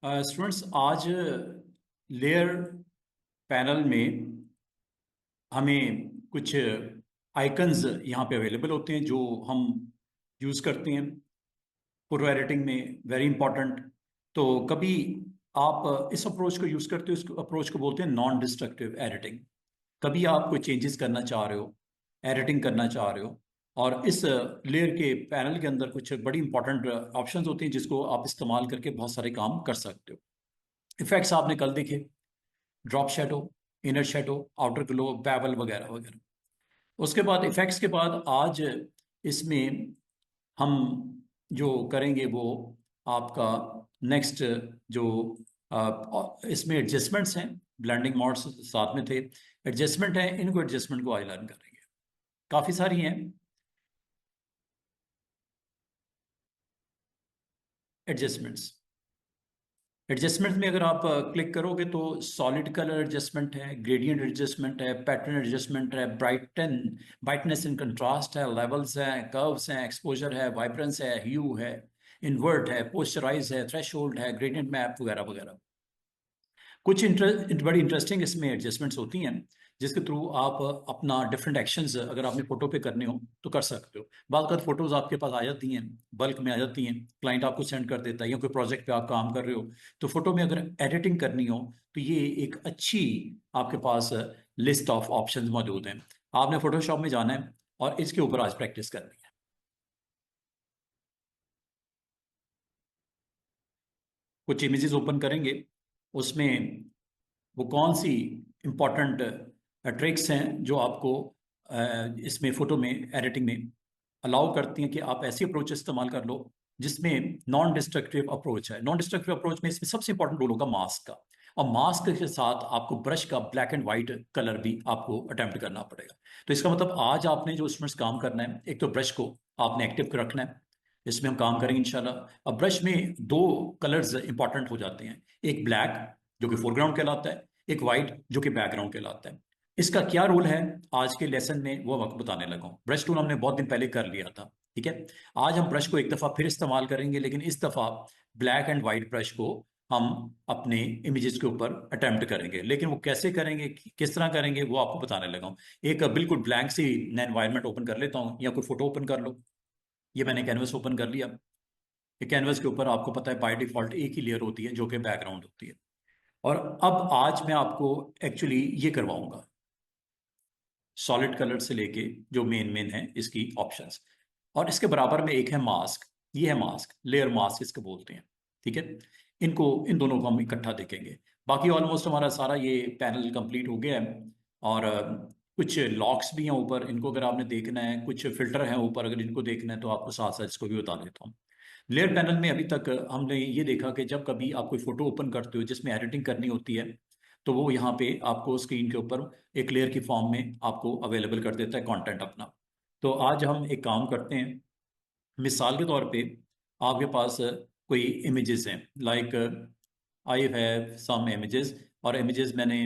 Students, आज layer panel में हमें कुछ आइकन्स यहाँ पे अवेलेबल होते हैं जो हम यूज़ करते हैं फोटो एडिटिंग में। Very important. तो कभी आप इस अप्रोच को यूज़ करते हो, इस अप्रोच को बोलते हैं नॉन डिस्ट्रक्टिव एडिटिंग। कभी आप कोई चेंजेस करना चाह रहे हो, एडिटिंग करना चाह रहे हो, और इस लेयर के पैनल के अंदर कुछ बड़ी इंपॉर्टेंट ऑप्शंस होती हैं जिसको आप इस्तेमाल करके बहुत सारे काम कर सकते हो। इफेक्ट्स आपने कल देखे, drop shadow, inner shadow, outer glow, bevel वगैरह वगैरह। उसके बाद इफेक्ट्स के बाद आज इसमें हम जो करेंगे वो आपका नेक्स्ट जो इसमें एडजस्टमेंट्स हैं, ब्लेंडिंग मोड्स साथ में थे, एडजस्टमेंट हैं, इनको एडजस्टमेंट को आज लर्न करेंगे। काफ़ी सारी हैं एडजस्टमेंट्स। एडजस्टमेंट में अगर आप क्लिक करोगे तो सॉलिड कलर एडजस्टमेंट है, ग्रेडियंट एडजस्टमेंट है, पैटर्न एडजस्टमेंट है, ब्राइटनेस इन कंट्रास्ट है, लेवल्स हैं, कर्व्स हैं, एक्सपोजर है, वाइब्रेंस है, ह्यू है, इन्वर्ट है, पोस्चराइज है, थ्रेशोल्ड है, ग्रेडियंट मैप वगैरह वगैरह। कुछ बड़ी इंटरेस्टिंग इसमें एडजस्टमेंट्स होती हैं जिसके थ्रू आप अपना डिफरेंट एक्शंस अगर आपने फोटो पे करने हो तो कर सकते हो। बाद का फोटोज आपके पास आ जाती हैं, बल्क में आ जाती हैं, क्लाइंट आपको सेंड कर देता है, या कोई प्रोजेक्ट पे आप काम कर रहे हो तो फोटो में अगर एडिटिंग करनी हो तो ये एक अच्छी आपके पास लिस्ट ऑफ ऑप्शंस मौजूद हैं। आपने फोटोशॉप में जाना है और इसके ऊपर आज प्रैक्टिस करनी है। कुछ इमेजेस ओपन करेंगे, उसमें वो कौन सी इंपॉर्टेंट ट्रिक्स हैं जो आपको इसमें फोटो में एडिटिंग में अलाउ करती हैं कि आप ऐसी अप्रोच इस्तेमाल कर लो जिसमें नॉन डिस्ट्रक्टिव अप्रोच है। नॉन डिस्ट्रक्टिव अप्रोच में इसमें सबसे इंपॉर्टेंट रोल होगा मास्क का, और मास्क के साथ आपको ब्रश का ब्लैक एंड वाइट कलर भी आपको अटेम्प्ट करना पड़ेगा। तो इसका मतलब आज आपने जो स्टूडेंट्स काम करना है, एक तो ब्रश को आपने एक्टिव रखना है, इसमें हम काम करेंगे इंशाल्लाह। अब ब्रश में दो कलर्स इंपॉर्टेंट हो जाते हैं, एक ब्लैक जो कि फोरग्राउंड कहलाता है, एक वाइट जो कि बैकग्राउंड कहलाता है। इसका क्या रोल है आज के लेसन में वो वक्त बताने लगा हूं। ब्रश टूल हमने बहुत दिन पहले कर लिया था, ठीक है। आज हम ब्रश को एक दफा फिर इस्तेमाल करेंगे, लेकिन इस दफा ब्लैक एंड वाइट ब्रश को हम अपने इमेजेस के ऊपर अटेम्प्ट करेंगे। लेकिन वो कैसे करेंगे, किस तरह करेंगे, वो आपको बताने लगा हूं। एक बिल्कुल ब्लैंक सी मैं एनवायरनमेंट ओपन कर लेता हूं, या कोई फोटो ओपन कर लो। ये मैंने कैनवस ओपन कर लिया। ये कैनवस के ऊपर आपको पता है बाय डिफॉल्ट एक ही लेयर होती है जो कि बैकग्राउंड होती है। और अब आज मैं आपको एक्चुअली ये करवाऊंगा सॉलिड कलर से लेके जो मेन मेन है इसकी ऑप्शंस। और इसके बराबर में एक है मास्क। ये है मास्क, लेयर मास्क इसको बोलते हैं, ठीक है। इनको इन दोनों को हम इकट्ठा देखेंगे। बाकी ऑलमोस्ट हमारा सारा ये पैनल कंप्लीट हो गया है। और कुछ लॉक्स भी हैं ऊपर, इनको अगर आपने देखना है, कुछ फिल्टर हैं ऊपर, अगर इनको देखना है तो आपको साथ साथ इसको भी बता देता हूँ। लेयर पैनल में अभी तक हमने ये देखा कि जब कभी आप कोई फोटो ओपन करते हो जिसमें एडिटिंग करनी होती है तो वो यहाँ पे आपको स्क्रीन के ऊपर एक लेयर की फॉर्म में आपको अवेलेबल कर देता है कंटेंट अपना। तो आज हम एक काम करते हैं। मिसाल के तौर पे आपके पास कोई इमेजेस हैं, like I have some images, और इमेजेस मैंने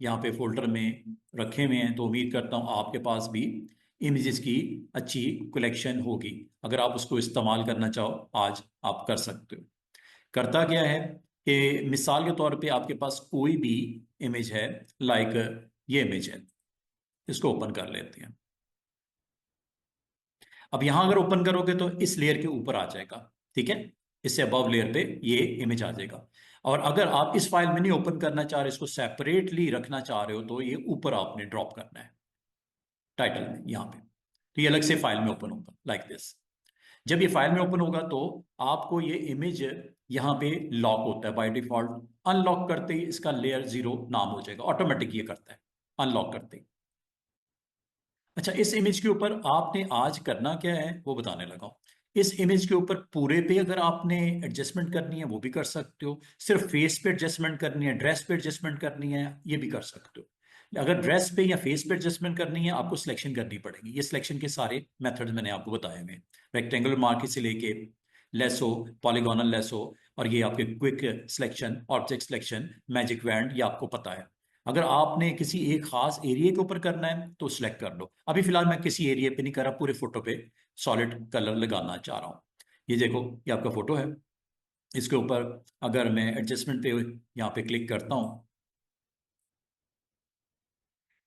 यहाँ पे फोल्डर में रखे हुए हैं, तो उम्मीद करता हूँ आपके पास भी इमेजेस की अच्छी कलेक्शन होगी। अगर आप उसको इस्तेमाल करना चाहो आज आप कर सकते हो। करता क्या है कि मिसाल के तौर पे आपके पास कोई भी इमेज है, लाइक ये इमेज है, इसको ओपन कर लेते हैं। अब यहां अगर ओपन करोगे तो इस लेयर के ऊपर आ जाएगा, ठीक है। इससे अबव लेयर पे ये इमेज आ जाएगा। और अगर आप इस फाइल में नहीं ओपन करना चाह रहे, इसको सेपरेटली रखना चाह रहे हो, तो ये ऊपर आपने ड्रॉप करना है टाइटल में यहाँ पे। तो ये अलग से फाइल में ओपन होगा लाइक दिस। जब ये फाइल में ओपन होगा तो आपको ये इमेज यहाँ पे लॉक होता है बाय डिफॉल्ट। अनलॉक करते ही इसका लेयर जीरो नाम हो जाएगा, ऑटोमेटिक ये करता है अनलॉक करते ही। अच्छा, इस इमेज के ऊपर आपने आज करना क्या है वो बताने लगा हूं। इस इमेज के ऊपर पूरे पे अगर आपने एडजस्टमेंट करनी है वो भी कर सकते हो, सिर्फ फेस पे एडजस्टमेंट करनी है, ड्रेस पे एडजस्टमेंट करनी है, ये भी कर सकते हो। अगर ड्रेस पे या फेस पे एडजस्टमेंट करनी है आपको सिलेक्शन करनी पड़ेगी। ये सिलेक्शन के सारे मेथड्स मैंने आपको बताए हुए हैं, रेक्टेंगुलर मार्क से लेके लेसो, पॉलीगोनल लेसो, और ये आपके quick selection, object selection, magic band, ये आपको पता है। अगर आपने किसी एक खास एरिया के ऊपर करना है तो सिलेक्ट कर लो। अभी फिलहाल मैं किसी एरिया पे नहीं कर रहा, पूरे फोटो पे सॉलिड कलर लगाना चाह रहा हूं। ये देखो, ये आपका फोटो है, इसके ऊपर अगर मैं एडजस्टमेंट पे यहाँ पे क्लिक करता हूँ,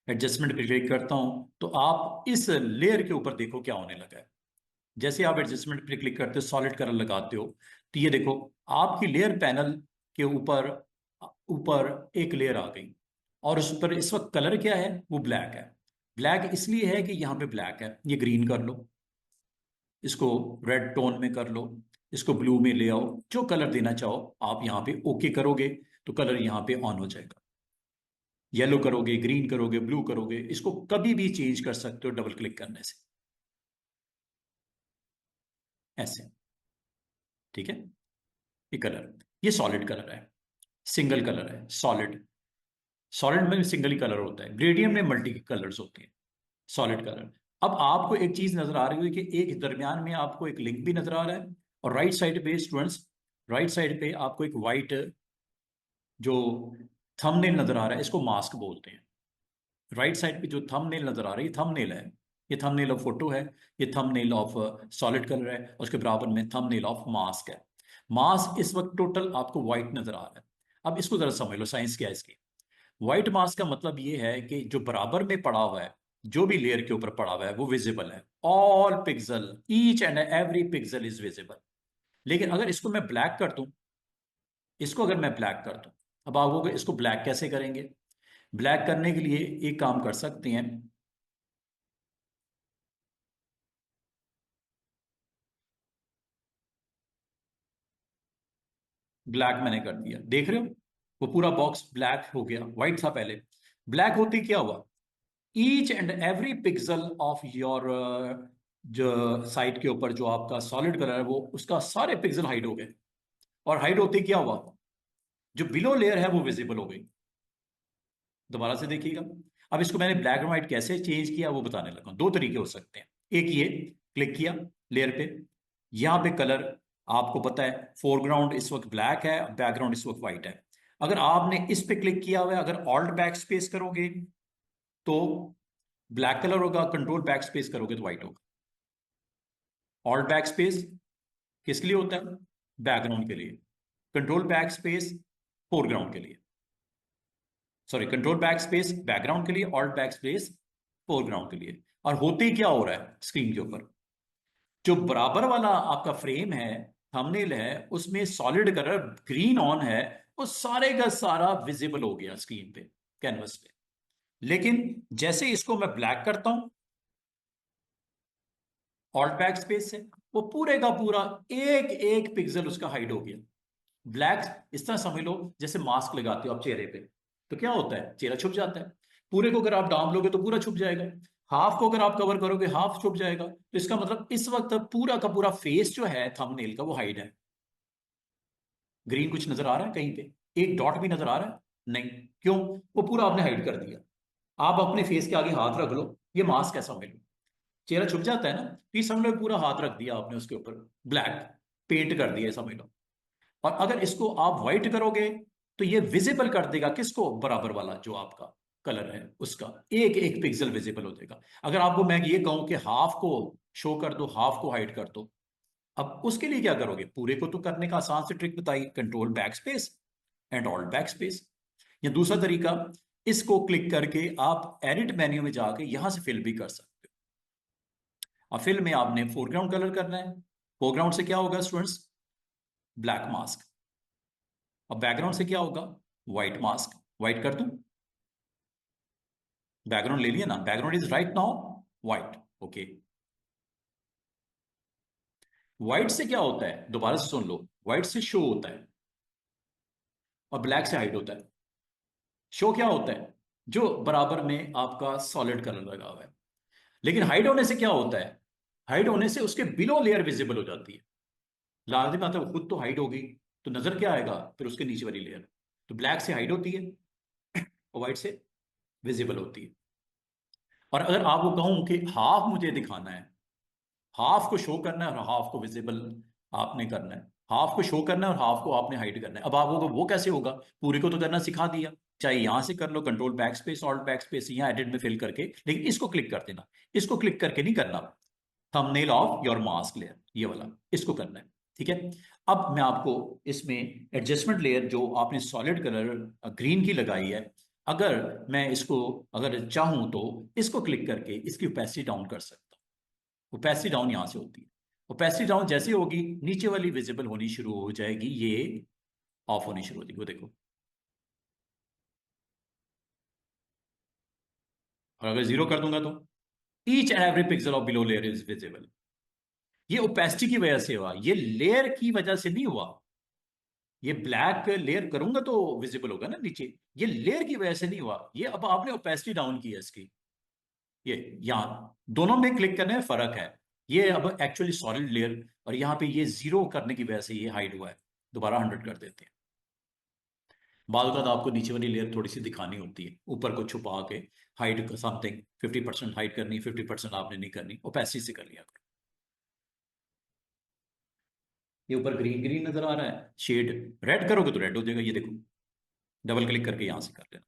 एडजस्टमेंट पे क्लिक करता हूँ, तो आप इस लेयर के ऊपर देखो क्या होने लगा है। जैसे आप एडजस्टमेंट पे क्लिक करते हो, सॉलिड कलर लगाते हो, तो ये देखो आपकी लेयर पैनल के ऊपर ऊपर एक लेयर आ गई, और उस पर इस वक्त कलर क्या है, वो ब्लैक है। ब्लैक इसलिए है कि यहाँ पे ब्लैक है। ये ग्रीन कर लो, इसको रेड टोन में कर लो, इसको ब्लू में ले आओ, जो कलर देना चाहो आप यहाँ पे ओके करोगे तो कलर यहाँ पे ऑन हो जाएगा। येलो करोगे, ग्रीन करोगे, ब्लू करोगे, इसको कभी भी चेंज कर सकते हो डबल क्लिक करने से, ऐसे। ठीक है, ये कलर, ये सॉलिड कलर है, सिंगल कलर है सॉलिड। सॉलिड में सिंगल ही कलर होता है, ग्रेडियंट में मल्टी कलर्स होते हैं। Solid colour. अब आपको एक चीज नजर आ रही है कि एक दरमियान में आपको एक लिंक भी नजर आ रहा है, और राइट साइड पे स्टूडेंट्स, राइट साइड पे आपको एक वाइट जो थंबनेल नजर आ रहा है, इसको मास्क बोलते हैं। राइट साइड पे जो थंबनेल नजर आ रही है, थंबनेल है, ये थंबनेल ऑफ फोटो है, ये थंबनेल ऑफ सॉलिड कलर है, उसके बराबर में थंबनेल ऑफ मास्क है। मास्क इस वक्त टोटल आपको व्हाइट नजर आ रहा है। अब इसको जरा समझ लो, साइंस क्या है इसकी। व्हाइट मास्क का मतलब ये है कि जो बराबर में पड़ा हुआ है, जो भी लेयर के ऊपर पड़ा हुआ है वो विजिबल है, all pixel, each and every pixel is visible. लेकिन अगर इसको मैं ब्लैक कर दूं, इसको अगर मैं ब्लैक कर दूं, अब आप लोग इसको ब्लैक कैसे करेंगे? ब्लैक करने के लिए एक काम कर सकते हैं, ब्लैक मैंने कर दिया, देख रहे हो वो पूरा बॉक्स ब्लैक हो गया, व्हाइट था पहले। ब्लैक होती क्या हुआ, each and every pixel of your जो साइट के ऊपर जो आपका सॉलिड कलर है, वो उसका सारे पिक्सल हाइड हो गए। और हाइड होते क्या हुआ, जो बिलो लेयर है वो विजिबल हो गई। दोबारा से देखिएगा। अब इसको मैंने ब्लैक एंड व्हाइट कैसे चेंज किया वो बताने लगा। दो तरीके हो सकते हैं। एक ये, क्लिक किया लेयर पे, यहां पे कलर आपको पता है फोरग्राउंड इस वक्त ब्लैक है, बैकग्राउंड इस वक्त व्हाइट है। अगर आपने इस पे क्लिक किया हुआ है, अगर ऑल्ट बैक स्पेस करोगे तो ब्लैक कलर होगा, कंट्रोल बैक स्पेस करोगे तो व्हाइट होगा। ऑल्ट बैक स्पेस किस लिए होता है? बैकग्राउंड के लिए। कंट्रोल बैक स्पेस फोरग्राउंड के लिए, sorry, control back space background के लिए, ऑल्ट बैक स्पेस फोरग्राउंड के लिए। और होते ही क्या हो रहा है स्क्रीन के ऊपर, जो बराबर वाला आपका फ्रेम है, थंबनेल है, उसमें सॉलिड कलर ग्रीन ऑन है, वो सारे का सारा विजिबल हो गया स्क्रीन पे, कैनवस पे। लेकिन जैसे इसको मैं ब्लैक करता हूं ऑल्ट बैक स्पेस से, वो पूरे का पूरा एक एक पिक्सल उसका हाइड हो गया। ब्लैक इस तरह समझ लो जैसे मास्क लगाते हो आप चेहरे पे, तो क्या होता है, चेहरा छुप जाता है। पूरे को अगर आप डांप लोगे तो पूरा छुप जाएगा, हाफ को अगर आप कवर करोगे हाफ छुप जाएगा। तो इसका मतलब इस वक्त पूरा का पूरा फेस जो है थंबनेल का वो हाइड है। ग्रीन कुछ नजर आ रहा है कहीं पे, एक डॉट भी नजर आ रहा है? नहीं। क्यों? वो पूरा आपने हाइड कर दिया। आप अपने फेस के आगे हाथ रख लो, ये मास्क है समझ लो, चेहरा छुप जाता है ना, तो ये समझ लो पूरा हाथ रख दिया आपने उसके ऊपर, ब्लैक पेंट कर दिया समझ लो। और अगर इसको आप व्हाइट करोगे तो ये विजिबल कर देगा किसको, बराबर वाला जो आपका कलर है उसका एक एक पिक्सल विजिबल हो जाएगा। अगर आपको मैं ये कहूं कि हाफ को शो कर दो, हाफ को हाइड कर दो, अब उसके लिए क्या करोगे? पूरे को तो करने का आसान से ट्रिक बताइए, control back space and alt back space. या दूसरा तरीका, इसको क्लिक करके आप एडिट मेन्यू में जाके यहां से फिल भी कर सकते हो। और फिल में आपने फोरग्राउंड कलर करना है, फोरग्राउंड से क्या होगा स्टूडेंट्स, ब्लैक मास्क। और बैकग्राउंड से क्या होगा, व्हाइट मास्क। व्हाइट कर दूं, बैकग्राउंड ले लिया ना, background is right now white, okay. White से क्या होता है, दोबारा से सुन लो, व्हाइट से शो होता है और ब्लैक से हाइड होता है। शो क्या होता है, जो बराबर में आपका सॉलिड कलर लगा हुआ है। लेकिन हाइड होने से क्या होता है, हाइड होने से उसके बिलो लेयर विजिबल हो जाती है। लाजमी बात है, वो खुद तो हाइड होगी, तो नजर क्या आएगा फिर उसके नीचे वाली लेयर। तो ब्लैक से हाइड होती है और व्हाइट से विजिबल होती है। और अगर आपको कहूं कि हाफ मुझे दिखाना है, हाफ को शो करना है और हाफ को विजिबल आपने करना है, हाफ को शो करना है और हाफ को आपने हाइड करना है। अब आपको वो कैसे होगा, पूरे को तो करना सिखा दिया, चाहे यहां से कर लो control backspace, alt backspace, यहाँ एडिट में फिल करके, लेकिन इसको क्लिक कर देना। इसको क्लिक करके नहीं करना, thumbnail of your mask layer, ये वाला इसको करना है। ठीक है। अब मैं आपको इसमें एडजस्टमेंट लेयर जो आपने सॉलिड कलर ग्रीन की लगाई है, अगर मैं इसको अगर चाहूं तो इसको क्लिक करके इसकी ओपेसिटी डाउन कर सकता हूं। ओपेसिटी डाउन यहां से होती है। ओपेसिटी डाउन जैसे होगी नीचे वाली विजिबल होनी शुरू हो जाएगी, ये ऑफ होनी शुरू हो जाएगी, वो देखो। और अगर जीरो कर दूंगा तो each and every pixel of below layer is visible. ये ओपेसिटी की वजह से हुआ, ये लेयर की वजह से नहीं हुआ। ये ब्लैक लेयर करूंगा तो विजिबल होगा ना नीचे, ये लेयर की वजह से नहीं हुआ, ये अब आपने ओपेसिटी डाउन की है इसकी। ये यहां दोनों में क्लिक करने में फर्क है। ये अब एक्चुअली सॉलिड लेयर, और यहां पे ये जीरो करने की वजह से ये हाइड हुआ है। दोबारा 100 कर देते हैं। बाल का तो आपको नीचे वाली लेयर थोड़ी सी दिखानी होती है, ऊपर को छुपा के हाइड समथिंग 50% हाइड करनी, 50% आपने नहीं करनी, ओपेसिटी से कर लिया करो। ये ऊपर ग्रीन ग्रीन नजर आ रहा है, शेड रेड करोगे तो रेड हो जाएगा, ये देखो। डबल क्लिक करके यहां से कर लेना,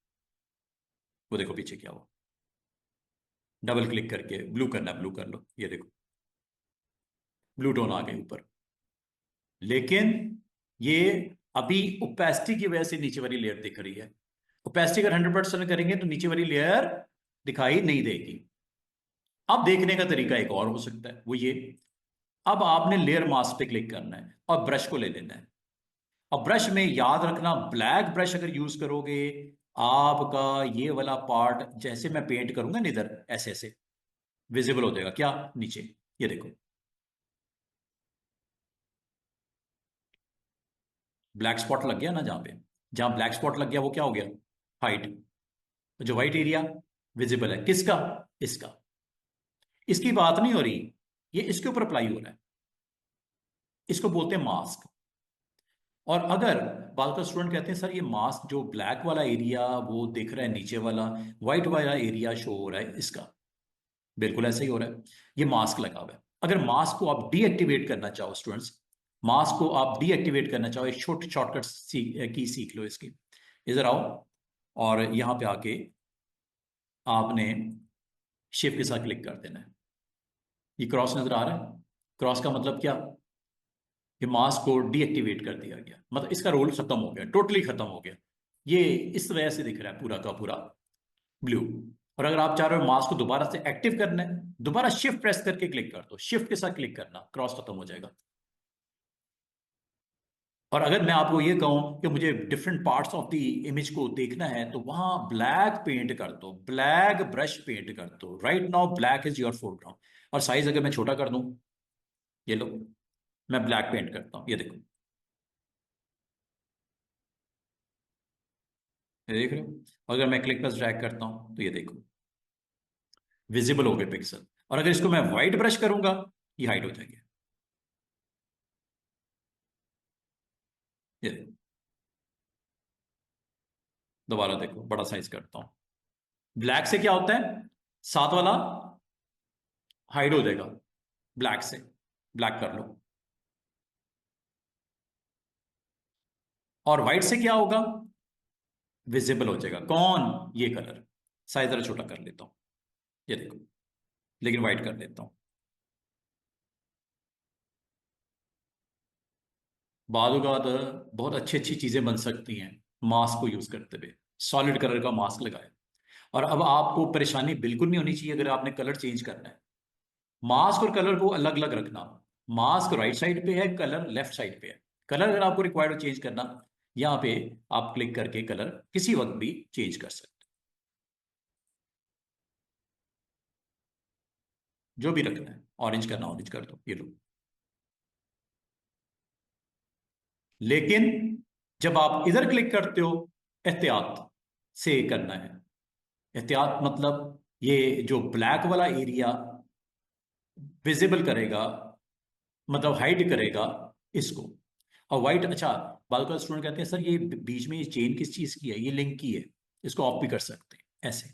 वो देखो पीछे क्या हुआ। डबल क्लिक करके ब्लू करना, ब्लू कर लो, ये देखो ब्लू टोन आ गए ऊपर। लेकिन ये अभी ओपेसिटी की वजह से नीचे वाली लेयर दिख रही है। ओपेसिटी अगर 100% करेंगे तो नीचे वाली लेयर दिखाई नहीं देगी। अब देखने का तरीका एक और हो सकता है, वो ये, अब आपने लेयर मास्क पे क्लिक करना है और ब्रश को ले लेना है। अब ब्रश में याद रखना, ब्लैक ब्रश अगर यूज करोगे, आपका ये वाला पार्ट जैसे मैं पेंट करूंगा ना इधर ऐसे ऐसे विजिबल हो जाएगा, क्या नीचे, ये देखो। ब्लैक स्पॉट लग गया ना जहां पे, जहां ब्लैक स्पॉट लग गया वो क्या हो गया, हाइट। जो व्हाइट एरिया विजिबल है किसका, इसका। इसकी बात नहीं हो रही, ये इसके ऊपर अप्लाई हो रहा है, इसको बोलते हैं मास्क। और अगर बाल का स्टूडेंट कहते हैं सर ये मास्क जो ब्लैक वाला एरिया वो दिख रहा है नीचे वाला, व्हाइट वाला एरिया शो हो रहा है इसका, बिल्कुल ऐसा ही हो रहा है, ये मास्क लगा हुआ है। अगर मास्क को आप डीएक्टिवेट करना चाहो स्टूडेंट्स, मास्क को आप डीएक्टिवेट करना चाहो, एक छोटी शॉर्टकट की सीख लो इसकी। इधर आओ और यहां पे आके आपने शिफ्ट के साथ क्लिक कर देना है। ये क्रॉस नजर आ रहा है, क्रॉस का मतलब क्या, ये मास्क को डीएक्टिवेट कर दिया गया, मतलब इसका रोल खत्म हो गया, टोटली खत्म हो गया। ये इस वजह से दिख रहा है पूरा का पूरा ब्लू। और अगर आप चाह रहे हो मास्क को दोबारा से एक्टिव करना है, दोबारा शिफ्ट प्रेस करके क्लिक कर दो, शिफ्ट के साथ क्लिक करना, क्रॉस खत्म हो जाएगा। और अगर मैं आपको ये कहूं कि मुझे different parts of the image को देखना है तो वहां ब्लैक पेंट कर दो, ब्लैक ब्रश पेंट कर दो, right now black is your foreground. और साइज अगर मैं छोटा कर दूं, ये लो, मैं ब्लैक पेंट करता हूं, ये देखो, ये देख रहे हो। अगर मैं क्लिक प्लस ड्रैग करता हूं तो ये देखो विजिबल हो गए पिक्सल। और अगर इसको मैं व्हाइट ब्रश करूंगा, ये हाइड हो जाएंगे, ये देखो। दोबारा देखो, बड़ा साइज करता हूं, ब्लैक से क्या होता है, साथ वाला हाइड हो जाएगा, ब्लैक से ब्लैक कर लो। और व्हाइट से क्या होगा, विजिबल हो जाएगा, कौन, ये कलर। साइज जरा छोटा कर लेता हूं, ये देखो, लेकिन व्हाइट कर लेता हूं। बाद बहुत अच्छी अच्छी चीजें बन सकती हैं मास्क को यूज करते हुए। सॉलिड कलर का मास्क लगाए, और अब आपको परेशानी बिल्कुल नहीं होनी चाहिए अगर आपने कलर चेंज करना है। मास्क और कलर को अलग अलग रखना, मास्क राइट साइड पे है, कलर लेफ्ट साइड पे है। कलर अगर आपको रिक्वायर्ड हो चेंज करना, यहाँ पे आप क्लिक करके कलर किसी वक्त भी चेंज कर सकते हो। जो भी रखना है, ऑरेंज करना ऑरेंज कर दो, ये लो। लेकिन जब आप इधर क्लिक करते हो, एहतियात से करना है। एहतियात मतलब ये जो ब्लैक वाला एरिया विजिबल करेगा, मतलब हाइड करेगा इसको। और व्हाइट, अच्छा, बाल का स्टूडेंट कहते हैं सर ये बीच में ये चेन किस चीज की है, ये लिंक की है, इसको ऑफ भी कर सकते हैं ऐसे।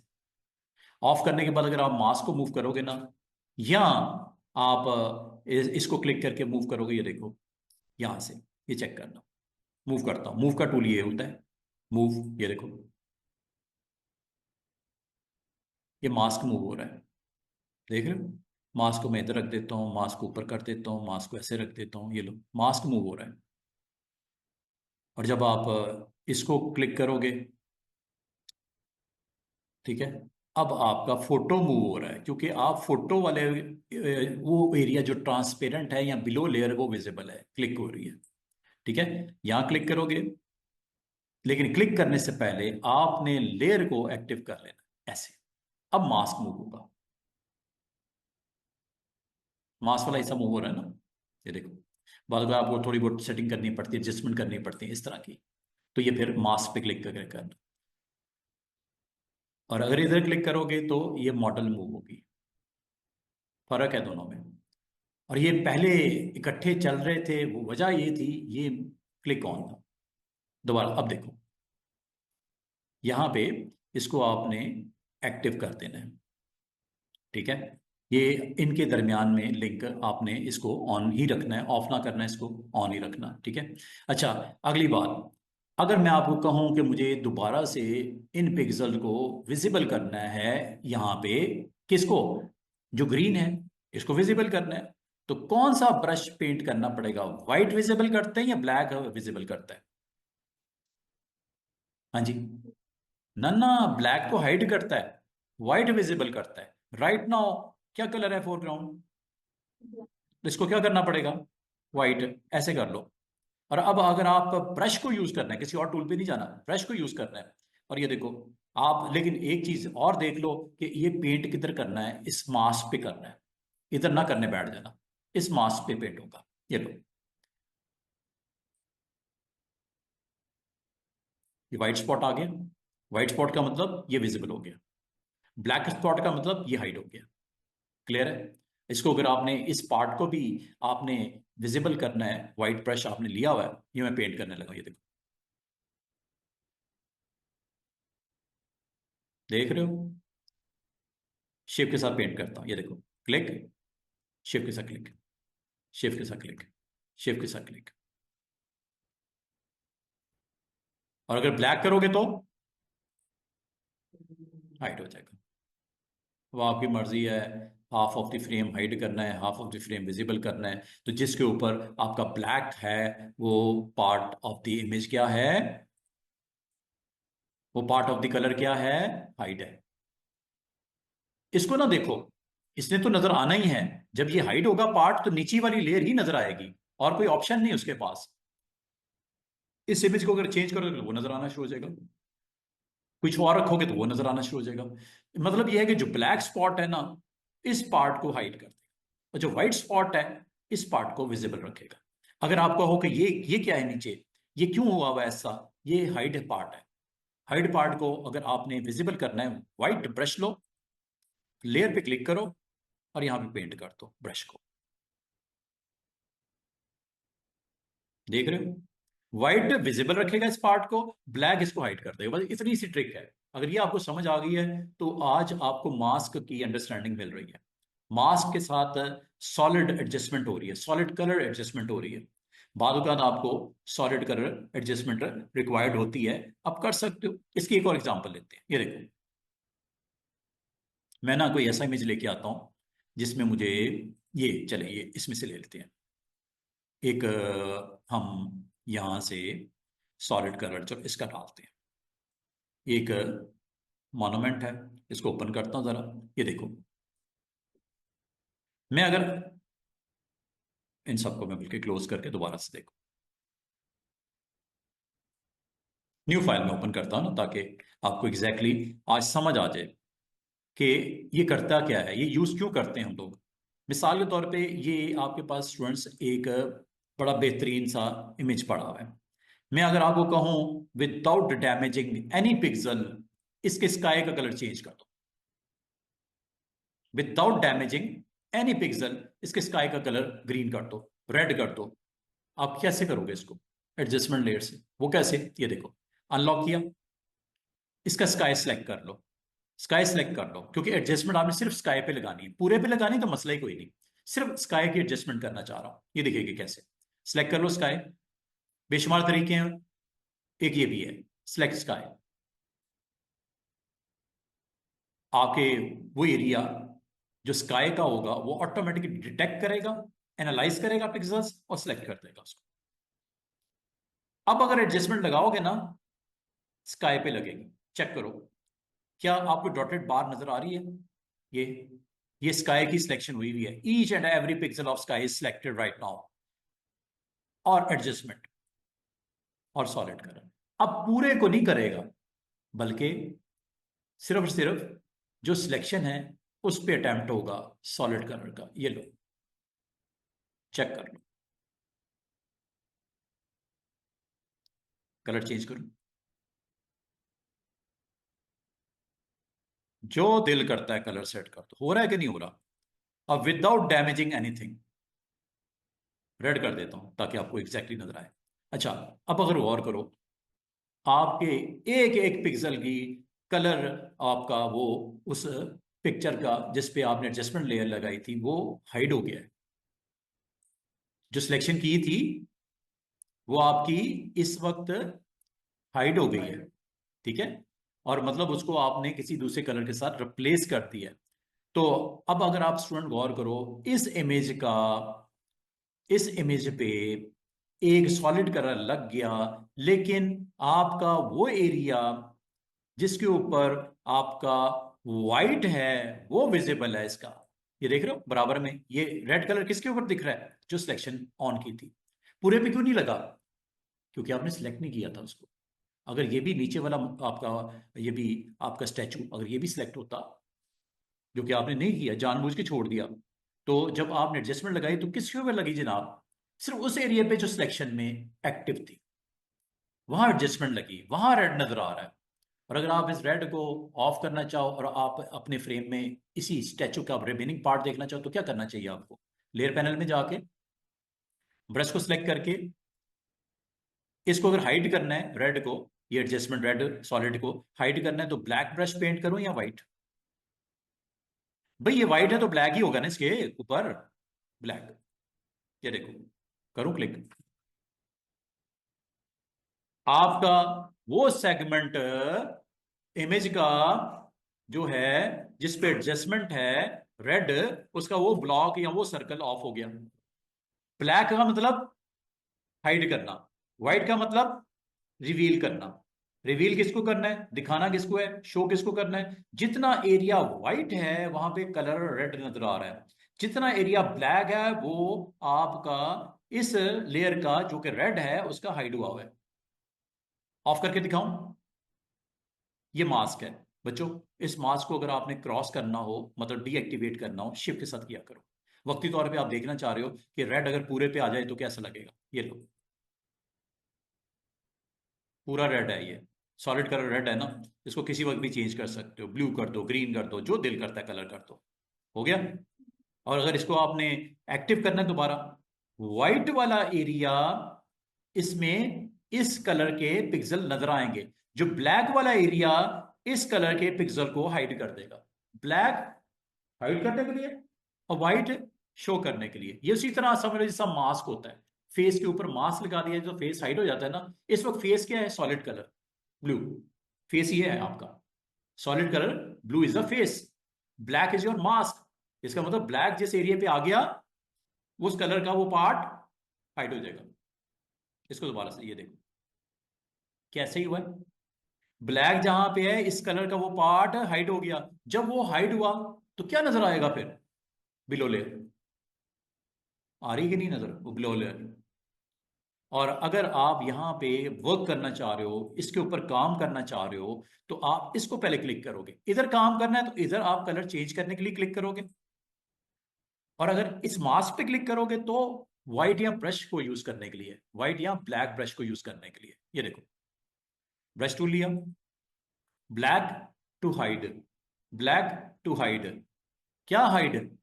ऑफ करने के बाद अगर आप मास्क को मूव करोगे ना, या आप इसको क्लिक करके मूव करोगे, ये देखो यहां से, ये चेक करना। मूव करता हूं, मूव का टूल ये होता है, मूव, ये देखो, ये मास्क मूव हो रहा है, देख रहे हो, मास्क को मैं इधर रख देता हूँ, मास्क को ऊपर कर देता हूँ, मास्क को ऐसे रख देता हूँ, ये लो मास्क मूव हो रहा है। और जब आप इसको क्लिक करोगे, ठीक है, अब आपका फोटो मूव हो रहा है, क्योंकि आप फोटो वाले वो एरिया जो ट्रांसपेरेंट है या बिलो लेयर वो विजिबल है, क्लिक हो रही है। ठीक है, यहां क्लिक करोगे, लेकिन क्लिक करने से पहले आपने लेयर को एक्टिव कर लेना ऐसे। अब मास्क मूव होगा, मास्क वाला हिस्सा मूव हो रहा है ना, ये देखो। बाद में आपको थोड़ी बहुत सेटिंग करनी पड़ती है, एडजस्टमेंट करनी पड़ती है इस तरह की। तो ये फिर मास्क पे क्लिक करके करना। और अगर इधर क्लिक करोगे तो ये मॉडल मूव होगी। फर्क है दोनों में। और ये पहले इकट्ठे चल रहे थे, वो वजह ये थी, ये क्लिक ऑन था। दोबारा अब देखो, यहां पे इसको आपने एक्टिव कर देना है। ठीक है, ये इनके दरमियान में लिंक आपने इसको ऑन ही रखना है, ऑफ ना करना है, इसको ऑन ही रखना। ठीक है। अच्छा, अगली बात, अगर मैं आपको कहूं कि मुझे दोबारा से इन पिक्सल को विजिबल करना है, यहां पे किसको, जो ग्रीन है, इसको विजिबल करना है, तो कौन सा ब्रश पेंट करना पड़ेगा? व्हाइट विजिबल करते हैं या ब्लैक विजिबल करता है? हाँ जी, ना ना, ब्लैक को हाइड करता है, व्हाइट विजिबल करता है। राइट नाउ क्या कलर है फोरग्राउंड? तो इसको क्या करना पड़ेगा? व्हाइट, ऐसे कर लो। और अब अगर आप ब्रश को यूज करना है, किसी और टूल पे नहीं जाना, ब्रश को यूज करना है, और ये देखो आप, लेकिन एक चीज और देख लो कि ये पेंट किधर करना है, इस मास्क पे करना है, इधर ना करने बैठ जाना, इस मास्क पे पेंट होगा। ये लो, ये व्हाइट स्पॉट आ गया। व्हाइट स्पॉट का मतलब ये विजिबल हो गया, ब्लैक स्पॉट का मतलब ये हाइड हो गया। क्लियर है? इसको अगर आपने इस पार्ट को भी आपने विजिबल करना है, व्हाइट ब्रश आपने लिया हुआ है, ये मैं पेंट करने लगा, ये देखो, देख रहे हो? शेप के साथ पेंट करता हूं, ये देखो, क्लिक, शेप के साथ क्लिक, शेप के साथ क्लिक, शेप के साथ क्लिक। और अगर ब्लैक करोगे तो हाइड हो जाएगा। वो आपकी मर्जी है, half of the frame hide करना है, half of the frame visible करना है। तो जिसके ऊपर आपका ब्लैक है, वो पार्ट ऑफ द इमेज क्या है, वो पार्ट ऑफ द कलर क्या है, हाइड है। इसको ना देखो, इसने तो नजर आना ही है। जब ये हाइड होगा पार्ट, तो नीचे वाली लेयर ही नजर आएगी, और कोई ऑप्शन नहीं उसके पास। इस इमेज को अगर चेंज करोगे तो वो नजर आना शुरू हो जाएगा, कुछ और रखोगे तो वो नजर आना शुरू हो जाएगा। मतलब ये है कि जो ब्लैक स्पॉट है ना, इस पार्ट को हाइड कर देगा, और जो व्हाइट स्पॉट है, इस पार्ट को विजिबल रखेगा। अगर आपको हो कि ये क्या है नीचे, ये क्यों हुआ हुआ है ऐसा, ये हाइड पार्ट है। हाइड पार्ट को अगर आपने विजिबल करना है, व्हाइट ब्रश लो, लेयर पे क्लिक करो, और यहां पे पेंट कर दो ब्रश को। देख रहे हो? व्हाइट विजिबल रखेगा इस पार्ट को, ब्लैक इसको हाइड कर देगा। बस इतनी सी ट्रिक है। अगर ये आपको समझ आ गई है, तो आज आपको मास्क की अंडरस्टैंडिंग मिल रही है। मास्क के साथ सॉलिड एडजस्टमेंट हो रही है, सॉलिड कलर एडजस्टमेंट हो रही है। बाद औक़ात आपको सॉलिड कलर एडजस्टमेंट रिक्वायर्ड होती है, आप कर सकते हो। इसकी एक और एग्जांपल लेते हैं, ये देखो, मैं ना कोई ऐसा इमेज लेके आता हूं जिसमें मुझे, ये चले, ये इसमें से ले लेते हैं। एक हम यहां से सॉलिड कलर जो इसका डालते हैं, एक मॉन्यूमेंट है, इसको ओपन करता हूं जरा, ये देखो। मैं अगर इन सबको मैं बिल्कुल क्लोज करके दोबारा से देखो, न्यू फाइल में ओपन करता हूं ना, ताकि आपको एग्जैक्टली आज समझ आ जाए कि ये करता क्या है, ये यूज क्यों करते हैं हम लोग। मिसाल के तौर पे, ये आपके पास स्टूडेंट्स एक बड़ा बेहतरीन सा इमेज पड़ा हुआ है। मैं अगर आपको कहूं विदाउट डैमेजिंग एनी पिक्सल, इसके स्काई का कलर चेंज कर दो, विदाउट डैमेजिंग एनी पिक्सल, इसके स्काई का कलर ग्रीन कर दो, रेड कर दो। आप कैसे करोगे इसको? एडजस्टमेंट लेयर से। वो कैसे? ये देखो, अनलॉक किया, इसका स्काई सेलेक्ट कर लो, स्काई सेलेक्ट कर लो, क्योंकि एडजस्टमेंट आपने सिर्फ स्काई पे लगानी है, पूरे पे लगानी तो मसला ही कोई नहीं। सिर्फ स्काई की एडजस्टमेंट करना चाह रहा हूं, ये देखिए कैसे। सेलेक्ट कर लो स्काई, बेशुमार तरीके हैं, एक ये भी है, सिलेक्ट स्काई। आपके वो एरिया जो स्काई का होगा वो ऑटोमेटिकली डिटेक्ट करेगा, एनालाइज करेगा पिक्सल्स और सिलेक्ट कर देगा उसको। अब अगर एडजस्टमेंट लगाओगे ना, स्काई पे लगेगी। चेक करो, क्या आपको डॉटेड बार नजर आ रही है? ये ये स्काई की सिलेक्शन हुई हुई है। Each and every pixel of sky is selected right now. और एडजस्टमेंट और सॉलिड कलर। अब पूरे को नहीं करेगा, बल्कि सिर्फ और सिर्फ जो सिलेक्शन है उस पे अटेम्प्ट होगा सॉलिड कलर का। ये लो, चेक कर लो। कलर चेंज करो, जो दिल करता है कलर सेट कर दो। हो रहा है कि नहीं हो रहा? अब विदाउट डैमेजिंग एनीथिंग रेड कर देता हूं ताकि आपको एग्जैक्टली नजर आए। अच्छा, अब अगर गौर करो, आपके एक एक पिक्सल की कलर, आपका वो उस पिक्चर का जिस पे आपने एडजस्टमेंट लेयर लगाई थी वो हाइड हो गया है। जो सिलेक्शन की थी वो आपकी इस वक्त हाइड हो गई है। ठीक है, और मतलब उसको आपने किसी दूसरे कलर के साथ रिप्लेस कर दिया है। तो अब अगर आप स्टूडेंट गौर करो, इस इमेज का, इस इमेज पे एक सॉलिड कलर लग गया, लेकिन आपका वो एरिया जिसके ऊपर आपका वाइट है वो विजिबल है इसका। ये देख रहे हो बराबर में, ये रेड कलर किसके ऊपर दिख रहा है? जो सिलेक्शन ऑन की थी। पूरे पे क्यों नहीं लगा? क्योंकि आपने सिलेक्ट नहीं किया था उसको। अगर ये भी नीचे वाला आपका, ये भी आपका स्टैचू अगर ये भी सिलेक्ट होता, जो कि आपने नहीं किया, जानबूझ के छोड़ दिया, तो जब आपने एडजस्टमेंट लगाई तो किसके ऊपर लगी जनाब? सिर्फ उस एरिया पे जो सिलेक्शन में एक्टिव थी, वहां एडजस्टमेंट लगी, वहां रेड नजर आ रहा है। और अगर आप इस रेड को ऑफ करना चाहो और आप अपने फ्रेम में इसी स्टैचू का रिमेनिंग पार्ट देखना चाहो, तो क्या करना चाहिए आपको? लेयर पैनल में जाके ब्रश को सिलेक्ट करके इसको अगर हाइड करना है रेड को, ये एडजस्टमेंट रेड सॉलिड को हाइड करना है, तो ब्लैक ब्रश पेंट करूं या व्हाइट? भाई ये व्हाइट है तो ब्लैक ही होगा ना इसके ऊपर, ब्लैक। ये देखो, करूं क्लिक, आपका वो सेगमेंट इमेज का जो है जिस पे एडजस्टमेंट है रेड, उसका वो ब्लॉक या वो सर्कल ऑफ हो गया। ब्लैक का मतलब हाइड करना, व्हाइट का मतलब रिवील करना। रिवील किसको करना है? दिखाना किसको है? शो किसको करना है? जितना एरिया व्हाइट है वहां पे कलर रेड नजर आ रहा है, जितना एरिया ब्लैक है वो आपका इस लेयर का जो कि रेड है उसका हाइड हुआ हुआ है। ऑफ करके दिखाऊं? ये मास्क है बच्चों। इस मास्क को अगर आपने क्रॉस करना हो, मतलब डीएक्टिवेट करना हो, शिफ्ट के साथ किया करो। वक्ती तौर पे आप देखना चाह रहे हो कि रेड अगर पूरे पे आ जाए तो कैसा लगेगा। ये लो, पूरा रेड है ये, सॉलिड कलर रेड है ना। इसको किसी वक्त भी चेंज कर सकते हो, ब्लू कर दो, ग्रीन कर दो, जो दिल करता है कलर कर दो। हो गया। और अगर इसको आपने एक्टिव करना है दोबारा, व्हाइट वाला एरिया इसमें इस कलर के पिक्सल नजर आएंगे, जो ब्लैक वाला एरिया इस कलर के पिक्सल को हाइड कर देगा। ब्लैक हाइड करने के लिए और व्हाइट शो करने के लिए। ये उसी तरह समझ लो जैसा मास्क होता है, फेस के ऊपर मास्क लगा दिया तो फेस हाइड हो जाता है ना। इस वक्त फेस क्या है? Solid colour blue. फेस ये है आपका solid colour, blue is the face, black is your mask. इसका मतलब ब्लैक जिस एरिया पे आ गया उस कलर का वो पार्ट हाइड हो जाएगा। इसको दोबारा से ये देखो कैसे ही हुआ है। ब्लैक जहां पे है इस कलर का वो पार्ट हाइड हो गया। जब वो हाइड हुआ तो क्या नजर आएगा फिर? बिलो लेयर आ रही कि नहीं नजर? वो बिलो लेयर। और अगर आप यहाँ पे वर्क करना चाह रहे हो, इसके ऊपर काम करना चाह रहे हो, तो आप इसको पहले क्लिक करोगे। इधर काम करना है तो इधर आप कलर चेंज करने के लिए क्लिक करोगे। और अगर इस मास्क पे क्लिक करोगे तो व्हाइट या ब्रश को यूज करने के लिए, व्हाइट या ब्लैक ब्रश को यूज करने के लिए, ये देखो ब्रश टूल लिया, black to hide, black to hide. क्या हाइड?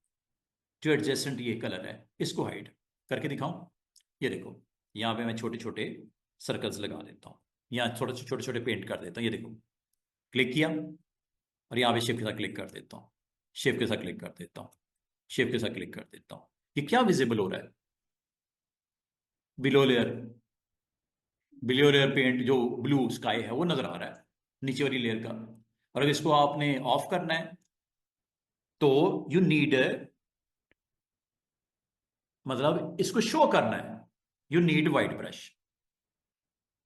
जो एडजेसेंट ये कलर है इसको हाइड करके दिखाऊं? ये देखो, यहां पे मैं छोटे छोटे सर्कल्स लगा देता हूं, यहाँ छोटे छोटे छोटे पेंट कर देता हूं। ये देखो, क्लिक किया और यहाँ पे शिफ्ट के साथ क्लिक कर देता हूँ, शिफ्ट के साथ क्लिक कर देता हूँ, शिफ्ट के साथ क्लिक कर देता हूँ। ये क्या विजिबल हो रहा है? Below layer, below layer paint जो ब्लू स्काई है वो नजर आ रहा है नीचे वाली लेयर का। और अगर इसको आपने ऑफ करना है तो यू नीड, मतलब इसको शो करना है, यू नीड वाइट ब्रश।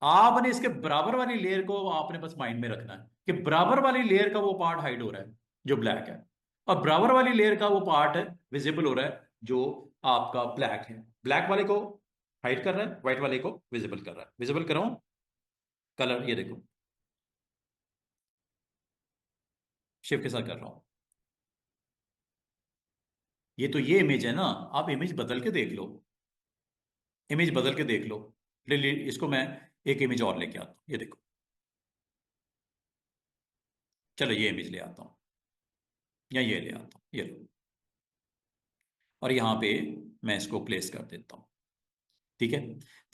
आपने इसके बराबर वाली लेयर को आपने बस माइंड में रखना है कि बराबर वाली लेयर का वो पार्ट हाइड हो रहा है जो ब्लैक है, और बराबर वाली लेयर का वो पार्ट विजिबल हो रहा है जो आपका ब्लैक है। ब्लैक वाले को हाइड कर रहा है, व्हाइट वाले को विजिबल कर रहा है। विजिबल कर रहा हूं कलर, ये देखो शिफ्ट के साथ कर रहा हूं। ये तो ये इमेज है ना, आप इमेज बदल के देख लो, इमेज बदल के देख लो। इसको मैं एक इमेज और लेके आता हूं, ये देखो। चलो ये इमेज ले आता हूं, या ये ले आता हूं, ये लो। और यहां पे मैं इसको प्लेस कर देता हूं। ठीक है,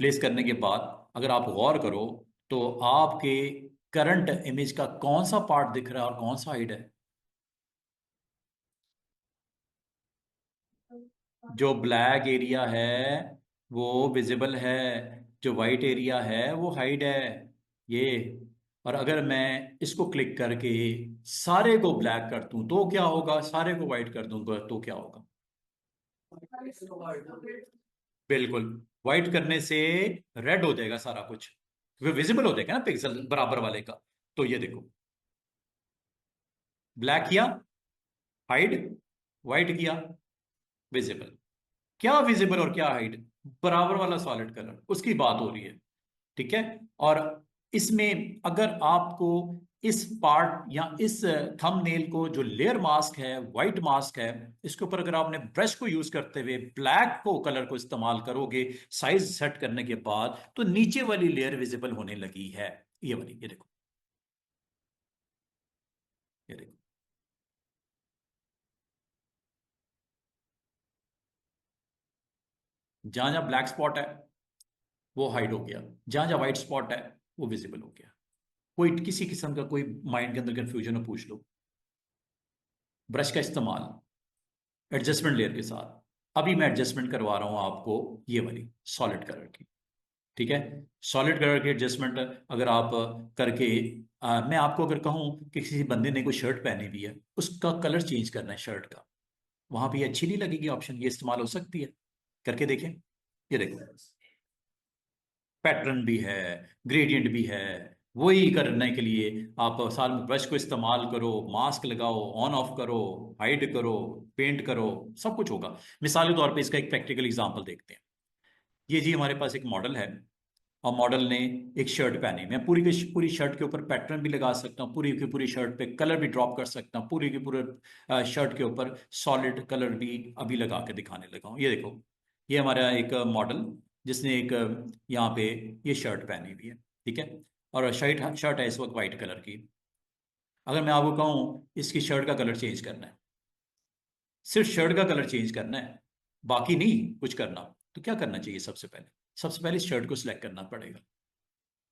प्लेस करने के बाद अगर आप गौर करो तो आपके करंट इमेज का कौन सा पार्ट दिख रहा है और कौन सा हाइड है? जो ब्लैक एरिया है वो विजिबल है, जो वाइट एरिया है वो हाइड है, ये। और अगर मैं इसको क्लिक करके सारे को ब्लैक कर दूं तो क्या होगा, सारे को वाइट कर दूं तो क्या होगा? बिल्कुल, व्हाइट करने से रेड हो जाएगा सारा कुछ, क्योंकि विजिबल हो जाएगा ना पिक्सल बराबर वाले का। तो ये देखो, ब्लैक किया हाइड, व्हाइट किया विजिबल। क्या विजिबल और क्या हाइड? बराबर वाला सॉलिड कलर, उसकी बात हो रही है। ठीक है। और इसमें अगर आपको इस पार्ट या इस थंबनेल को, जो लेयर मास्क है, व्हाइट मास्क है, इसके ऊपर अगर आपने ब्रश को यूज करते हुए ब्लैक को कलर को इस्तेमाल करोगे साइज सेट करने के बाद, तो नीचे वाली लेयर विजिबल होने लगी है। ये वाली, ये देखो, ये देखो। जहां जहां ब्लैक स्पॉट है वो हाइड हो गया, जहां जहां व्हाइट स्पॉट है वो विजिबल हो गया। कोई किसी किस्म का कोई माइंड के अंदर कंफ्यूजन हो पूछ लो। ब्रश का इस्तेमाल एडजस्टमेंट लेयर के साथ, अभी मैं एडजस्टमेंट करवा रहा हूं आपको, ये वाली सॉलिड कलर की। ठीक है, सॉलिड कलर की एडजस्टमेंट अगर आप करके, मैं आपको अगर कहूं कि किसी बंदे ने कोई शर्ट पहनी हुई है, उसका कलर चेंज करना है शर्ट का, वहां पे ये अच्छी नहीं लगेगी ऑप्शन, ये इस्तेमाल हो सकती है। करके देखें, ये देखो, पैटर्न भी है, ग्रेडियंट भी है। वही करने के लिए आप साल में ब्रश को इस्तेमाल करो, मास्क लगाओ, ऑन ऑफ करो, हाइड करो, पेंट करो, सब कुछ होगा। मिसाल के तौर पे इसका एक प्रैक्टिकल एग्जांपल देखते हैं। ये जी हमारे पास एक मॉडल है, और मॉडल ने एक शर्ट पहनी। मैं पूरी की पूरी शर्ट के ऊपर पैटर्न भी लगा सकता हूँ, पूरी की पूरी शर्ट पे कलर भी ड्रॉप कर सकता हूँ, पूरी की पूरे शर्ट के ऊपर सॉलिड कलर भी अभी लगा के दिखाने लगा हूँ। ये देखो, ये हमारा एक मॉडल जिसने एक यहाँ पे ये शर्ट पहनी हुई है। ठीक है, और शर्ट शर्ट है इस वक्त वाइट कलर की। अगर मैं आपको कहूँ इसकी शर्ट का कलर चेंज करना है, सिर्फ शर्ट का कलर चेंज करना है, बाकी नहीं कुछ करना, तो क्या करना चाहिए? सबसे पहले इस शर्ट को सिलेक्ट करना पड़ेगा।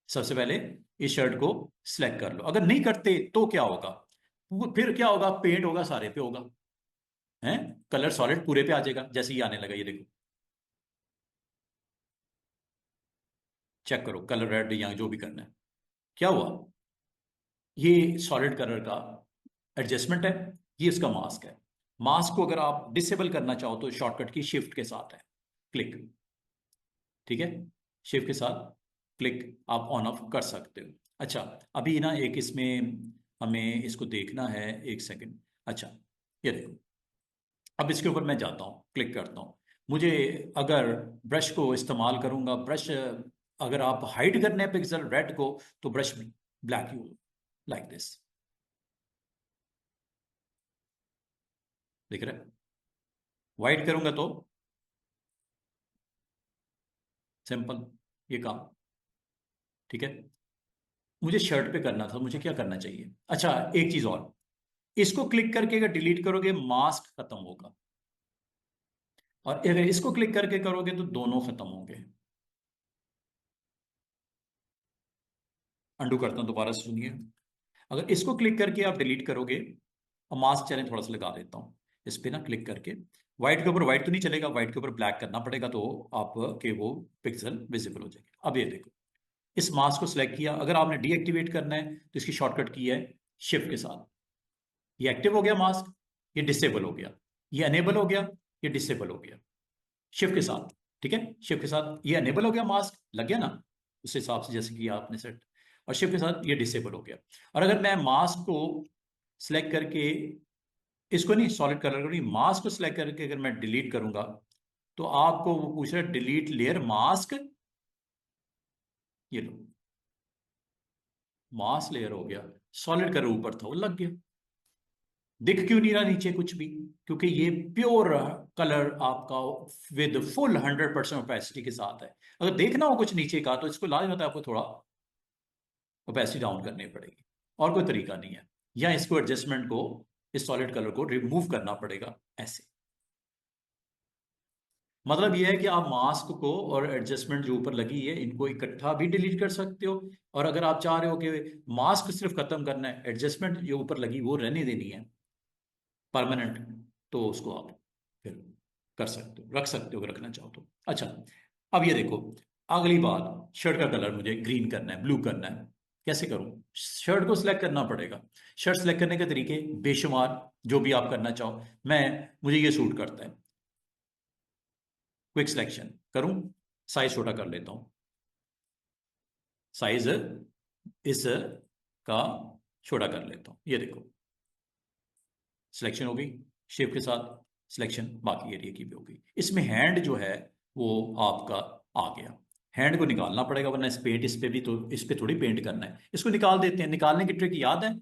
सबसे पहले इस शर्ट को सिलेक्ट कर लो। अगर नहीं करते तो क्या होगा? फिर क्या होगा? पेंट होगा सारे पे होगा, हैं, कलर सॉलिड पूरे पे आ जाएगा। जैसे ही आने लगा, ये देखो, चेक करो, कलर रेड या जो भी करना है, क्या हुआ? ये सॉलिड कलर का एडजस्टमेंट है, ये इसका मास्क है। मास्क को अगर आप डिसेबल करना चाहो तो शॉर्टकट की शिफ्ट के साथ है, क्लिक। ठीक है, शिफ्ट के साथ क्लिक आप ऑन ऑफ कर सकते हो। अच्छा, अभी ना एक इसमें हमें इसको देखना है, एक सेकंड। अच्छा, ये देखो, अब इसके ऊपर मैं जाता हूँ, क्लिक करता हूँ। मुझे अगर ब्रश को इस्तेमाल करूंगा, ब्रश अगर आप हाइड करने हैं पिक्सल रेड को, तो brush black you, like this, दिख रहा है? वाइट करूंगा तो सिंपल, ये काम। ठीक है, मुझे शर्ट पे करना था, मुझे क्या करना चाहिए? अच्छा, एक चीज और, इसको क्लिक करके अगर डिलीट करोगे मास्क खत्म होगा, और अगर इसको क्लिक करके करोगे तो दोनों खत्म होंगे। अंडू करता हूं, दोबारा से सुनिए। अगर इसको क्लिक करके आप डिलीट करोगे, और मास्क चलें थोड़ा सा लगा देता हूं इस पे ना, क्लिक करके व्हाइट के ऊपर व्हाइट तो नहीं चलेगा, व्हाइट के ऊपर ब्लैक करना पड़ेगा, तो आप के वो पिक्सल विजिबल हो जाएंगे। अब ये देखो, इस मास्क को सिलेक्ट किया, अगर आपने डीएक्टिवेट करना है तो इसकी शॉर्टकट की है शिफ्ट के साथ, ये एक्टिव हो गया मास्क। ये डिसेबल हो गया, ये अनेबल हो गया, ये डिसेबल हो गया शिफ्ट के साथ। ठीक है, शिफ्ट के साथ ये अनेबल हो गया, मास्क लग गया ना उस हिसाब से जैसे किया आपने सेट, और शिफ्ट के साथ ये डिसेबल हो गया। और अगर मैं मास्क को सिलेक्ट करके, इसको नहीं सॉलिड कलर को नहीं, मास्क को सिलेक्ट करके अगर मैं डिलीट करूंगा, तो आपको वो पूछ रहा है डिलीट लेयर मास्क। ये लो, मास्क लेयर हो गया, सॉलिड कलर ऊपर था वो लग गया। दिख क्यों नहीं रहा नीचे कुछ भी? क्योंकि ये प्योर कलर आपका विद फुल 100% ओपेसिटी के साथ है। अगर देखना हो कुछ नीचे का तो इसको लाजमत होता है, आपको थोड़ा ओपेसिटी डाउन करनी पड़ेगी, और कोई तरीका नहीं है। या इसको एडजस्टमेंट को, इस सॉलिड कलर को रिमूव करना पड़ेगा ऐसे। मतलब ये है कि आप मास्क को और एडजस्टमेंट जो ऊपर लगी है इनको इकट्ठा भी डिलीट कर सकते हो, और अगर आप चाह रहे हो कि मास्क सिर्फ खत्म करना है, एडजस्टमेंट जो ऊपर लगी वो रहने देनी है परमानेंट, तो उसको आप फिर कर सकते हो, रख सकते हो अगर रखना चाहो तो। अच्छा, अब ये देखो, अगली बात, शर्ट का कलर मुझे ग्रीन करना है, ब्लू करना है, कैसे करूं? शर्ट को सिलेक्ट करना पड़ेगा। शर्ट सिलेक्ट करने के तरीके बेशुमार, जो भी आप करना चाहो। मुझे ये सूट करता है, क्विक सिलेक्शन करूं, साइज छोटा कर लेता हूं, साइज इस का छोटा कर लेता हूं, ये देखो सिलेक्शन हो गई शेप के साथ, सिलेक्शन बाकी एरिया की भी हो गई। इसमें हैंड जो है वो आपका आ गया। हैंड को निकालना पड़ेगा, वरना इस पे भी तो, इस पे थोड़ी पेंट करना है। इसको निकाल देते हैं, निकालने की ट्रिक याद है,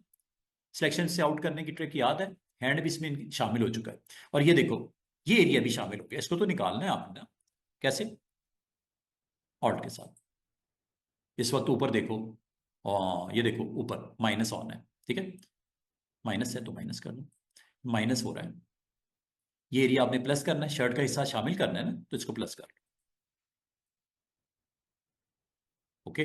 सिलेक्शन से आउट करने की ट्रिक याद है। हैंड भी इसमें शामिल हो चुका है, और ये देखो ये एरिया भी शामिल हो गया, इसको तो निकालना है आपने ना। कैसे? ऑल्ट के साथ। इस वक्त ऊपर देखो, ये देखो ऊपर माइनस ऑन है, ठीक है, माइनस है तो माइनस कर लो, माइनस हो रहा है। ये एरिया आपने प्लस करना है, शर्ट का हिस्सा शामिल करना है ना, तो इसको प्लस कर लो। ओके,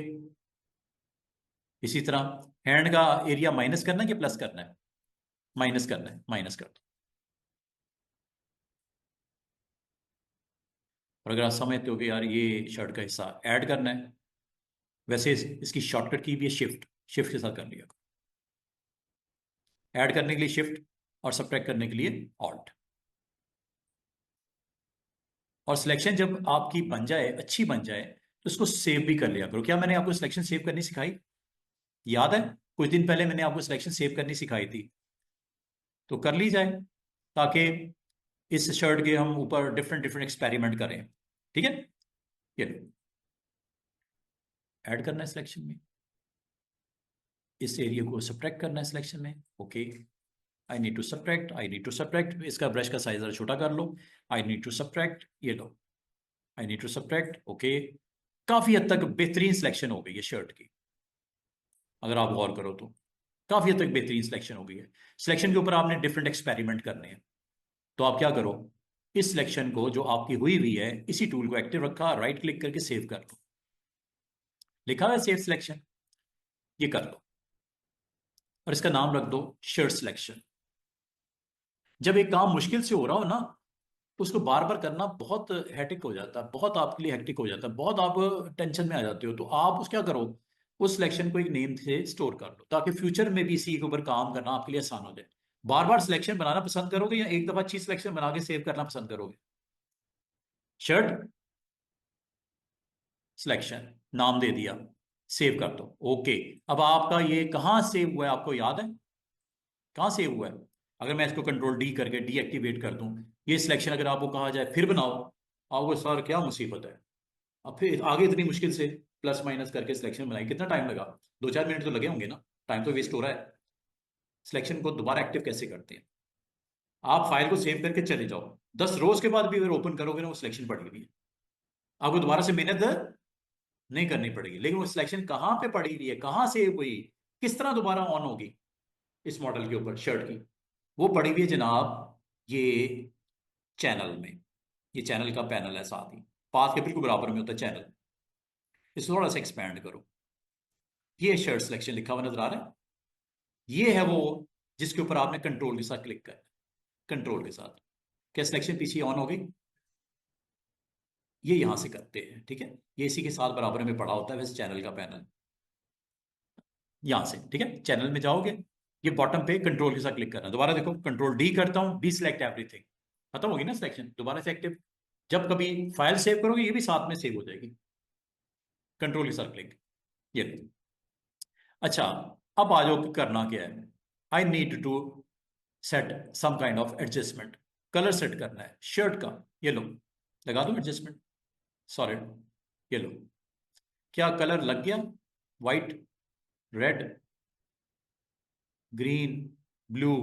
इसी तरह हैंड का एरिया माइनस करना है कि प्लस करना है? माइनस करना है, माइनस कर दो। और अगर आप समझते हो कि यार ये शर्ट का हिस्सा ऐड करना है, वैसे इसकी शॉर्टकट की भी है शिफ्ट, शिफ्ट के साथ कर लिया। ऐड करने के लिए शिफ्ट, और सब्ट्रैक्ट करने के लिए ऑल्ट। और सिलेक्शन जब आपकी बन जाए, अच्छी बन जाए, तो उसको सेव भी कर लिया करो। क्या मैंने आपको सिलेक्शन सेव करनी सिखाई? याद है, कुछ दिन पहले मैंने आपको सिलेक्शन सेव करनी सिखाई थी, तो कर ली जाए, ताकि इस शर्ट के हम ऊपर डिफरेंट डिफरेंट एक्सपेरिमेंट करें। ठीक है, ये ऐड करना है सिलेक्शन में, इस एरिया को सब्ट्रैक्ट करना है सिलेक्शन में। Okay, I need to subtract, I need to subtract, इसका ब्रश का साइज जरा छोटा कर लो। आई नीड टू सब्ट्रैक्ट, ये लो, I need to subtract. Okay, काफी हद तक बेहतरीन सिलेक्शन हो गई है शर्ट की, अगर आप गौर करो तो काफी हद तक बेहतरीन सिलेक्शन हो गई है। सिलेक्शन के ऊपर आपने डिफरेंट एक्सपेरिमेंट करने हैं, तो आप क्या करो, इस सिलेक्शन को जो आपकी हुई हुई है, इसी टूल को एक्टिव रखा, राइट क्लिक करके सेव कर लो, लिखा है सेव सिलेक्शन, ये कर लो, और इसका नाम रख दो शर्ट सिलेक्शन। जब एक काम मुश्किल से हो रहा हो ना, तो उसको बार बार करना बहुत हेक्टिक हो जाता है, बहुत आपके लिए हेक्टिक हो जाता है, बहुत आप टेंशन में आ जाते हो, तो आप उस क्या करो, उस सिलेक्शन को एक नेम से स्टोर कर लो, ताकि फ्यूचर में भी इसी के ऊपर काम करना आपके लिए आसान हो जाए। बार बार सिलेक्शन बनाना पसंद करोगे, या एक दफा अच्छी सिलेक्शन बना के सेव करना पसंद करोगे? शर्ट सिलेक्शन नाम दे दिया, सेव कर दो। ओके, अब आपका ये कहाँ सेव हुआ है आपको याद है? कहाँ सेव हुआ है? अगर मैं इसको कंट्रोल डी करके डीएक्टिवेट कर दूं, ये सिलेक्शन अगर आपको कहा जाए फिर बनाओ, आपको सर क्या मुसीबत है, अब फिर आगे इतनी मुश्किल से प्लस माइनस करके सिलेक्शन बनाई, कितना टाइम लगा? 2-4 मिनट तो लगे होंगे ना, टाइम तो वेस्ट हो रहा है। सिलेक्शन को दोबारा एक्टिव कैसे करते हैं? आप फाइल को सेव करके चले जाओ, 10 रोज के बाद भी अगर ओपन करोगे ना, वो सिलेक्शन पड़ी हुई है, आपको दोबारा से मेहनत नहीं करनी पड़ेगी। लेकिन वो सिलेक्शन कहाँ पे पड़ी हुई है, कहाँ सेव हुई, किस तरह दोबारा ऑन होगी इस मॉडल के ऊपर शर्ट की? वो पड़ी हुई है जनाब, ये चैनल में, ये चैनल का पैनल है, साथ ही पाथ के बिल्कुल बराबर में होता है चैनल। इसको थोड़ा सा एक्सपैंड करो, ये शर्ट सिलेक्शन लिखा हुआ नजर आ रहा है, ये है वो जिसके ऊपर आपने कंट्रोल के साथ क्लिक करना है, कंट्रोल के साथ। क्या सिलेक्शन पीछे ऑन हो गई? ये यहां से करते हैं, ठीक है, ये इसी के साथ बराबर में पड़ा होता है वैसे चैनल का पैनल, यहां से, ठीक है, चैनल में जाओगे, ये बॉटम पे कंट्रोल के साथ क्लिक करना, दोबारा देखो कंट्रोल डी करता हूं, डी सिलेक्ट एवरीथिंग, खत्म होगी ना सिलेक्शन, दोबारा से एक्टिव। जब कभी फाइल सेव करोगे ये भी साथ में सेव हो जाएगी, कंट्रोल के साथ क्लिक, ये। अच्छा, अब आ जाओ कि करना क्या है। I need to set some kind of adjustment, colour set करना है शर्ट का, ये लो लगा दो एडजस्टमेंट सॉलिड, ये लो, क्या कलर लग गया, वाइट, रेड, ग्रीन, ब्लू,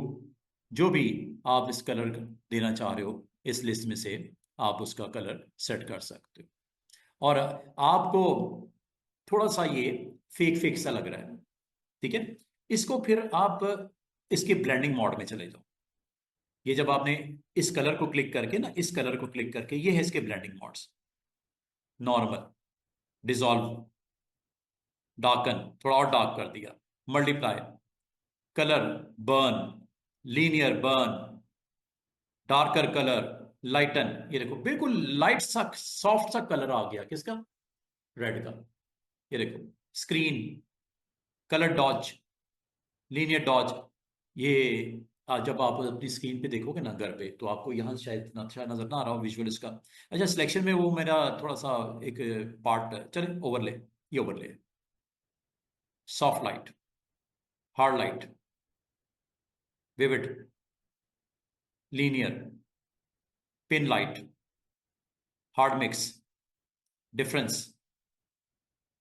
जो भी आप इस कलर देना चाह रहे हो इस लिस्ट में से आप उसका कलर सेट कर सकते हो। और आपको थोड़ा सा ये फेक फेक सा लग रहा है, ठीक है, इसको फिर आप इसके ब्लेंडिंग मोड में चले जाओ। ये जब आपने इस कलर को क्लिक करके ना, इस कलर को क्लिक करके, ये है इसके blending modes, normal, dissolve, darken, थोड़ा और डार्क कर दिया, multiply, colour, burn, linear burn, darker colour, lighten, ये देखो बिल्कुल लाइट सा सॉफ्ट सा कलर आ गया किसका, रेड का, ये देखो, screen, colour dodge, linear dodge, ये जब आप अपनी स्क्रीन पे देखोगे ना घर पे तो आपको यहाँ शायद इतना अच्छा नजर ना आ रहा हो विजुअल इसका। अच्छा, सिलेक्शन में वो मेरा थोड़ा सा एक पार्ट चले, ओवरले, ये overlay, soft light, hard light, vivid, linear, pin light, hard mix, difference,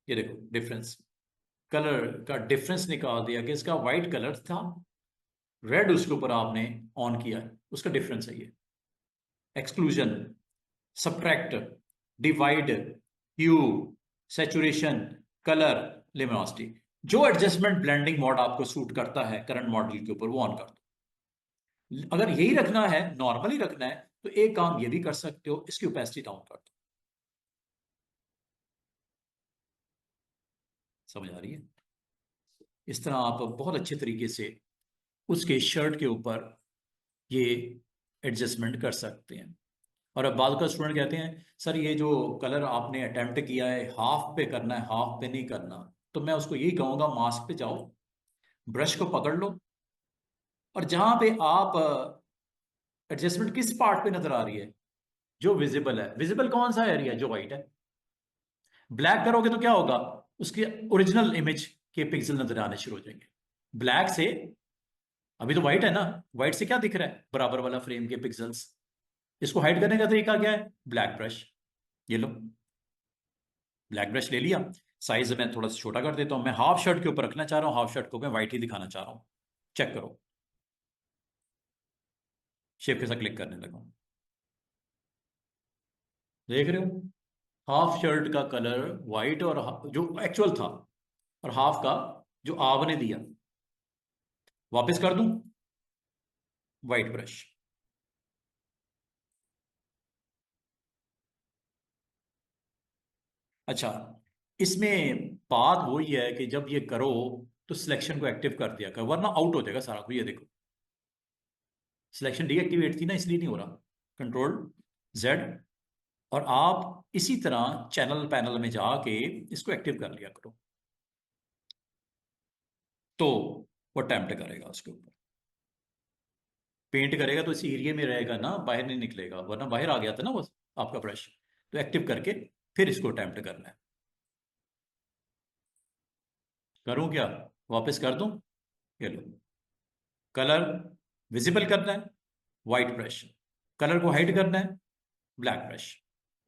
ये देखो डिफरेंस, कलर का डिफरेंस निकाल दिया कि इसका व्हाइट कलर था, रेड उसके ऊपर आपने ऑन किया है, उसका डिफरेंस है ये। एक्सक्लूजन, सब्ट्रैक्ट, डिवाइड, ह्यू, सैचुरेशन, कलर, लिमिनोसिटी, जो एडजस्टमेंट ब्लेंडिंग मोड आपको सूट करता है करंट मॉडल के ऊपर वो ऑन कर दो। अगर यही रखना है, नॉर्मली रखना है, तो एक काम ये भी कर सकते हो, इसकी ओपेसिटी डाउन कर दो। समझ आ रही है? इस तरह आप बहुत अच्छे तरीके से उसके शर्ट के ऊपर ये एडजस्टमेंट कर सकते हैं। और अब बाद का स्टूडेंट कहते हैं सर ये जो कलर आपने अटेम्प्ट किया है हाफ पे करना है, हाफ पे नहीं करना, तो मैं उसको यही कहूंगा मास्क पे जाओ, ब्रश को पकड़ लो, और जहां पे आप एडजस्टमेंट किस पार्ट पे नजर आ रही है, जो विजिबल है, विजिबल कौन सा एरिया, जो वाइट है, ब्लैक करोगे तो क्या होगा, उसकी ओरिजिनल इमेज के पिक्सल नजर आने शुरू हो जाएंगे। ब्लैक से, अभी तो व्हाइट है ना, व्हाइट से क्या दिख रहा है, बराबर वाला फ्रेम के पिक्सल्स। इसको हाइड करने का तरीका क्या है, ब्लैक ब्रश, ये लो, ब्लैक ब्रश ले लिया, साइज मैं थोड़ा सा छोटा कर देता हूं, मैं हाफ शर्ट के ऊपर रखना चाह रहा हूं, हाफ शर्ट को मैं व्हाइट ही दिखाना चाह रहा हूं, चेक करो, शेप के साथ क्लिक करने लगा, देख रहे हो, हाफ शर्ट का कलर व्हाइट, और जो एक्चुअल था, और हाफ का जो आपने दिया, वापस कर दूं, व्हाइट ब्रश, अच्छा, इसमें बात वही है कि जब ये करो तो सिलेक्शन को एक्टिव कर दिया कर, वरना आउट हो जाएगा सारा कुछ, ये देखो सिलेक्शन डीएक्टिवेट थी ना, इसलिए नहीं हो रहा, कंट्रोल जेड, और आप इसी तरह चैनल पैनल में जाके इसको एक्टिव कर लिया करो, तो वो अटेम्प्ट करेगा उसके ऊपर, पेंट करेगा तो इसी एरिया में रहेगा ना, बाहर नहीं निकलेगा, वरना बाहर आ गया था ना वो आपका ब्रश, तो एक्टिव करके फिर इसको अटेम्प्ट करना है। करूं क्या, वापस कर दूं, ये लो, कलर विजिबल करना है, व्हाइट ब्रश, कलर को हाइड करना है, ब्लैक ब्रश।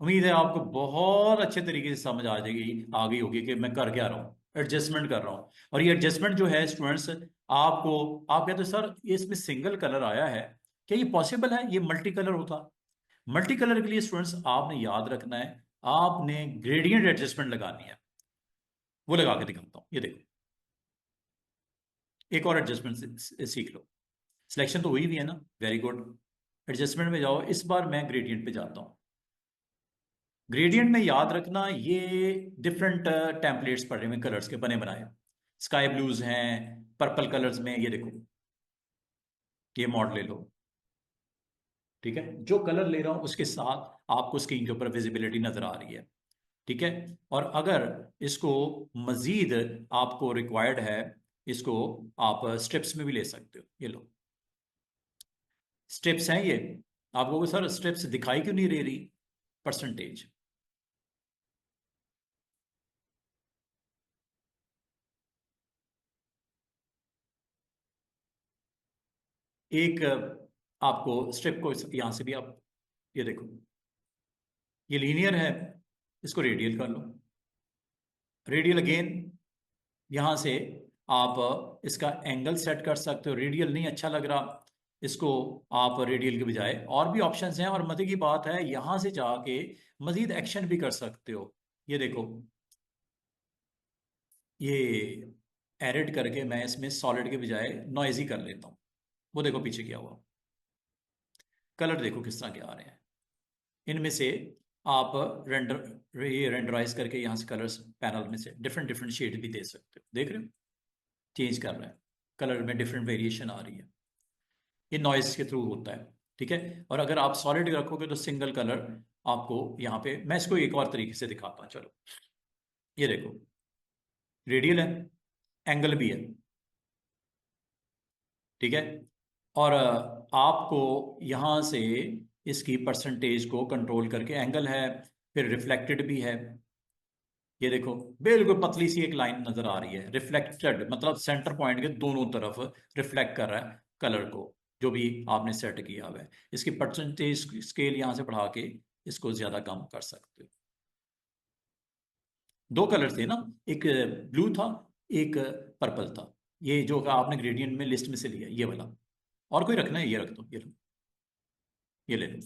उम्मीद है आपको बहुत अच्छे तरीके से समझ आ गई होगी कि मैं कर क्या रहा हूँ, एडजस्टमेंट कर रहा हूँ। और ये एडजस्टमेंट जो है स्टूडेंट्स, आपको, आप कहते हो सर ये इसमें सिंगल कलर आया है, क्या ये पॉसिबल है, ये मल्टी कलर होता? मल्टी कलर के लिए स्टूडेंट्स आपने याद रखना है, आपने ग्रेडियंट एडजस्टमेंट लगानी है, वो लगा के दिखाता हूँ, ये देखो, एक और एडजस्टमेंट सीख लो, सिलेक्शन तो हुई भी है ना, वेरी गुड, एडजस्टमेंट में जाओ, इस बार मैं ग्रेडियंट पे जाता हूँ। ग्रेडियंट में याद रखना ये डिफरेंट टेम्पलेट्स पड़े हुए कलर्स के बने बनाए, स्काई ब्लूज हैं, पर्पल कलर्स में, ये देखो, ये मॉड ले लो, ठीक है, जो कलर ले रहा हूं उसके साथ आपको स्क्रीन के ऊपर विजिबिलिटी नजर आ रही है, ठीक है। और अगर इसको मजीद आपको रिक्वायर्ड है इसको आप स्ट्रिप्स में भी ले सकते हो। ये लो स्ट्रिप्स हैं ये। आपको सर स्ट्रिप्स दिखाई क्यों नहीं दे रही परसेंटेज? एक आपको स्ट्रिप को यहां से भी आप ये देखो, ये लीनियर है, इसको रेडियल कर लो। रेडियल अगेन यहां से आप इसका एंगल सेट कर सकते हो। रेडियल नहीं अच्छा लग रहा, इसको आप रेडियल के बजाय और भी ऑप्शंस हैं। और मजे की बात है यहां से जाके मजीद एक्शन भी कर सकते हो। ये देखो, ये एडिट करके मैं इसमें सॉलिड के बजाय नॉइजी कर लेता हूँ। वो देखो पीछे क्या हुआ, कलर देखो किस तरह के आ रहे हैं। इनमें से आप रेंडर ये रेंडराइज करके यहाँ से कलर्स पैनल में से डिफरेंट डिफरेंट शेड भी दे सकते हो। देख रहे हो चेंज कर रहा है, कलर में डिफरेंट वेरिएशन आ रही है। ये नॉइज के थ्रू होता है, ठीक है। और अगर आप सॉलिड रखोगे तो सिंगल कलर आपको यहाँ पे, मैं इसको एक और तरीके से दिखाता हूँ। चलो ये देखो, रेडियल है, एंगल भी है, ठीक है। और आपको यहाँ से इसकी परसेंटेज को कंट्रोल करके, एंगल है, फिर रिफ्लेक्टेड भी है। ये देखो बिल्कुल पतली सी एक लाइन नजर आ रही है, रिफ्लेक्टेड मतलब सेंटर पॉइंट के दोनों तरफ रिफ्लेक्ट कर रहा है कलर को, जो भी आपने सेट किया हुआ है। इसकी परसेंटेज स्केल यहां से बढ़ा के इसको ज्यादा कम कर सकते हो। दो कलर थे ना, एक ब्लू था, एक पर्पल था। ये जो आपने ग्रेडियंट में लिस्ट में से लिया ये वाला। और कोई रखना है ये रख दो, ये लो, ये ले लो।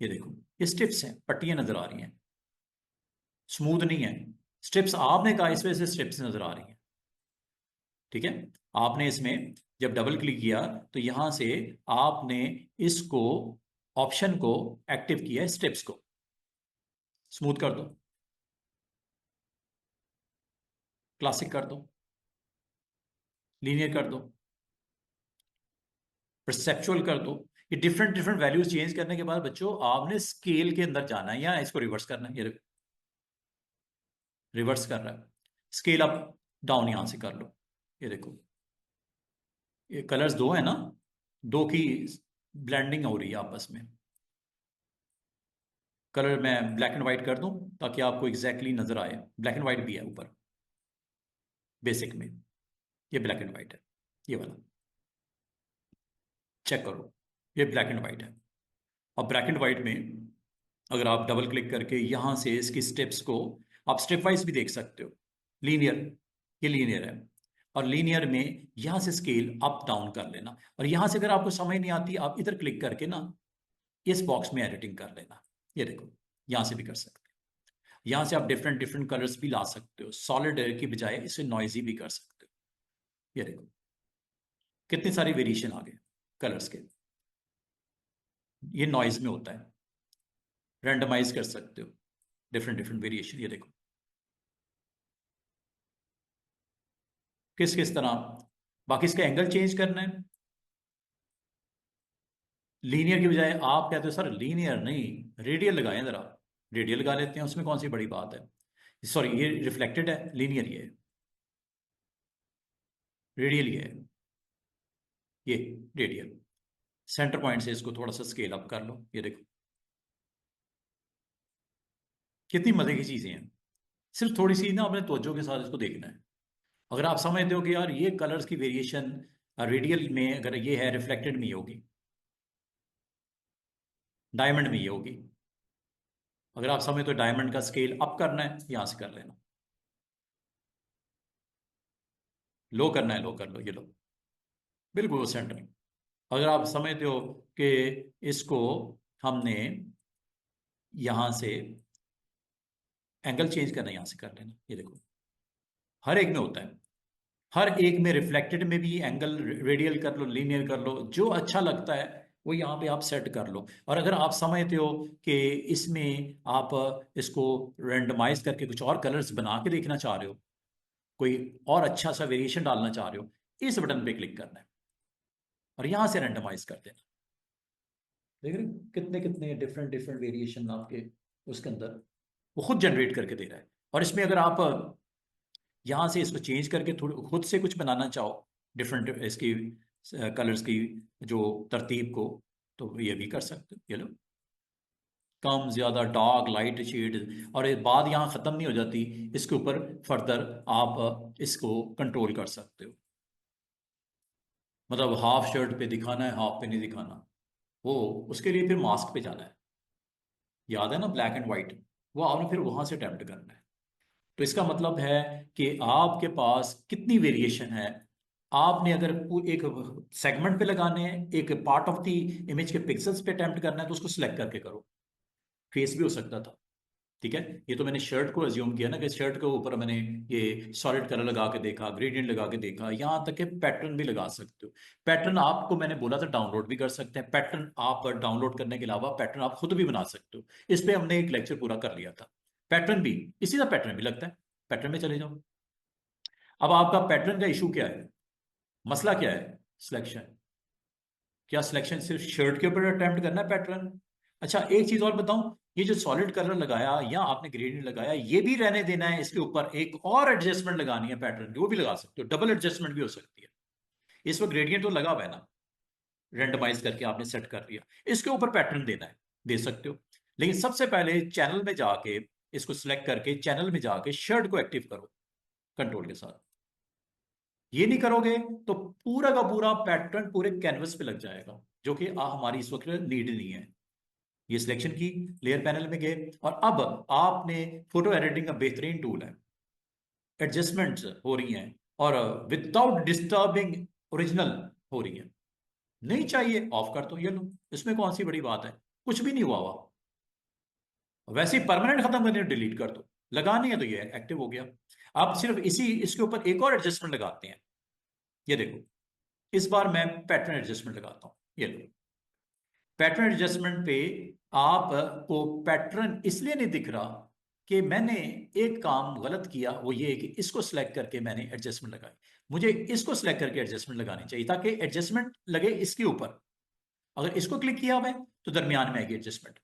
ये देखो ये स्ट्रिप्स हैं, पट्टियां नजर आ रही हैं, स्मूथ नहीं है। स्ट्रिप्स आपने कहा इस वजह से स्ट्रिप्स नजर आ रही हैं, ठीक है। आपने इसमें जब डबल क्लिक किया तो यहां से आपने इसको ऑप्शन को एक्टिव किया है, स्ट्रिप्स को स्मूथ कर दो, क्लासिक कर दो, लीनियर कर दो, परसेप्चुअल कर दो। ये डिफरेंट डिफरेंट वैल्यूज चेंज करने के बाद बच्चों आपने स्केल के अंदर जाना है या इसको रिवर्स करना है। ये रिवर्स कर रहा है, स्केल अप डाउन यहां से कर लो। ये देखो ये कलर्स दो है ना, दो की ब्लेंडिंग हो रही है आपस में। कलर मैं ब्लैक एंड व्हाइट कर दूं ताकि आपको एग्जैक्टली नजर आए। ब्लैक एंड व्हाइट भी है ऊपर बेसिक में, ये ब्लैक एंड व्हाइट है, ये वाला चेक करो, ये ब्लैक एंड व्हाइट है। अब ब्लैक एंड व्हाइट में अगर आप डबल क्लिक करके यहां से इसकी स्टेप्स को आप स्टेप वाइज भी देख सकते हो। लीनियर, ये लीनियर है, और लीनियर में यहां से स्केल अप डाउन कर लेना। और यहां से अगर आपको समझ नहीं आती आप इधर क्लिक करके ना इस बॉक्स में एडिटिंग कर लेना। ये देखो यहां से भी कर सकते हो। यहां से आप डिफरेंट डिफरेंट कलर्स भी ला सकते हो, सॉलिड की बजाय इसे नॉइजी भी कर सकते हो। ये देखो कितनी सारी वेरिएशन आ गए कलर्स के। ये नॉइज में होता है, रैंडमाइज कर सकते हो डिफरेंट डिफरेंट वेरिएशन। ये देखो किस किस तरह। बाकी इसका एंगल चेंज करना है, लीनियर की बजाय आप कहते हो सर लीनियर नहीं रेडियल लगाएं जरा। रेडियल लगा लेते हैं, उसमें कौन सी बड़ी बात है। सॉरी ये रिफ्लेक्टेड है, लीनियर ये है, रेडियल ये है, ये रेडियल। सेंटर पॉइंट से इसको थोड़ा सा स्केल अप कर लो। ये देखो कितनी मजे की चीजें हैं। सिर्फ थोड़ी सी ना अपने तवज्जो के साथ इसको देखना है। अगर आप समझते हो कि यार ये कलर्स की वेरिएशन रेडियल में अगर ये है, रिफ्लेक्टेड में ये होगी, डायमंड में ये होगी। अगर आप समझते हो डायमंड का स्केल अप करना है यहां से कर लेना, लो करना है लो कर लो, ये लो बिल्कुल वो सेंटर। अगर आप समझते हो कि इसको हमने यहां से एंगल चेंज करना है यहां से कर लेना। ये देखो हर एक में होता है, हर एक में रिफ्लेक्टेड में भी एंगल रेडियल कर लो, लीनियर कर लो, जो अच्छा लगता है वो यहाँ पे आप सेट कर लो। और अगर आप समझते हो कि इसमें आप इसको रेंडमाइज करके कुछ और कलर्स बना के देखना चाह रहे हो, कोई और अच्छा सा वेरिएशन डालना चाह रहे हो, इस बटन पे क्लिक करना है और यहां से रेंडमाइज कर देना। देख रहे हो कितने कितने डिफरेंट डिफरेंट वेरिएशन आपके उसके अंदर वो खुद जनरेट करके दे रहा है। और इसमें अगर आप यहाँ से इसको चेंज करके थोड़ी खुद से कुछ बनाना चाहो, डिफरेंट इसकी कलर्स की जो तरतीब को, तो ये भी कर सकते हो। ये लो, कम ज्यादा, डार्क लाइट शेड, और ये बात यहाँ खत्म नहीं हो जाती, इसके ऊपर फर्दर आप इसको कंट्रोल कर सकते हो। मतलब हाफ शर्ट पे दिखाना है, हाफ पे नहीं दिखाना, वो उसके लिए फिर मास्क पे जाना है। याद है ना, ब्लैक एंड व्हाइट, वो आपने फिर वहां से अटेम्प्ट करना है। तो इसका मतलब है कि आपके पास कितनी वेरिएशन है। आपने अगर एक सेगमेंट पे लगाने हैं, एक पार्ट ऑफ द इमेज के पिक्सल्स पे अटेम्प्ट करना है, तो उसको सिलेक्ट करके करो। फेस भी हो सकता था, ठीक है। ये तो मैंने शर्ट को अज्यूम किया ना, कि शर्ट के ऊपर मैंने ये सॉलिड कलर लगा के देखा, ग्रेडियंट लगा के देखा, यहां तक कि पैटर्न भी लगा सकते हो। पैटर्न आपको मैंने बोला था डाउनलोड भी कर सकते हैं। पैटर्न आप डाउनलोड करने के अलावा पैटर्न आप खुद भी बना सकते हो। इस पे हमने एक लेक्चर पूरा कर लिया था। पैटर्न भी, इसी का पैटर्न भी लगता है। पैटर्न में चले जाओ। अब आपका पैटर्न का इशू क्या है, मसला क्या है? सिलेक्शन। क्या सिलेक्शन सिर्फ शर्ट के ऊपर अटेम्प्ट करना है पैटर्न? अच्छा, एक चीज और बताऊं, ये जो सॉलिड कलर लगाया या आपने ग्रेडियंट लगाया, ये भी रहने देना है, इसके ऊपर एक और एडजस्टमेंट लगानी है पैटर्न की, वो भी लगा सकते हो। डबल एडजस्टमेंट भी हो सकती है। इस वक्त ग्रेडियंट तो लगा हुआ है ना, रेंडमाइज करके आपने सेट कर दिया, इसके ऊपर पैटर्न देना है, दे सकते हो। लेकिन सबसे पहले चैनल में जाके, इसको सिलेक्ट करके चैनल में जाके शर्ट को एक्टिव करो कंट्रोल के साथ। ये नहीं करोगे तो पूरा का पूरा पैटर्न पूरे कैनवस पे लग जाएगा, जो कि हमारी इस वक्त नीड नहीं है। ये सिलेक्शन की, लेयर पैनल में गए, और अब आपने, फोटो एडिटिंग का बेहतरीन टूल है, एडजस्टमेंट्स हो रही हैं, और विदाउट डिस्टर्बिंग ओरिजिनल हो रही है। नहीं चाहिए ऑफ कर दो, ये लो, इसमें कौन सी बड़ी बात है, कुछ भी नहीं हुआ हुआ। वैसे ही परमानेंट खत्म करनी है, डिलीट कर दो। लगानी है तो ये एक्टिव हो गया। आप सिर्फ इसी इसके ऊपर एक और एडजस्टमेंट लगाते हैं। ये देखो, इस बार मैं पैटर्न एडजस्टमेंट लगाता हूं, ये लो। पैटर्न एडजस्टमेंट पे आपको पैटर्न इसलिए नहीं दिख रहा कि मैंने एक काम गलत किया, वो ये है कि इसको सिलेक्ट करके मैंने एडजस्टमेंट लगाई। मुझे इसको सिलेक्ट करके एडजस्टमेंट लगानी चाहिए, ताकि एडजस्टमेंट लगे इसके ऊपर। अगर इसको क्लिक किया हुआ है तो दरमियान में आएगी एडजस्टमेंट।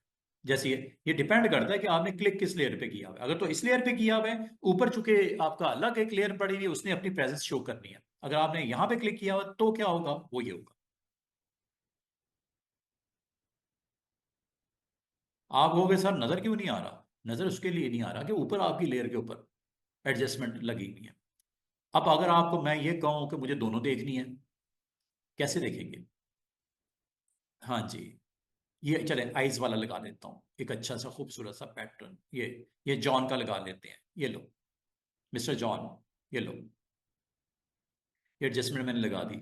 जैसे ये डिपेंड करता है कि आपने क्लिक किस लेयर पे किया हुआ है। अगर तो इस लेयर पे किया हुआ है, ऊपर चूंकि आपका अलग एक लेयर पड़ी हुई है, उसने अपनी प्रेजेंस शो करनी है। अगर आपने यहां पे क्लिक किया हुआ तो क्या होगा, वो ये होगा। आप कहोगे सर नजर क्यों नहीं आ रहा? नजर उसके लिए नहीं आ रहा कि ऊपर आपकी लेयर के ऊपर एडजस्टमेंट लगी हुई है। अब अगर आपको मैं ये कहूं कि मुझे दोनों देखनी है, कैसे देखेंगे? हाँ जी, ये चले आइज वाला लगा देता हूँ, एक अच्छा सा खूबसूरत सा पैटर्न, ये जॉन का लगा लेते हैं। ये लो, मिस्टर जॉन, ये लो, ये एडजस्टमेंट मैंने लगा दी।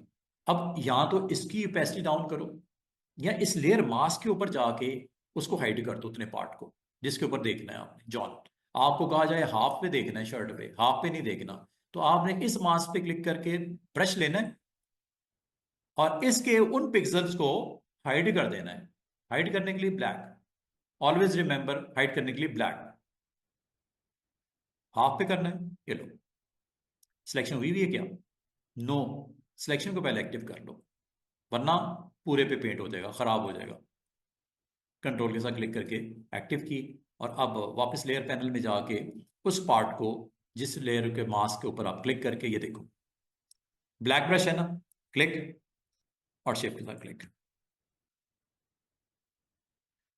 अब या तो इसकी ओपेसिटी डाउन करो, या इस लेयर मास्क के ऊपर जाके उसको हाइड कर दो, उतने पार्ट को जिसके ऊपर देखना है आपने जॉन। आपको कहा जाए हाफ पे देखना है, शर्ट पे हाफ पे नहीं देखना, तो आपने इस मास्क पे क्लिक करके ब्रश लेना है, और इसके उन पिक्सल्स को हाइड कर देना है। हाइड करने के लिए ब्लैक, ऑलवेज रिमेंबर, हाइड करने के लिए ब्लैक। हाफ पे करना है, ये लो। सिलेक्शन हुई भी है क्या? नो। सिलेक्शन को पहले एक्टिव कर लो, वरना पूरे पे पेंट हो जाएगा, खराब हो जाएगा। कंट्रोल के साथ क्लिक करके एक्टिव की, और अब वापस लेयर पैनल में जाके उस पार्ट को, जिस लेयर के मास्क के ऊपर आप क्लिक करके, ये देखो ब्लैक ब्रश है ना, क्लिक, और शिफ्ट के साथ क्लिक।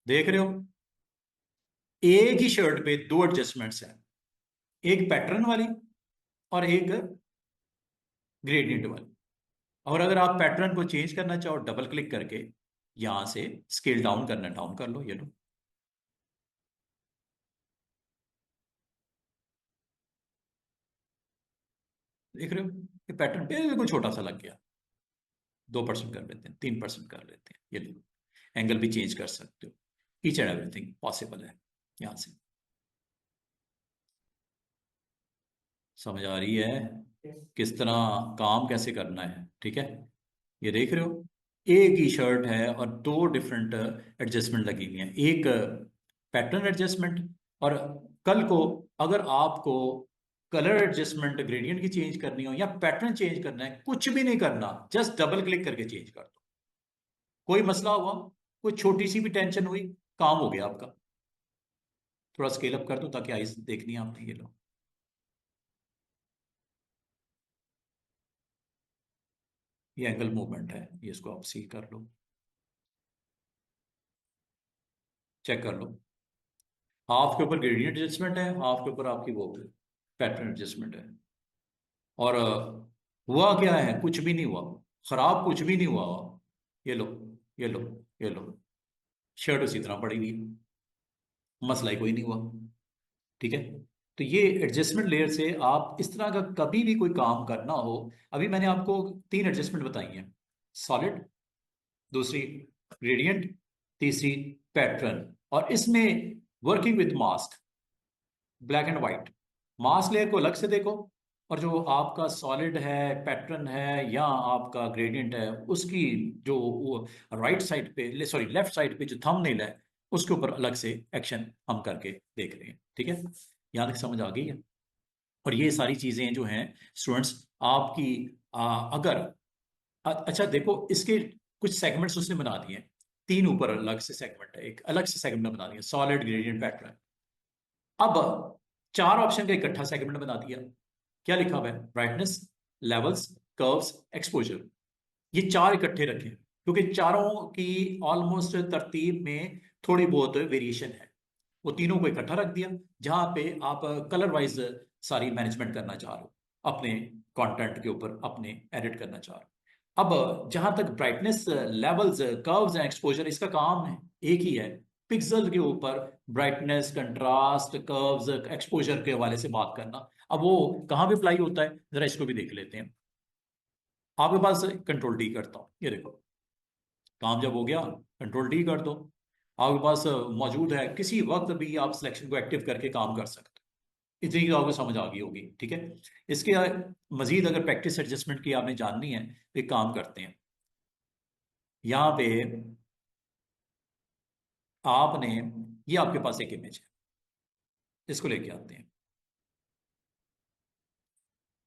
देख रहे हो, एक ही शर्ट पे दो एडजस्टमेंट्स हैं, एक पैटर्न वाली और एक ग्रेडियंट वाली। और अगर आप पैटर्न को चेंज करना चाहो, डबल क्लिक करके यहां से स्केल डाउन करना, डाउन कर लो, ये लो। देख रहे हो, ये पैटर्न बिल्कुल छोटा सा लग गया। 2% कर लेते हैं, 3% कर लेते हैं, ये लो। एंगल भी चेंज कर सकते हो, ईच एंड एवरीथिंग पॉसिबल है यहां से। समझ आ रही है किस तरह काम कैसे करना है? ठीक है, ये देख रहे हो, एक ही शर्ट है और दो डिफरेंट एडजस्टमेंट लगी हुई हैं। एक पैटर्न एडजस्टमेंट, और कल को अगर आपको कलर एडजस्टमेंट ग्रेडियंट की चेंज करनी हो, या पैटर्न चेंज करना है, कुछ भी नहीं करना, जस्ट डबल क्लिक करके चेंज कर दो। कोई मसला हुआ, कोई छोटी सी भी टेंशन हुई, काम हो गया आपका। थोड़ा स्केल अप कर दो ताकि आइस देखनी है आपने, ये लो। ये एंगल मूवमेंट है, ये इसको आप सी कर लो, चेक कर लो। हाफ के ऊपर ग्रेडियंट एडजस्टमेंट है, हाफ के ऊपर आपकी वो पैटर्न एडजस्टमेंट है। और हुआ क्या है, कुछ भी नहीं हुआ, खराब कुछ भी नहीं हुआ। ये लो, ये लो, ये लो, शर्ट उसी तरह पड़ी हुई, मसला ही कोई नहीं हुआ। ठीक है। तो ये एडजस्टमेंट लेयर से आप इस तरह का कभी भी कोई काम करना हो, अभी मैंने आपको 3 एडजस्टमेंट बताई हैं, सॉलिड, दूसरी ग्रेडियंट, तीसरी पैटर्न। और इसमें working with mask, black and white, mass layer को अलग से देखो, और जो आपका सॉलिड है, पैटर्न है, या आपका ग्रेडियंट है, उसकी जो राइट साइड पे, सॉरी लेफ्ट साइड पे जो थंबनेल है, उसके ऊपर अलग से एक्शन हम करके देख रहे हैं। ठीक है, यहाँ तक समझ आ गई है। और ये सारी चीजें जो हैं स्टूडेंट्स आपकी, अगर अच्छा देखो, इसके कुछ सेगमेंट्स उसने बना दिए हैं, 3 ऊपर अलग से सेगमेंट है, एक अलग से सेगमेंट बना दिया, सॉलिड, ग्रेडियंट, पैटर्न। अब 4 ऑप्शन का इकट्ठा सेगमेंट बना दिया। क्या लिखा हुआ है, ब्राइटनेस, लेवल्स, कर्व्स, एक्सपोजर। ये 4 इकट्ठे रखे क्योंकि चारों की ऑलमोस्ट तरतीब में थोड़ी बहुत वेरिएशन है। वो तीनों को इकट्ठा रख दिया, जहां पे आप कलर वाइज सारी मैनेजमेंट करना चाह रहे हो, अपने कंटेंट के ऊपर अपने एडिट करना चाह रहे हो। अब जहां तक brightness, levels, curves and exposure, इसका काम है एक ही है, पिक्सल के ऊपर ब्राइटनेस, कंट्रास्ट, कर्व्स, एक्सपोजर के हवाले से बात करना। अब वो कहाँ पे अप्लाई होता है, जरा इसको भी देख लेते हैं। आपके पास कंट्रोल डी करता हूं, ये देखो, काम जब हो गया कंट्रोल डी कर दो, आपके पास मौजूद है, किसी वक्त भी आप सिलेक्शन को एक्टिव करके काम कर सकते हो। इतनी तो आपको समझ आ गई होगी। ठीक है, इसके मजीद अगर प्रैक्टिस एडजस्टमेंट की आपने जाननी है तो एक काम करते हैं, यहाँ पे आपने, ये आपके पास एक इमेज है, इसको लेके आते हैं।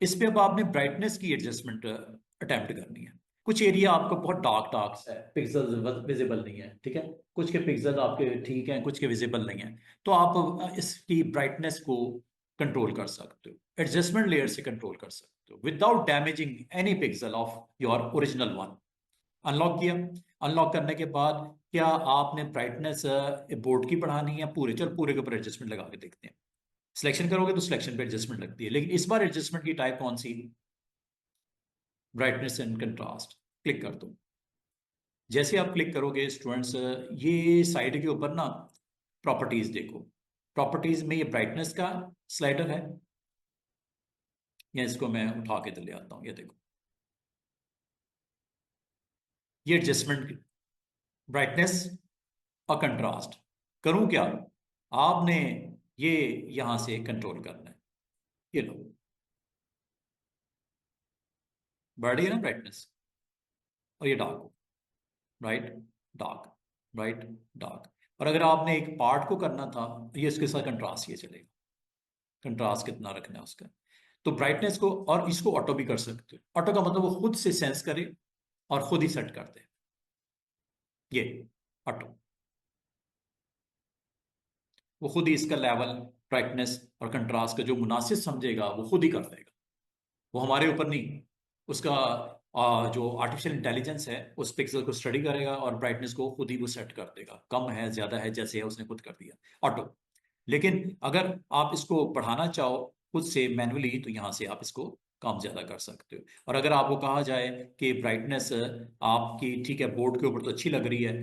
इस पे अब आपने ब्राइटनेस की एडजस्टमेंट अटेम्प्ट करनी है। कुछ एरिया आपको बहुत डार्क डार्क है, पिक्सल विजिबल नहीं है, ठीक है, कुछ के पिक्सल आपके ठीक हैं, कुछ के विजिबल नहीं है। तो आप इसकी ब्राइटनेस को कंट्रोल कर सकते हो, एडजस्टमेंट लेयर से कंट्रोल कर सकते हो without damaging any pixel of your original one. Unlock किया, अनलॉक करने के बाद क्या आपने ब्राइटनेस बोर्ड की बढ़ानी है, पूरे, चल पूरे के ऊपर एडजस्टमेंट लगा के देखते हैं। सिलेक्शन करोगे तो सिलेक्शन पे एडजस्टमेंट लगती है, लेकिन इस बार एडजस्टमेंट की टाइप कौन सी, ब्राइटनेस एंड कंट्रास्ट। क्लिक कर दो। जैसे आप क्लिक करोगे स्टूडेंट्स, ये साइड के ऊपर ना प्रॉपर्टीज देखो, प्रॉपर्टीज में ये ब्राइटनेस का स्लाइडर है, या इसको मैं उठा के तो ले आता हूँ, ये देखो, ये एडजस्टमेंट, ब्राइटनेस और कंट्रास्ट। करूं क्या, आपने ये यहां से कंट्रोल करना है, ये लो, बढ़ रही है ना ब्राइटनेस, और ये dark, right, dark, right, dark. और अगर आपने एक पार्ट को करना था, ये इसके साथ कंट्रास्ट ये चलेगा, कंट्रास्ट कितना रखना है उसका। तो ब्राइटनेस को और इसको ऑटो भी कर सकते हो, ऑटो का मतलब वो खुद से सेंस करे और खुद ही सेट कर दे, ये ऑटो, वो खुद ही इसका लेवल, ब्राइटनेस और कंट्रास्ट का जो मुनासिब समझेगा वो खुद ही कर देगा, वो हमारे ऊपर नहीं। उसका जो आर्टिफिशियल इंटेलिजेंस है उस पिक्सल को स्टडी करेगा और ब्राइटनेस को खुद ही वो सेट कर देगा, कम है ज्यादा है जैसे है उसने खुद कर दिया, ऑटो। लेकिन अगर आप इसको बढ़ाना चाहो खुद से मैन्युअली, तो यहाँ से आप इसको कम ज्यादा कर सकते हो। और अगर आपको कहा जाए कि ब्राइटनेस आपकी ठीक है, बोर्ड के ऊपर तो अच्छी लग रही है,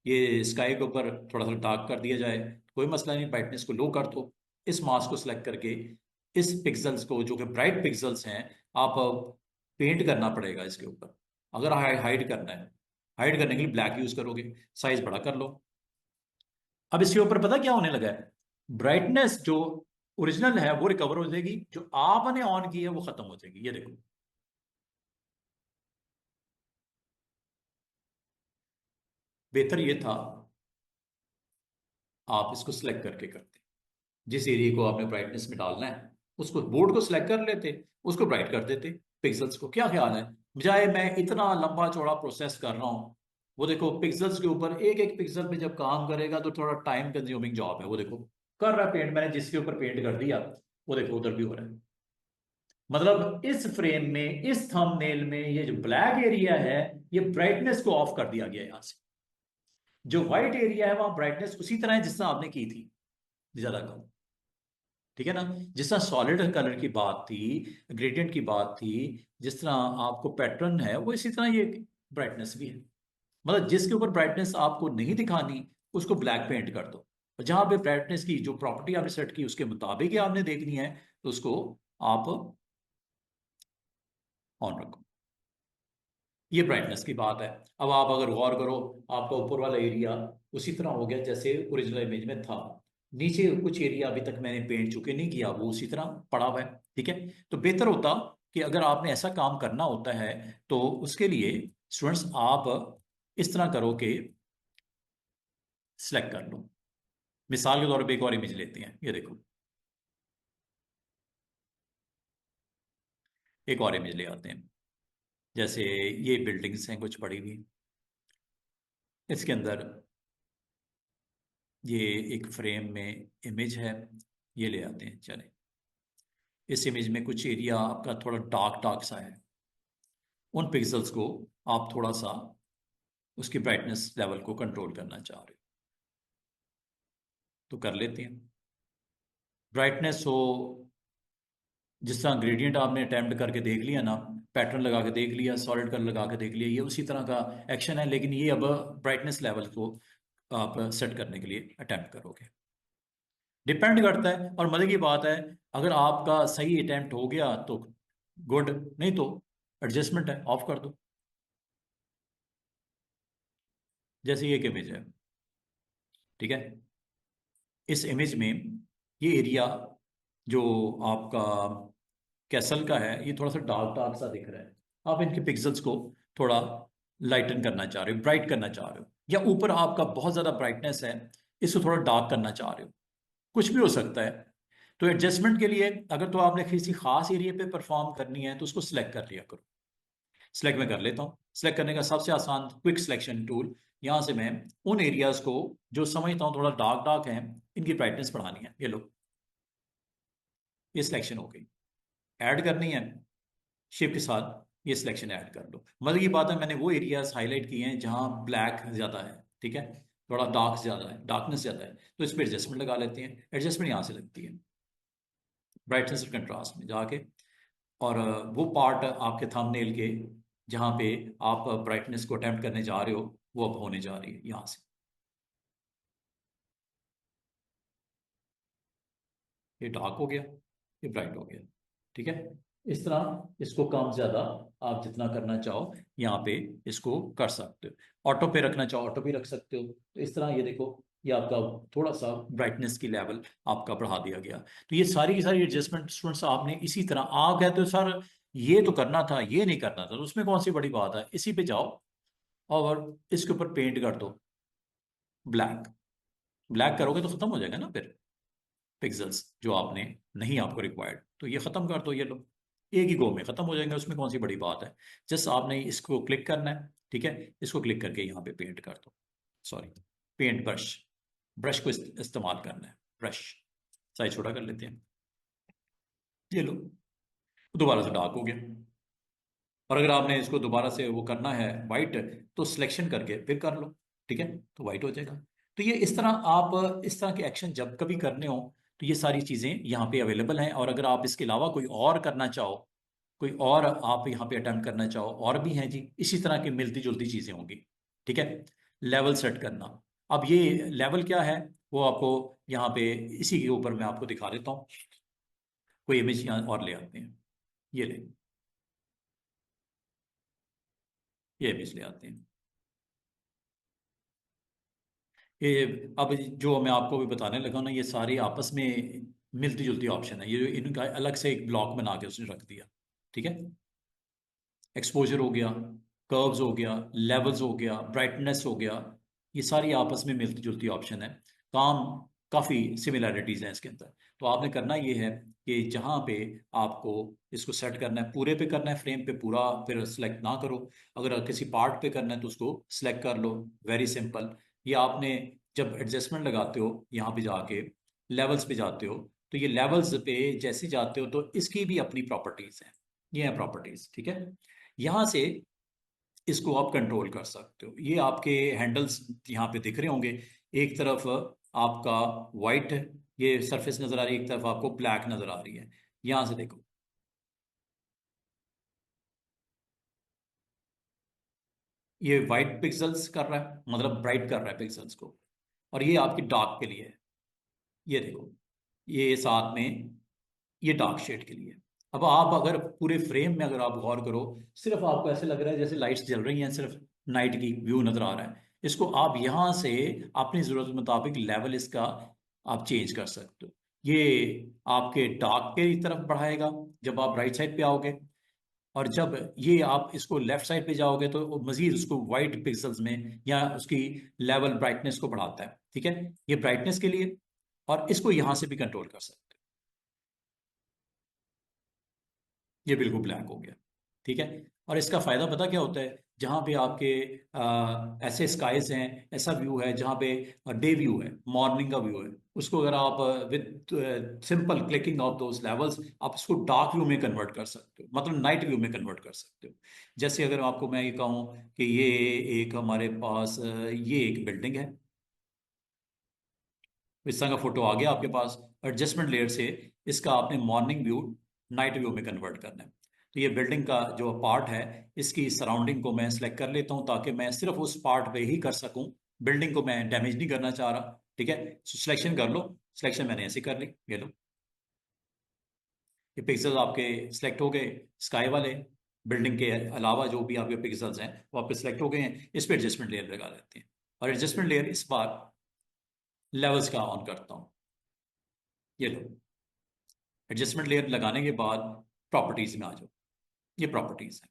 ये स्काई के ऊपर थोड़ा सा डार्क कर दिया जाए, कोई मसला नहीं, ब्राइटनेस को लो कर दो। इस मास्क को सिलेक्ट करके इस पिक्सल्स को, जो कि ब्राइट पिक्सल्स हैं, आप पेंट करना पड़ेगा इसके ऊपर। अगर हाइड करना है, हाइड करने के लिए ब्लैक यूज करोगे, साइज बड़ा कर लो। अब इसके ऊपर पता क्या होने लगा है, ब्राइटनेस जो ओरिजिनल है वो रिकवर हो जाएगी, जो आपने ऑन की है वो खत्म हो जाएगी, ये देखो। बेहतर ये था आप इसको सिलेक्ट करके करते, जिस एरिया को आपने ब्राइटनेस में डालना है उसको, बोर्ड को सिलेक्ट कर लेते, उसको ब्राइट कर देते, पिक्सल्स को। क्या ख्याल है, बजाय मैं इतना लंबा चौड़ा प्रोसेस कर रहा हूँ, वो देखो पिक्सल्स के ऊपर एक एक पिक्सल पे जब काम करेगा तो थोड़ा टाइम कंज्यूमिंग जॉब है। वो देखो कर रहा है पेंट, मैंने जिसके ऊपर पेंट कर दिया वो देखो उधर भी हो रहा है। मतलब इस फ्रेम में, इस थंबनेल में ये जो ब्लैक एरिया है, ये ब्राइटनेस को ऑफ कर दिया गया यहां से। जो व्हाइट एरिया है वहां ब्राइटनेस उसी तरह है जिस तरह आपने की थी, ज्यादा कम। ठीक है ना? जिस तरह सॉलिड कलर की बात थी, ग्रेडियंट की बात थी, जिस तरह आपको पैटर्न है, वो इसी तरह ये ब्राइटनेस भी है। मतलब जिसके ऊपर ब्राइटनेस आपको नहीं दिखानी, उसको ब्लैक पेंट कर दो। और जहां पे ब्राइटनेस की जो प्रॉपर्टी आपने सेट की उसके मुताबिक ही आपने देखनी है, तो उसको आप ऑन रखो। ये ब्राइटनेस की बात है। अब आप अगर गौर करो, आपका ऊपर वाला एरिया उसी तरह हो गया जैसे ओरिजिनल इमेज में था। नीचे कुछ एरिया अभी तक मैंने पेंट चुके नहीं किया, वो उसी तरह पड़ा हुआ है। ठीक है? तो बेहतर होता कि अगर आपने ऐसा काम करना होता है, तो उसके लिए स्टूडेंट्स आप इस तरह करो कि सिलेक्ट कर लो। मिसाल के तौर पे एक और इमेज लेते हैं, ये देखो, एक और इमेज ले आते हैं। जैसे ये बिल्डिंग्स हैं कुछ पड़ी हुई, इसके अंदर ये एक फ्रेम में इमेज है, ये ले आते हैं। चले, इस इमेज में कुछ एरिया आपका थोड़ा डार्क डार्क सा है। उन पिक्सल्स को आप थोड़ा सा उसकी ब्राइटनेस लेवल को कंट्रोल करना चाह रहे हो, तो कर लेते हैं। ब्राइटनेस हो, जिस तरह ग्रेडियंट आपने अटेम्प्ट करके देख लिया ना, पैटर्न लगा के देख लिया, सॉलिड कलर लगा के देख लिया, ये उसी तरह का एक्शन है। लेकिन ये अब ब्राइटनेस लेवल को आप सेट करने के लिए अटेम्प्ट करोगे। डिपेंड करता है। और मजे की बात है, अगर आपका सही अटेम्प्ट हो गया तो गुड, नहीं तो एडजस्टमेंट है, ऑफ कर दो। जैसे ये एक इमेज है, ठीक है? इस इमेज में ये एरिया जो आपका कैसल का है, ये थोड़ा सा डार्क डार्क सा दिख रहा है। आप इनके पिक्सल्स को थोड़ा लाइटन करना चाह रहे हो, ब्राइट करना चाह रहे हो, या ऊपर आपका बहुत ज्यादा ब्राइटनेस है, इसको थोड़ा डार्क करना चाह रहे हो, कुछ भी हो सकता है। तो एडजस्टमेंट के लिए अगर तो आपने किसी खास एरिया पे परफॉर्म करनी है, तो उसको सिलेक्ट कर लिया करो। सिलेक्ट मैं कर लेता हूँ। सिलेक्ट करने का सबसे आसान क्विक सिलेक्शन टूल, यहाँ से मैं उन एरियाज को जो समझता हूँ थोड़ा डार्क डार्क हैं, इनकी ब्राइटनेस बढ़ानी है, ये लो, ये सिलेक्शन हो गई। ऐड करनी है शेप के साथ, ये सिलेक्शन ऐड कर लो। मतलब ये बात है, मैंने वो एरियाज हाईलाइट किए हैं जहाँ ब्लैक ज्यादा है, ठीक है, थोड़ा डार्क ज्यादा है, डार्कनेस ज्यादा है, तो इस पर एडजस्टमेंट लगा लेते हैं। एडजस्टमेंट यहाँ से लगती है ब्राइटनेस और कंट्रास्ट में जाके। और वो पार्ट आपके थंबनेल के जहाँ पे आप ब्राइटनेस को अटेम्प्ट करने जा रहे हो, वो अब होने जा रही है यहाँ से। ये डार्क हो गया, ये ब्राइट हो गया। ठीक है? इस तरह इसको कम ज्यादा आप जितना करना चाहो यहाँ पे इसको कर सकते हो। ऑटो पे रखना चाहो ऑटो पे रख सकते हो। तो इस तरह ये देखो, ये आपका थोड़ा सा ब्राइटनेस की लेवल आपका बढ़ा दिया गया। तो ये सारी की सारी एडजस्टमेंट स्टूडेंट्स आपने इसी तरह, आप कहते हो सर ये तो करना था, ये नहीं करना था, तो उसमें कौन सी बड़ी बात है, इसी पे जाओ और इसके ऊपर पेंट कर दो ब्लैक। ब्लैक करोगे तो खत्म हो जाएगा ना फिर पिक्सल्स जो आपने नहीं, आपको रिक्वायर्ड, तो ये खत्म कर दो, ये लो, एक ही गो में खत्म हो जाएंगे, उसमें कौन सी बड़ी बात है। जस्ट आपने इसको क्लिक करना है, ठीक है? इसको क्लिक करके यहाँ पे पेंट कर दो, सॉरी, पेंट ब्रश, ब्रश को इस्तेमाल करना है। ब्रश साइज छोटा कर लेते हैं, ये लो, दोबारा से डार्क हो गया। और अगर आपने इसको दोबारा से वो करना है वाइट, तो सिलेक्शन करके फिर कर लो, ठीक है, तो वाइट हो जाएगा। तो ये इस तरह आप इस तरह के एक्शन जब कभी करने हो, तो ये सारी चीज़ें यहाँ पे अवेलेबल हैं। और अगर आप इसके अलावा कोई और करना चाहो, कोई और आप यहाँ पे अटेम्प्ट करना चाहो, और भी हैं जी इसी तरह की मिलती जुलती चीज़ें होंगी। ठीक है? लेवल सेट करना, अब ये लेवल क्या है, वो आपको यहाँ पे इसी के ऊपर मैं आपको दिखा देता हूँ। कोई इमेज यहाँ और ले आते हैं, ये ले, ये इमेज ले आते हैं। ये अब जो मैं आपको भी बताने लगा ना, ये सारे आपस में मिलती जुलती ऑप्शन है, ये जो इनका अलग से एक ब्लॉक बना के उसने रख दिया। ठीक है? एक्सपोजर हो गया, कर्व्स हो गया, लेवल्स हो गया, ब्राइटनेस हो गया, ये सारी आपस में मिलती जुलती ऑप्शन है। काम काफ़ी सिमिलैरिटीज हैं इसके अंदर। तो आपने करना ये है कि जहाँ पे आपको इसको सेट करना है, पूरे पे करना है, फ्रेम पे पूरा फिर सेलेक्ट ना करो। अगर किसी पार्ट पे करना है तो उसको सेलेक्ट कर लो, वेरी सिंपल। ये आपने जब एडजस्टमेंट लगाते हो यहाँ पे जाके लेवल्स पे जाते हो, तो ये लेवल्स पे जैसे जाते हो तो इसकी भी अपनी प्रॉपर्टीज हैं। ये है प्रॉपर्टीज, ठीक है। यहाँ से इसको आप कंट्रोल कर सकते हो। ये आपके हैंडल्स यहाँ पे दिख रहे होंगे। एक तरफ आपका वाइट ये सरफेस नजर आ रही है, एक तरफ आपको ब्लैक नजर आ रही है। यहाँ से देखो, ये वाइट पिक्सल्स कर रहा है, मतलब ब्राइट कर रहा है पिक्सल्स को। और ये आपकी डार्क के लिए है। ये देखो, ये साथ में ये डार्क शेड के लिए। अब आप अगर पूरे फ्रेम में अगर आप गौर करो, सिर्फ आपको ऐसे लग रहा है जैसे लाइट्स जल रही हैं, सिर्फ नाइट की व्यू नजर आ रहा है। इसको आप यहां से अपनी जरूरत के मुताबिक लेवल इसका आप चेंज कर सकते हो। ये आपके डार्क के तरफ बढ़ाएगा जब आप राइट साइड पे आओगे, और जब ये आप इसको लेफ्ट साइड पे जाओगे तो वो मजीद उसको वाइट पिक्सल्स में या उसकी लेवल ब्राइटनेस को बढ़ाता है, ठीक है। ये ब्राइटनेस के लिए। और इसको यहां से भी कंट्रोल कर सकते हो। ये बिल्कुल ब्लैक हो गया, ठीक है। और इसका फायदा पता क्या होता है, जहाँ पे आपके ऐसे स्काइज हैं, ऐसा व्यू है जहाँ पे डे व्यू है, मॉर्निंग का व्यू है, उसको अगर आप with simple clicking of those levels आप इसको डार्क व्यू में कन्वर्ट कर सकते हो, मतलब नाइट व्यू में कन्वर्ट कर सकते हो। जैसे अगर आपको मैं ये कहूँ कि ये एक हमारे पास ये एक बिल्डिंग है, इस तरह का फोटो आ गया आपके पास। एडजस्टमेंट लेयर से इसका आपने मॉर्निंग व्यू नाइट व्यू में कन्वर्ट करना है। तो ये बिल्डिंग का जो पार्ट है, इसकी सराउंडिंग को मैं सेलेक्ट कर लेता हूँ ताकि मैं सिर्फ उस पार्ट पे ही कर सकूं। बिल्डिंग को मैं डैमेज नहीं करना चाह रहा, ठीक है। सिलेक्शन कर लो। सिलेक्शन मैंने ऐसे कर ली, ये लो। ये पिक्सल आपके सिलेक्ट हो गए, स्काई वाले। बिल्डिंग के अलावा जो भी आपके पिक्सल्स हैं वो आपके सिलेक्ट हो गए हैं। इस पर एडजस्टमेंट लेयर लगा लेते हैं। और एडजस्टमेंट लेयर इस बार लेवल्स का ऑन करता हूँ, ये लो। एडजस्टमेंट लेयर लगाने के बाद प्रॉपर्टीज में आ जाओ। ये प्रॉपर्टीज है,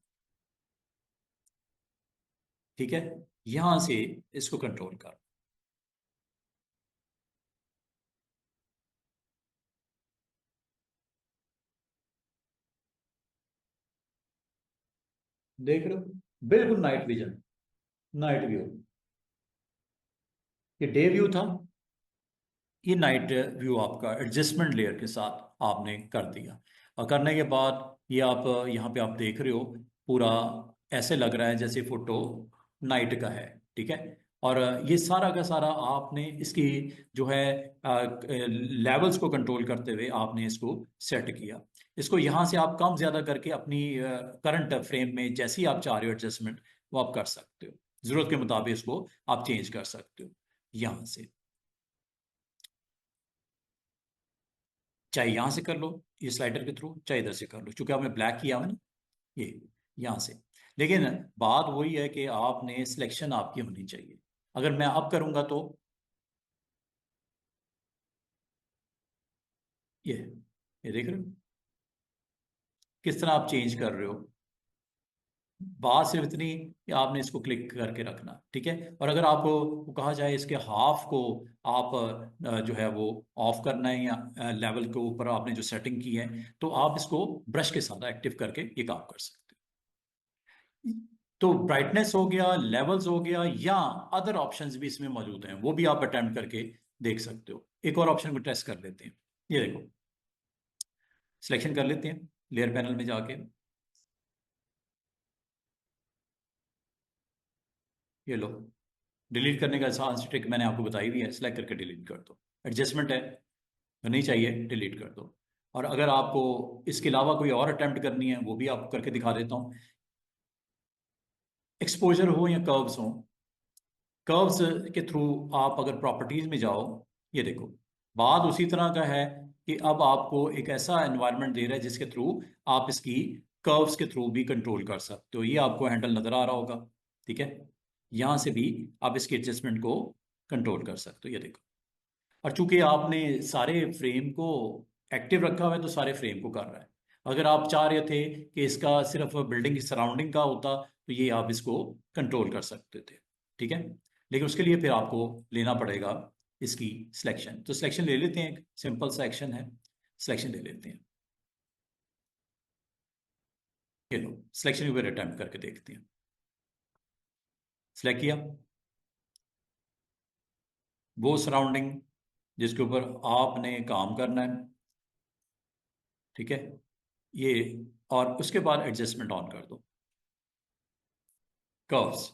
ठीक है। यहां से इसको कंट्रोल कर। देख रहे हो, बिल्कुल नाइट विजन, नाइट व्यू। ये डे व्यू था, ये नाइट व्यू आपका एडजस्टमेंट लेयर के साथ आपने कर दिया। और करने के बाद ये आप यहाँ पे आप देख रहे हो, पूरा ऐसे लग रहा है जैसे फोटो नाइट का है, ठीक है। और ये सारा का सारा आपने इसकी जो है लेवल्स को कंट्रोल करते हुए आपने इसको सेट किया। इसको यहाँ से आप कम ज्यादा करके अपनी करंट फ्रेम में जैसी आप चाह रहे हो एडजस्टमेंट, वो आप कर सकते हो। जरूरत के मुताबिक इसको आप चेंज कर सकते हो यहाँ से। चाहे यहां से कर लो ये स्लाइडर के थ्रू, चाहे इधर से कर लो, क्योंकि आपने ब्लैक किया है ना, ये यहां से। लेकिन बात वही है कि आपने सिलेक्शन आपकी होनी चाहिए। अगर मैं अब करूंगा तो ये देख रहे हो किस तरह आप चेंज कर रहे हो। बात सिर्फ इतनी कि आपने इसको क्लिक करके रखना, ठीक है। और अगर आपको कहा जाए इसके हाफ को आप जो है वो ऑफ करना है, या लेवल के ऊपर आपने जो सेटिंग की है, तो आप इसको ब्रश के साथ एक्टिव करके ये काम कर सकते हो। तो ब्राइटनेस हो गया, लेवल्स हो गया, या अदर ऑप्शंस भी इसमें मौजूद हैं, वो भी आप अटेम्प्ट करके देख सकते हो। एक और ऑप्शन को टेस्ट कर लेते हैं। ये देखो, सिलेक्शन कर लेते हैं लेयर पैनल में जाके। ये लो, डिलीट करने का आसान सी ट्रिक मैंने आपको बताई हुई है, सिलेक्ट करके डिलीट कर दो। एडजस्टमेंट है, तो नहीं चाहिए, डिलीट कर दो। और अगर आपको इसके अलावा कोई और अटेम्प्ट करनी है, वो भी आपको करके दिखा देता हूँ। एक्सपोजर हो या कर्व्स हो, कर्व्स के थ्रू आप अगर प्रॉपर्टीज में जाओ, ये देखो, बात उसी तरह का है कि अब आपको एक ऐसा एनवायरनमेंट दे रहा है जिसके थ्रू आप इसकी कर्व्स के थ्रू भी कंट्रोल कर सकते हो। ये आपको हैंडल नजर आ रहा होगा, ठीक है। यहां से भी आप इसके एडजस्टमेंट को कंट्रोल कर सकते हो, ये देखो। और चूंकि आपने सारे फ्रेम को एक्टिव रखा हुआ है तो सारे फ्रेम को कर रहा है। अगर आप चाह रहे थे कि इसका सिर्फ बिल्डिंग की सराउंडिंग का होता तो ये आप इसको कंट्रोल कर सकते थे, ठीक है। लेकिन उसके लिए फिर आपको लेना पड़ेगा इसकी सिलेक्शन। तो सिलेक्शन ले लेते हैं, एक सिंपल सा एक्शन है, सिलेक्शन ले लेते हैं। ये लो, सिलेक्शन ऊपर अटेम्प्ट करके देखते हैं। सिलेक्ट किया, वो सराउंडिंग जिसके ऊपर आपने काम करना है, ठीक है ये। और उसके बाद एडजस्टमेंट ऑन कर दो, कर्व्स।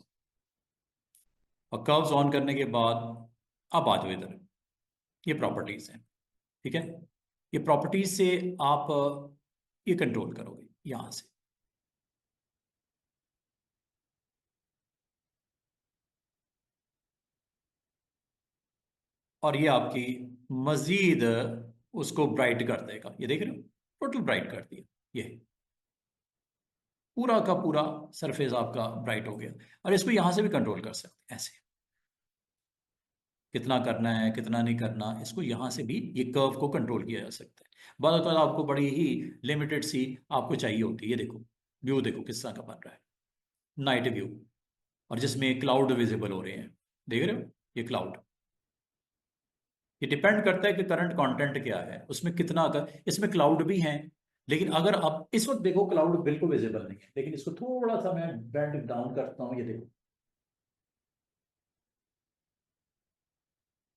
और कर्व्स ऑन करने के बाद अब आ जाओ इधर, ये प्रॉपर्टीज हैं। ठीक है, ये प्रॉपर्टीज से आप ये कंट्रोल करोगे यहां से। और ये आपकी मजीद उसको ब्राइट कर देगा, ये देख रहे हो, टोटल ब्राइट कर दिया। ये पूरा का पूरा सरफेस आपका ब्राइट हो गया। और इसको यहां से भी कंट्रोल कर सकते हैं ऐसे, कितना करना है कितना नहीं करना, इसको यहां से भी ये कर्व को कंट्रोल किया जा सकता है। बाद अगर आपको बड़ी ही लिमिटेड सी आपको चाहिए होती है, ये देखो व्यू देखो किस तरह का बन रहा है, नाइट व्यू, और जिसमें क्लाउड विजिबल हो रहे हैं, देख रहे हो ये क्लाउड। ये डिपेंड करता है कि करंट कंटेंट क्या है उसमें, कितना अगर इसमें क्लाउड भी हैं। लेकिन अगर आप इस वक्त देखो क्लाउड बिल्कुल विजिबल नहीं है, लेकिन इसको थोड़ा सा मैं बेंड डाउन करता हूं, ये देखो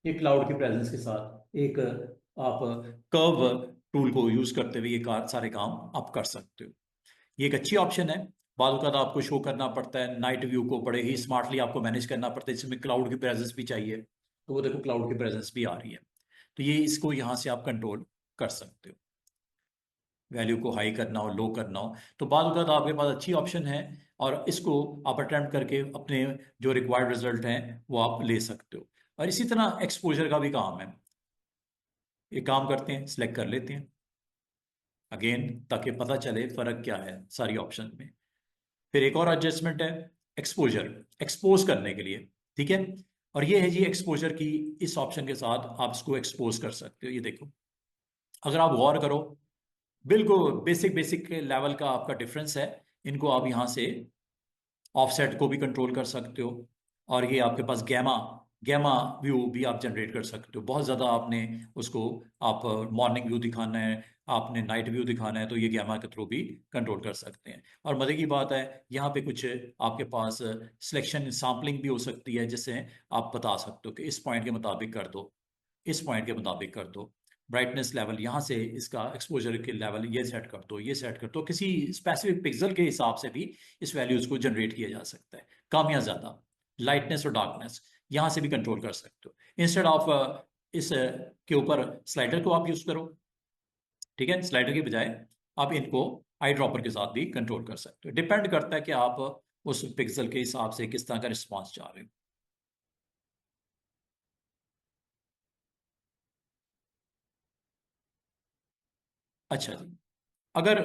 ये क्लाउड की प्रेजेंस के साथ एक आप कर्व टूल को यूज करते हुए ये सारे काम आप कर सकते हो। ये एक अच्छी ऑप्शन है। बाद का आपको शो करना पड़ता है नाइट व्यू को, बड़े ही स्मार्टली आपको मैनेज करना पड़ता है, जिसमें क्लाउड की प्रेजेंस भी चाहिए, तो वो देखो क्लाउड की प्रेजेंस भी आ रही है। तो ये इसको यहाँ से आप कंट्रोल कर सकते हो, वैल्यू को हाई करना हो लो करना हो। तो बाद तो आपके पास अच्छी ऑप्शन है, और इसको आप अटेम्प्ट करके अपने जो रिक्वायर्ड रिजल्ट हैं वो आप ले सकते हो। और इसी तरह एक्सपोजर का भी काम है। ये काम करते हैं, सिलेक्ट कर लेते हैं अगेन, ताकि पता चले फर्क क्या है सारी ऑप्शन में। फिर एक और एडजस्टमेंट है एक्सपोजर, एक्सपोज करने के लिए। ठीक है, और ये है जी एक्सपोजर की, इस ऑप्शन के साथ आप इसको एक्सपोज कर सकते हो। ये देखो, अगर आप गौर करो, बिल्कुल बेसिक बेसिक लेवल का आपका डिफरेंस है। इनको आप यहाँ से ऑफसेट को भी कंट्रोल कर सकते हो। और ये आपके पास गैमा, गैमा व्यू भी आप जनरेट कर सकते हो। बहुत ज़्यादा आपने उसको, आप मॉर्निंग व्यू दिखाना है, आपने नाइट व्यू दिखाना है, तो ये गैमा के थ्रू भी कंट्रोल कर सकते हैं। और मज़े की बात है, यहाँ पे कुछ आपके पास सिलेक्शन सैम्पलिंग भी हो सकती है, जिससे आप बता सकते हो कि इस पॉइंट के मुताबिक कर दो, इस पॉइंट के मुताबिक कर दो। ब्राइटनेस लेवल यहाँ से इसका एक्सपोजर के लेवल ये सेट कर दो, ये सेट कर दो, किसी स्पेसिफिक पिक्सल के हिसाब से भी इस वैल्यूज को जनरेट किया जा सकता है, कम या ज़्यादा। लाइटनेस और डार्कनेस यहाँ से भी कंट्रोल कर सकते हो। इंस्टेड ऑफ इस के ऊपर स्लाइडर को आप यूज करो। ठीक है, स्लाइडर के बजाय आप इनको आई ड्रॉपर के साथ भी कंट्रोल कर सकते हो। डिपेंड करता है कि आप उस पिक्सल के हिसाब से किस तरह का रिस्पॉन्स चाह रहे हो। अच्छा जी, अगर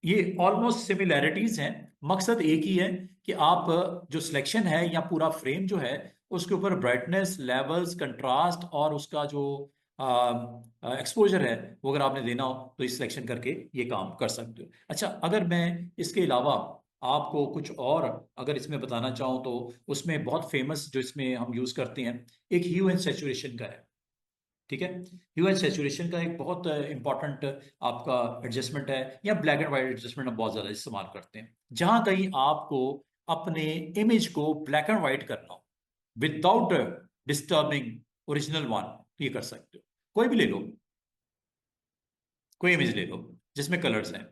ये ऑलमोस्ट सिमिलैरिटीज हैं, मकसद एक ही है कि आप जो सिलेक्शन है या पूरा फ्रेम जो है, उसके ऊपर ब्राइटनेस लेवल्स, कंट्रास्ट और उसका जो एक्सपोजर है, वो अगर आपने देना हो तो इस सिलेक्शन करके ये काम कर सकते हो। अच्छा, अगर मैं इसके अलावा आपको कुछ और अगर इसमें बताना चाहूँ, तो उसमें बहुत फेमस जो इसमें हम यूज करते हैं, एक ह्यू एंड सैचुरेशन का है। ठीक है, ह्यू एंड सैचुरेशन का एक बहुत इंपॉर्टेंट आपका एडजस्टमेंट है, या ब्लैक एंड वाइट एडजस्टमेंट हम बहुत ज्यादा इस्तेमाल करते हैं। जहां कहीं आपको अपने इमेज को ब्लैक एंड वाइट करना हो विदाउट डिस्टर्बिंग ओरिजिनल वन, तो ये कर सकते हो। कोई भी ले लो, कोई इमेज ले लो जिसमें कलर्स हैं,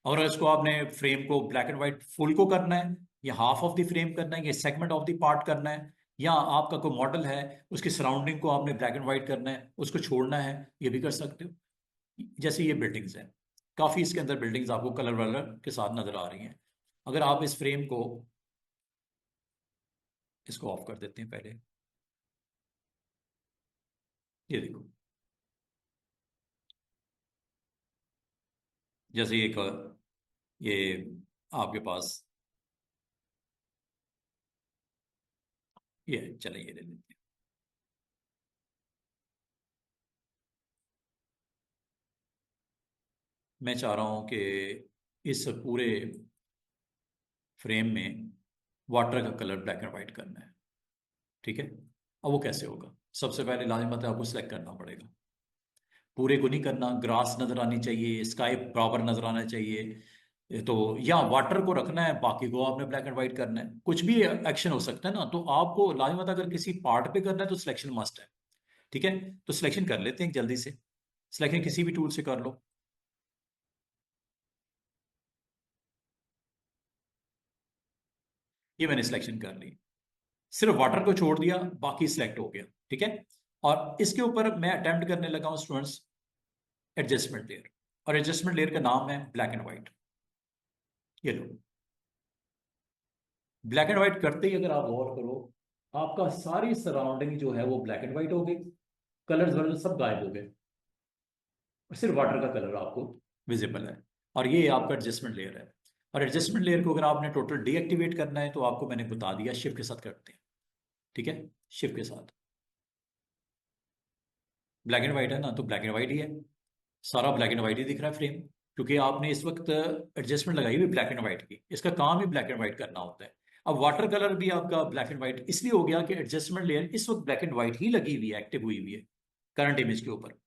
और इसको आपने फ्रेम को ब्लैक एंड व्हाइट फुल को करना है, या हाफ ऑफ द फ्रेम करना है, या सेगमेंट ऑफ द पार्ट करना है, या आपका कोई मॉडल है उसकी सराउंडिंग को आपने ब्लैक एंड व्हाइट करना है, उसको छोड़ना है, ये भी कर सकते हो। जैसे ये बिल्डिंग्स हैं, काफी इसके अंदर बिल्डिंग्स आपको कलर वलर के साथ नजर आ रही हैं। अगर आप इस फ्रेम को, इसको ऑफ कर देते हैं पहले, ये देखो, जैसे एक ये आपके पास, ये चले ये ले लेते हैं। मैं चाह रहा हूं कि इस पूरे फ्रेम में वाटर का कलर ब्लैक एंड व्हाइट करना है। ठीक है, अब वो कैसे होगा? सबसे पहले लाजमत है आपको सेलेक्ट करना पड़ेगा। पूरे को नहीं करना, ग्रास नजर आनी चाहिए, स्काई बराबर नजर आना चाहिए। तो या वाटर को रखना है, बाकी को आपने ब्लैक एंड व्हाइट करना है, कुछ भी एक्शन हो सकता है ना। तो आपको लाजमत अगर किसी पार्ट पे करना है तो सिलेक्शन मस्ट है। ठीक है, तो सिलेक्शन कर लेते हैं जल्दी से, सिलेक्शन किसी भी टूल से कर लो। ये मैंने सिलेक्शन कर ली, सिर्फ वाटर को छोड़ दिया, बाकी सिलेक्ट हो गया। ठीक है, और इसके ऊपर मैं अटेम्प्ट करने लगा हूं स्टूडेंट्स एडजस्टमेंट लेयर, और एडजस्टमेंट लेयर का नाम है ब्लैक एंड व्हाइट। ये लो, ब्लैक एंड व्हाइट करते ही अगर आप गौर करो, आपका सारी सराउंडिंग जो है वो ब्लैक एंड व्हाइट हो गई, कलर्स वलर सब गायब हो गए, और सिर्फ वाटर का कलर आपको विजिबल है। और ये आपका एडजस्टमेंट लेयर है। और एडजस्टमेंट लेयर को अगर आपने टोटल डीएक्टिवेट करना है तो आपको मैंने बता दिया, शिफ्ट के साथ करते हैं। ठीक है, शिफ्ट के साथ, ब्लैक एंड व्हाइट है ना, तो ब्लैक एंड व्हाइट ही है, सारा ब्लैक एंड व्हाइट ही दिख रहा है फ्रेम, क्योंकि आपने इस वक्त एडजस्टमेंट लगाई हुई ब्लैक एंड व्हाइट की, इसका काम ही ब्लैक एंड व्हाइट करना होता है। अब वाटर कलर भी आपका ब्लैक एंड व्हाइट इसलिए हो गया कि एडजस्टमेंट लेयर इस वक्त ब्लैक एंड व्हाइट ही लगी हुई है, एक्टिव हुई हुई है करंट इमेज के ऊपर।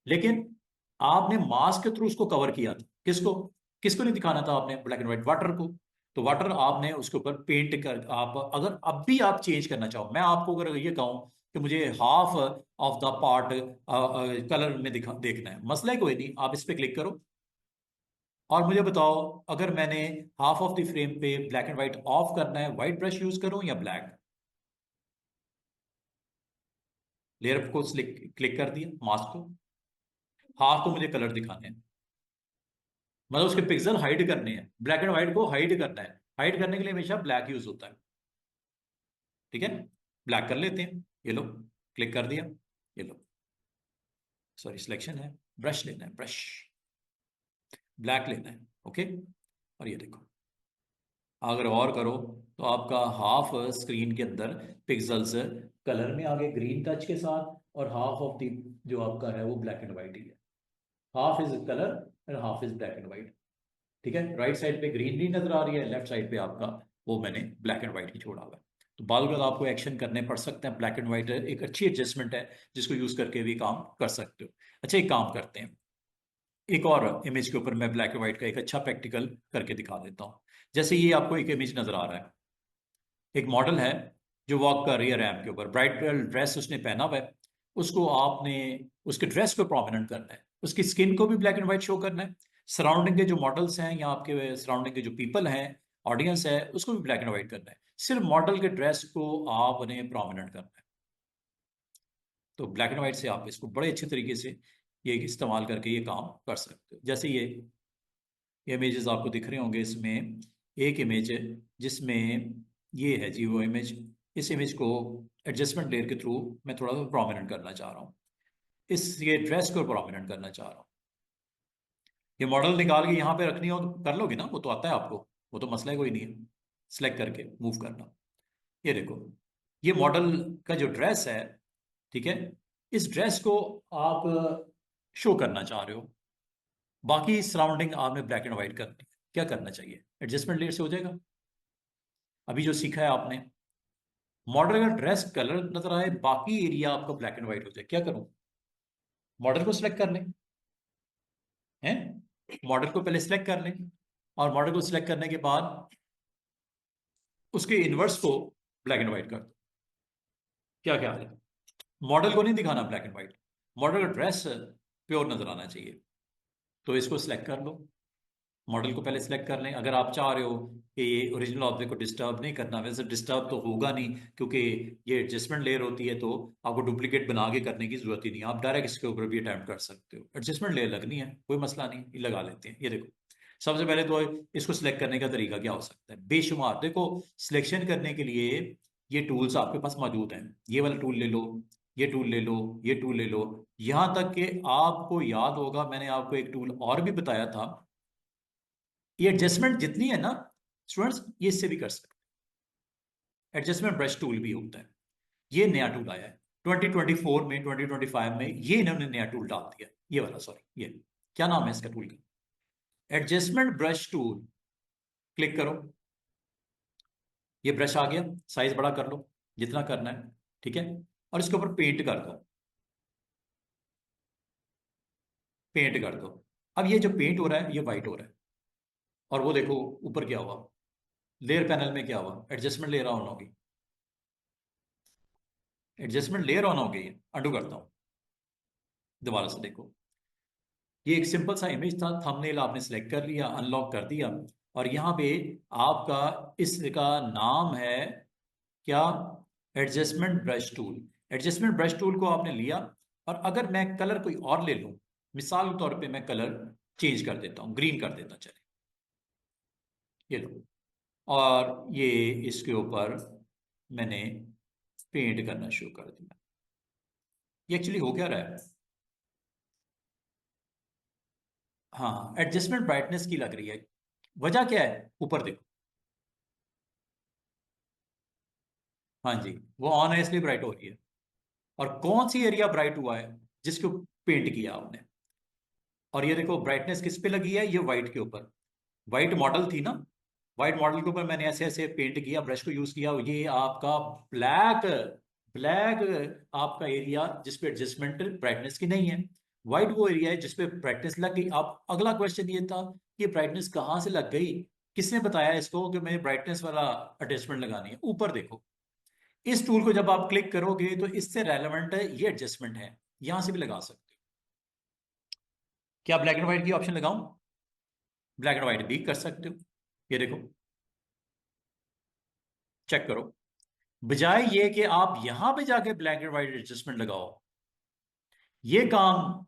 लेकिन आपने मास्क के थ्रू उसको कवर किया था, किसको किसको नहीं दिखाना था आपने, ब्लैक एंड व्हाइट वाटर को। तो वाटर आपने उसके ऊपर पेंट कर, आप अगर अब भी आप चेंज करना चाहो, मैं आपको अगर ये कहूं कि मुझे half of the part colour में दिखा देखना है, मसला ही कोई नहीं, आप इस पे क्लिक करो और मुझे बताओ, अगर मैंने हाफ ऑफ द फ्रेम पे ब्लैक एंड व्हाइट ऑफ करना है, व्हाइट ब्रश यूज करूं या ब्लैक? लेयर को क्लिक कर दिया, मास्क को, हाफ को मुझे कलर दिखाने हैं, मतलब उसके पिक्सल हाइड करने हैं, ब्लैक एंड व्हाइट को हाइड करना है। हाइड करने के लिए हमेशा ब्लैक यूज होता है। ठीक है, ब्लैक कर लेते हैं, ये लो, क्लिक कर दिया, ये लो, सॉरी सिलेक्शन है, ब्रश लेना है, ब्रश ब्लैक लेना है। ओके, और ये देखो, अगर और करो तो आपका हाफ स्क्रीन के अंदर पिक्सल्स कलर में आ गए ग्रीन टच के साथ, और हाफ ऑफ द जो आपका है वो ब्लैक एंड व्हाइट ही है, half is colour and half is black and white. ठीक है, राइट साइड पे ग्रीनरी नजर आ रही है, लेफ्ट साइड पे आपका वो मैंने ब्लैक एंड व्हाइट ही छोड़ा हुआ है। तो बाल बाल आपको एक्शन करने पड़ सकते हैं, ब्लैक एंड व्हाइट एक अच्छी एडजस्टमेंट है जिसको यूज करके भी काम कर सकते हो। अच्छा, एक काम करते हैं, एक और इमेज के ऊपर मैं ब्लैक एंड व्हाइट का एक अच्छा प्रैक्टिकल करके दिखा देता हूँ। जैसे ये आपको एक इमेज नजर आ रहा है, एक मॉडल है जो वॉक कर रही है रैम्प के ऊपर, ब्राइडल ड्रेस उसने पहना हुआ है, उसको आपने उसके ड्रेस को प्रोमिनेंट करना है, उसकी स्किन को भी ब्लैक एंड व्हाइट शो करना है, सराउंडिंग के जो मॉडल्स हैं या आपके सराउंडिंग के जो पीपल हैं, ऑडियंस है, उसको भी ब्लैक एंड व्हाइट करना है, सिर्फ मॉडल के ड्रेस को आपने प्रोमिनेंट करना है। तो ब्लैक एंड व्हाइट से आप इसको बड़े अच्छे तरीके से ये इस्तेमाल करके ये काम कर सकते हो। जैसे ये इमेजेस आपको दिख रहे होंगे, इसमें एक इमेज है जिसमें ये है जी वो इमेज, इस इमेज को एडजस्टमेंट लेयर के थ्रू मैं थोड़ा सा प्रोमिनेंट करना चाह रहा हूँ, इस ये ड्रेस को प्रोमिनेंट करना चाह रहा हूँ। ये मॉडल निकाल के यहाँ पे रखनी हो तो कर लोगे ना, वो तो आता है आपको, वो तो मसला ही कोई नहीं है, सिलेक्ट करके मूव करना। ये देखो, ये मॉडल का जो ड्रेस है, ठीक है, इस ड्रेस को आप शो करना चाह रहे हो, बाकी सराउंडिंग आपने ब्लैक एंड व्हाइट करनी है। क्या करना चाहिए, एडजस्टमेंट लेयर से हो जाएगा। अभी जो सीखा है आपने, मॉडल का ड्रेस कलर नजर आए, बाकी एरिया आपका ब्लैक एंड व्हाइट हो जाए, क्या करूं, मॉडल को सिलेक्ट कर लें, हैं, मॉडल को पहले सिलेक्ट कर लें, और मॉडल को सिलेक्ट करने के बाद उसके इनवर्स को ब्लैक एंड व्हाइट कर दो। क्या ख्याल है, मॉडल को नहीं दिखाना ब्लैक एंड व्हाइट, मॉडल का ड्रेस प्योर नजर आना चाहिए। तो इसको सिलेक्ट कर लो, मॉडल को पहले सिलेक्ट कर लें, अगर आप चाह रहे हो कि ये ओरिजिनल ऑब्जेक्ट को डिस्टर्ब नहीं करना, वैसे डिस्टर्ब तो होगा नहीं क्योंकि ये एडजस्टमेंट लेयर होती है, तो आपको डुप्लीकेट बना के करने की जरूरत ही नहीं है, आप डायरेक्ट इसके ऊपर भी अटैम्प्ट कर सकते हो। एडजस्टमेंट लेयर लगनी है, कोई मसला नहीं, ये लगा लेते हैं। ये देखो, सबसे पहले तो इसको सिलेक्ट करने का तरीका क्या हो सकता है, बेशुमार देखो, सिलेक्शन करने के लिए ये टूल्स आपके पास मौजूद हैं, ये वाला टूल ले लो, ये टूल ले लो, ये टूल ले लो, यहां तक कि आपको याद होगा मैंने आपको एक टूल और भी बताया था, ये एडजस्टमेंट जितनी है ना स्टूडेंट्स, ये इससे भी कर सकते हैं, एडजस्टमेंट ब्रश टूल भी होता है, ये नया टूल आया है 2024 में, 2025 में ये इन्होंने नया टूल डाल दिया, ये वाला, सॉरी, ये क्या नाम है इसका टूल का, एडजस्टमेंट ब्रश टूल। क्लिक करो, ये ब्रश आ गया, साइज बड़ा कर लो जितना करना है, ठीक है, और इसके ऊपर पेंट कर दो, पेंट कर दो। अब ये जो पेंट हो रहा है ये वाइट हो रहा है, और वो देखो ऊपर क्या हुआ, लेयर पैनल में क्या हुआ, एडजस्टमेंट लेयर ऑन होगी, एडजस्टमेंट लेयर ऑन हो गई है, अंडू करता हूं, दोबारा से देखो, ये एक सिंपल सा इमेज था, थंबनेल आपने सिलेक्ट कर लिया, अनलॉक कर दिया, और यहाँ पे आपका इसका नाम है क्या, adjustment brush tool. Adjustment brush tool को आपने लिया, और अगर मैं कलर कोई और ले लूं, मिसाल के तौर पे मैं कलर चेंज कर देता हूं, ग्रीन कर देता, चले ये लो, और ये इसके ऊपर मैंने पेंट करना शुरू कर दिया। ये एक्चुअली हो क्या रहा है, हाँ एडजस्टमेंट ब्राइटनेस की लग रही है। वजह क्या है, ऊपर देखो, हाँ जी, वो ऑन है इसलिए ब्राइट हो रही है। और कौन सी एरिया ब्राइट हुआ है, जिसको पेंट किया आपने। और ये देखो ब्राइटनेस किस पे लगी है, ये व्हाइट के ऊपर, व्हाइट मॉडल थी ना, व्हाइट मॉडल के ऊपर मैंने ऐसे ऐसे पेंट किया, ब्रश को यूज किया। ये आपका ब्लैक, ब्लैक आपका एरिया जिसपे एडजस्टमेंट ब्राइटनेस की नहीं है, व्हाइट वो एरिया है जिसपे ब्राइटनेस लग गई। अब अगला क्वेश्चन ये था कि ब्राइटनेस कहाँ से लग गई, किसने बताया इसको कि मैं ब्राइटनेस वाला एडजस्टमेंट लगानी है। ऊपर देखो, इस टूल को जब आप क्लिक करोगे तो इससे रेलेवेंट है ये एडजस्टमेंट है, यहां से भी लगा सकते हो। क्या ब्लैक एंड व्हाइट की ऑप्शन लगाऊं, ब्लैक एंड व्हाइट भी कर सकते हो। ये देखो, चेक करो, बजाय ये कि आप यहां पे जाके ब्लैक एंड व्हाइट एडजस्टमेंट लगाओ, ये काम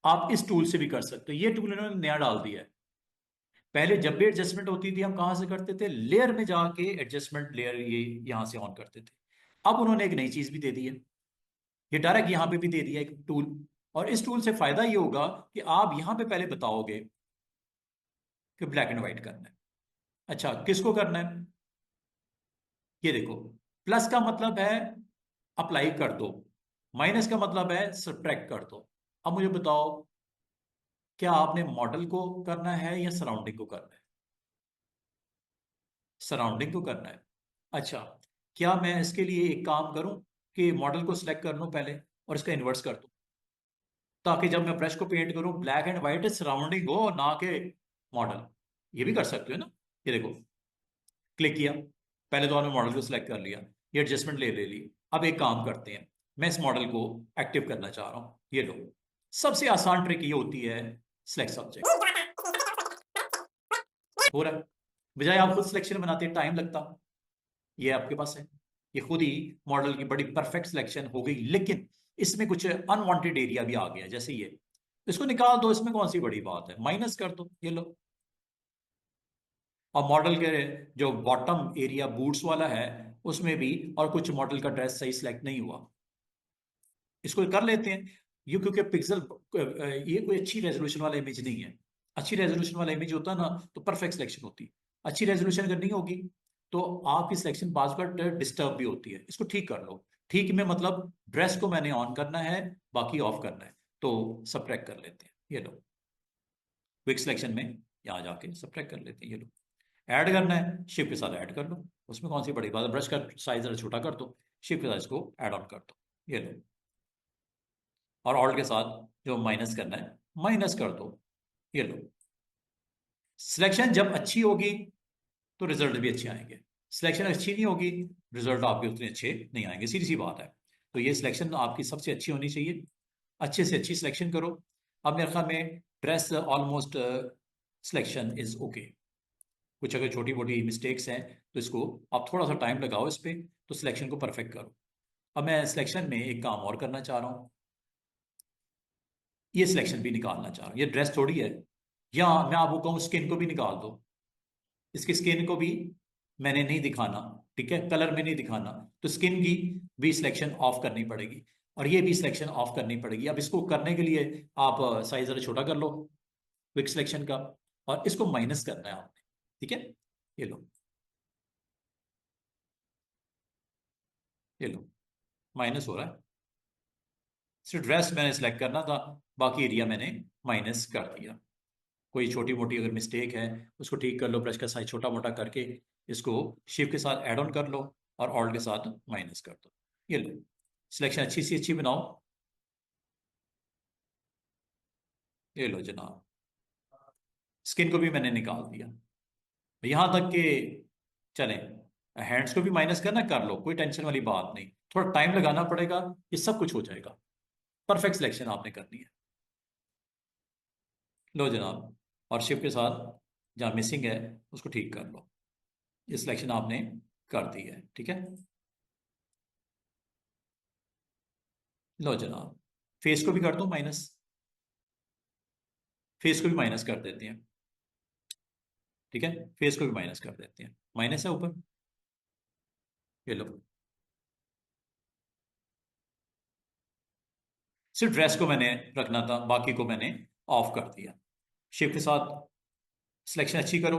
आप इस टूल से भी कर सकते हो। ये टूल इन्होंने नया डाल दिया है। पहले जब भी एडजस्टमेंट होती थी हम कहां से करते थे, लेयर में जाके एडजस्टमेंट लेयर ये यहां से ऑन करते थे। अब उन्होंने एक नई चीज भी दे दी है, ये डायरेक्ट यहां पे भी दे दिया एक टूल। और इस टूल से फायदा ये होगा कि आप यहां पे पहले बताओगे कि ब्लैक एंड व्हाइट करना है। अच्छा, किसको करना है, ये देखो, प्लस का मतलब है अप्लाई कर दो, माइनस का मतलब है सब्ट्रैक्ट कर दो। अब मुझे बताओ, क्या आपने मॉडल को करना है या सराउंडिंग को करना है, सराउंडिंग को करना है। अच्छा, क्या मैं इसके लिए एक काम करूं कि मॉडल को सिलेक्ट कर लूं पहले और इसका इन्वर्स कर दूं, ताकि जब मैं ब्रश को पेंट करूं ब्लैक एंड व्हाइट सराउंडिंग हो ना कि मॉडल। ये भी कर सकते हो ना। ये देखो, क्लिक किया, पहले तो आपने मॉडल को सिलेक्ट कर लिया, ये एडजस्टमेंट ले ले ली। अब एक काम करते हैं, मैं इस मॉडल को एक्टिव करना चाह रहा हूं, ये लो। सबसे आसान ट्रिक ये होती है, सिलेक्ट सब्जेक्ट, हो रहा है। बजाय आप खुद सिलेक्शन बनाते टाइम लगता, ये आपके पास है, ये खुद ही मॉडल की बड़ी परफेक्ट सिलेक्शन हो गई। लेकिन इसमें कुछ अनवांटेड एरिया भी आ गया, जैसे ये, इसको निकाल दो, इसमें कौन सी बड़ी बात है, माइनस कर दो, ये लो। और मॉडल के जो बॉटम एरिया बूट्स वाला है उसमें भी, और कुछ मॉडल का ड्रेस सही सिलेक्ट नहीं हुआ, इसको कर लेते हैं। ये क्योंकि पिक्सल, ये कोई अच्छी रेजोल्यूशन वाला इमेज नहीं है। अच्छी रेजोल्यूशन वाला इमेज होता ना तो परफेक्ट सिलेक्शन होती। अच्छी रेजोल्यूशन अगर नहीं होगी तो आपकी सिलेक्शन बाज बार डिस्टर्ब भी होती है, इसको ठीक कर लो। ठीक में मतलब ड्रेस को मैंने ऑन करना है, बाकी ऑफ करना है, तो सब्ट्रैक्ट कर लेते हैं, ये लो। क्विक सिलेक्शन में यहाँ जाके सब्ट्रैक्ट कर लेते हैं, ये लो। ऐड करना है, शिफ्ट के साथ ऐड कर लो, उसमें कौन सी बड़ी बात है, ब्रश का साइज जरा छोटा कर दो, शिफ्ट के साथ इसको ऐड ऑन कर दो, ये लो। और ऑल्ट के साथ जो माइनस करना है माइनस कर दो, ये लो। सिलेक्शन जब अच्छी होगी तो रिजल्ट भी अच्छे आएंगे, सिलेक्शन अच्छी नहीं होगी, रिजल्ट आपके उतने अच्छे नहीं आएंगे, सीधी सी बात है। तो ये सिलेक्शन आपकी सबसे अच्छी होनी चाहिए, अच्छे से अच्छी सिलेक्शन करो। अब मेरे ख्याल में dress almost selection is okay. कुछ अगर छोटी मोटी मिस्टेक्स हैं तो इसको आप थोड़ा सा टाइम लगाओ इस पर, तो सिलेक्शन को परफेक्ट करो। अब मैं सिलेक्शन में एक काम और करना चाह रहा हूँ, ये सिलेक्शन भी निकालना चाह रहा हूँ। ये ड्रेस थोड़ी है, या मैं आपको कहूँ स्किन को भी निकाल दो, इसकी स्किन को भी मैंने नहीं दिखाना, ठीक है, कलर में नहीं दिखाना, तो स्किन की भी सिलेक्शन ऑफ करनी पड़ेगी, और ये भी सिलेक्शन ऑफ करनी पड़ेगी। अब इसको करने के लिए आप साइज जरा छोटा कर लो क्विक सिलेक्शन का, और इसको माइनस करना है आपने, ठीक है, ये लो, ये लो, माइनस हो रहा है। सिर्फ ड्रेस मैंने सेलेक्ट करना था, बाकी एरिया मैंने माइनस कर दिया। कोई छोटी मोटी अगर मिस्टेक है उसको ठीक कर लो, ब्रश का साइज छोटा मोटा करके इसको शिफ्ट के साथ ऐड ऑन कर लो, और ऑल्ट के साथ माइनस कर दो, ये लो। सिलेक्शन अच्छी सी अच्छी बनाओ, ये लो जनाब। स्किन को भी मैंने निकाल दिया, यहां तक कि चलें, हैंड्स को भी माइनस करना कर लो, कोई टेंशन वाली बात नहीं, थोड़ा टाइम लगाना पड़ेगा, ये सब कुछ हो जाएगा। परफेक्ट सिलेक्शन आपने करनी है, लो जनाब, और शिफ्ट के साथ जहाँ मिसिंग है उसको ठीक कर लो। ये सिलेक्शन आपने कर दी है, ठीक है। लो जनाब, फेस को भी कर दो माइनस, फेस को भी माइनस कर देते हैं, ठीक है। फेस को भी माइनस कर देते हैं, माइनस है ऊपर, ये लो। सिर्फ ड्रेस को मैंने रखना था, बाकी को मैंने ऑफ कर दिया। शिफ्ट के साथ सिलेक्शन अच्छी करो,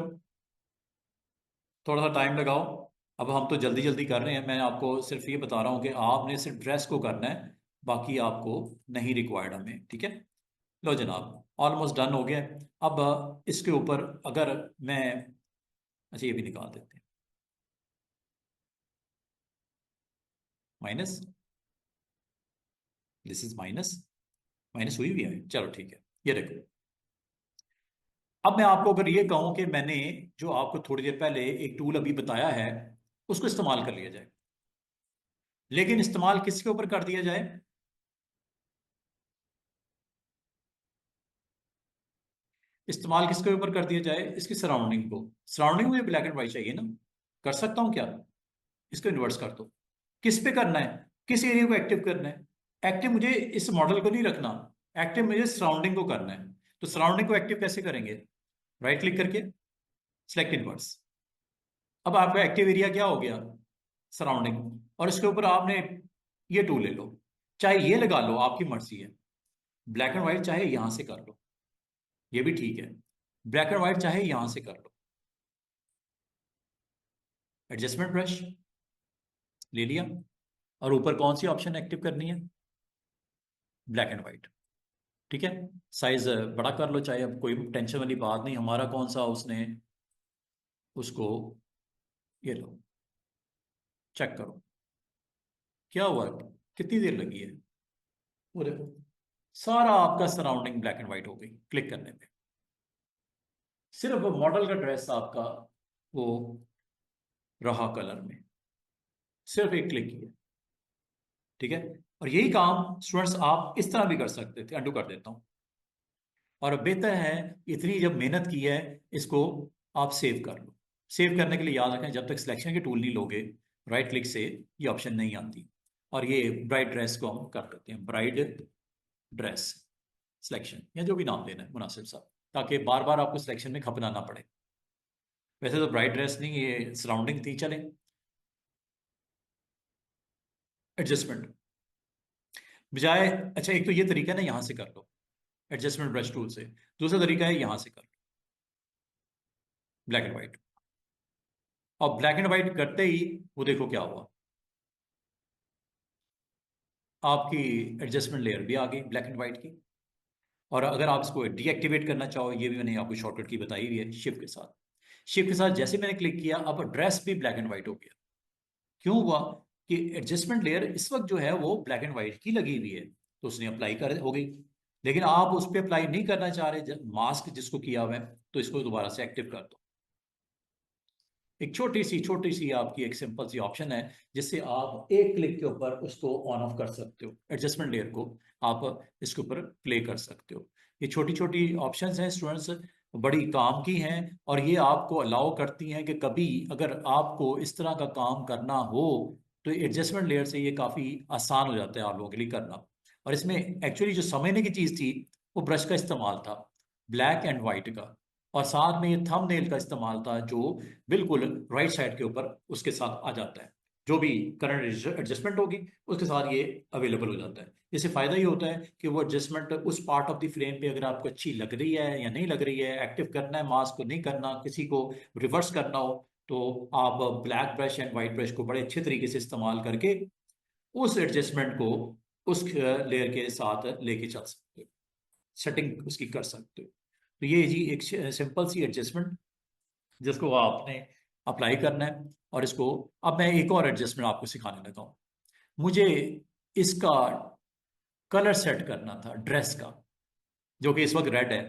थोड़ा सा टाइम लगाओ। अब हम तो जल्दी जल्दी कर रहे हैं, मैं आपको सिर्फ ये बता रहा हूँ कि आपने सिर्फ ड्रेस को करना है, बाकी आपको नहीं रिक्वायर्ड हमें, ठीक है। लो जनाब, ऑलमोस्ट डन हो गया। अब इसके ऊपर अगर मैं, अच्छा ये भी निकाल देते हैं, minus, this is minus, minus हुई भी है, चलो ठीक है। ये देखो, अब मैं आपको अगर ये कहूं कि मैंने जो आपको थोड़ी देर पहले एक टूल अभी बताया है उसको इस्तेमाल कर लिया जाए, लेकिन इस्तेमाल किसके ऊपर कर दिया जाए? इस्तेमाल किसके ऊपर कर दिया जाए? इसकी सराउंडिंग को। सराउंडिंग मुझे ब्लैक एंड व्हाइट चाहिए ना, कर सकता हूं क्या? इसको इन्वर्स कर दो। किस पे करना है, किस एरिया को एक्टिव करना है? एक्टिव मुझे इस मॉडल को नहीं रखना, एक्टिव मुझे सराउंडिंग को करना है। तो सराउंडिंग को एक्टिव कैसे करेंगे? राइट क्लिक करके सिलेक्ट इन्वर्स। अब आपका एक्टिव एरिया क्या हो गया? सराउंडिंग। और इसके ऊपर आपने ये टूल ले लो, चाहे ये लगा लो, आपकी मर्जी है। ब्लैक एंड व्हाइट चाहे यहां से कर लो, ये भी ठीक है। ब्लैक एंड व्हाइट चाहे यहां से कर लो। एडजस्टमेंट ब्रश ले लिया, और ऊपर कौन सी ऑप्शन एक्टिव करनी है? ब्लैक एंड व्हाइट, ठीक है। साइज बड़ा कर लो, चाहे, अब कोई टेंशन वाली बात नहीं। हमारा कौन सा उसने, उसको, ये लो, चेक करो क्या हुआ, कितनी देर लगी है। वो देखो, सारा आपका सराउंडिंग ब्लैक एंड व्हाइट हो गई क्लिक करने पे। सिर्फ मॉडल का ड्रेस आपका वो रहा कलर में, सिर्फ एक क्लिक किया, ठीक है। और यही काम स्टूडेंट्स आप इस तरह भी कर सकते थे। अंडू कर देता हूं, और बेहतर है, इतनी जब मेहनत की है, इसको आप सेव कर लो। सेव करने के लिए याद रखें, जब तक सिलेक्शन के टूल नहीं लोगे, राइट क्लिक से ये ऑप्शन नहीं आती। और ये ब्राइट ड्रेस को हम कर देते हैं, ब्राइट ड्रेस सिलेक्शन, या जो भी नाम देना है मुनासिब सा, ताकि बार बार आपको सिलेक्शन में खपना ना पड़े। वैसे तो ब्राइट ड्रेस नहीं, ये सराउंडिंग थी, चले। एडजस्टमेंट बजाय, अच्छा एक तो ये तरीका है ना, यहां से कर लो एडजस्टमेंट ब्रश टूल से। दूसरा तरीका है यहां से कर लो ब्लैक एंड व्हाइट। और ब्लैक एंड व्हाइट करते ही वो देखो क्या हुआ, आपकी एडजस्टमेंट लेयर भी आ गई ब्लैक एंड व्हाइट की। और अगर आप इसको डीएक्टिवेट करना चाहो, ये भी मैंने आपको शॉर्टकट की बताई हुई है, शिफ्ट के साथ। शिफ्ट के साथ जैसे मैंने क्लिक किया, अब ड्रेस भी ब्लैक एंड व्हाइट हो गया। क्यों हुआ? कि एडजस्टमेंट लेयर इस वक्त जो है वो ब्लैक एंड व्हाइट की लगी हुई है, तो उसने अप्लाई कर हो गई। लेकिन आप उस पर अप्लाई नहीं करना चाह रहे, मास्क जिसको किया हुआ है, तो इसको दोबारा से एक्टिव कर दो। एक छोटी सी आपकी एक सिंपल सी ऑप्शन है, जिससे आप एक क्लिक के ऊपर उसको ऑन ऑफ कर सकते हो, एडजस्टमेंट लेयर को आप इसके ऊपर प्ले कर सकते हो। ये छोटी छोटी ऑप्शंस हैं स्टूडेंट्स, बड़ी काम की हैं। और ये आपको अलाउ करती हैं कि कभी अगर आपको इस तरह का काम करना हो, तो एडजस्टमेंट लेयर से ये काफ़ी आसान हो जाता है आप लोगों के लिए करना। और इसमें एक्चुअली जो समझने की चीज़ थी, वो ब्रश का इस्तेमाल था, ब्लैक एंड वाइट का। और साथ में ये थंबनेल का इस्तेमाल था, जो बिल्कुल राइट साइड के ऊपर उसके साथ आ जाता है। जो भी करंट एडजस्टमेंट होगी, उसके साथ ये अवेलेबल हो जाता है। इससे फायदा ये होता है कि वो एडजस्टमेंट उस पार्ट ऑफ द फ्रेम पे अगर आपको अच्छी लग रही है या नहीं लग रही है, एक्टिव करना है मास्क को, नहीं करना, किसी को रिवर्स करना हो, तो आप black brush and white brush को बड़े अच्छे तरीके से इस्तेमाल करके उस एडजस्टमेंट को उस लेयर के साथ लेके चल सकते हो, सेटिंग उसकी कर सकते हो। तो ये जी एक सिंपल सी एडजस्टमेंट, जिसको आपने अप्लाई करना है। और इसको, अब मैं एक और एडजस्टमेंट आपको सिखाने लगा हूं। मुझे इसका कलर सेट करना था ड्रेस का, जो कि इस वक्त रेड है।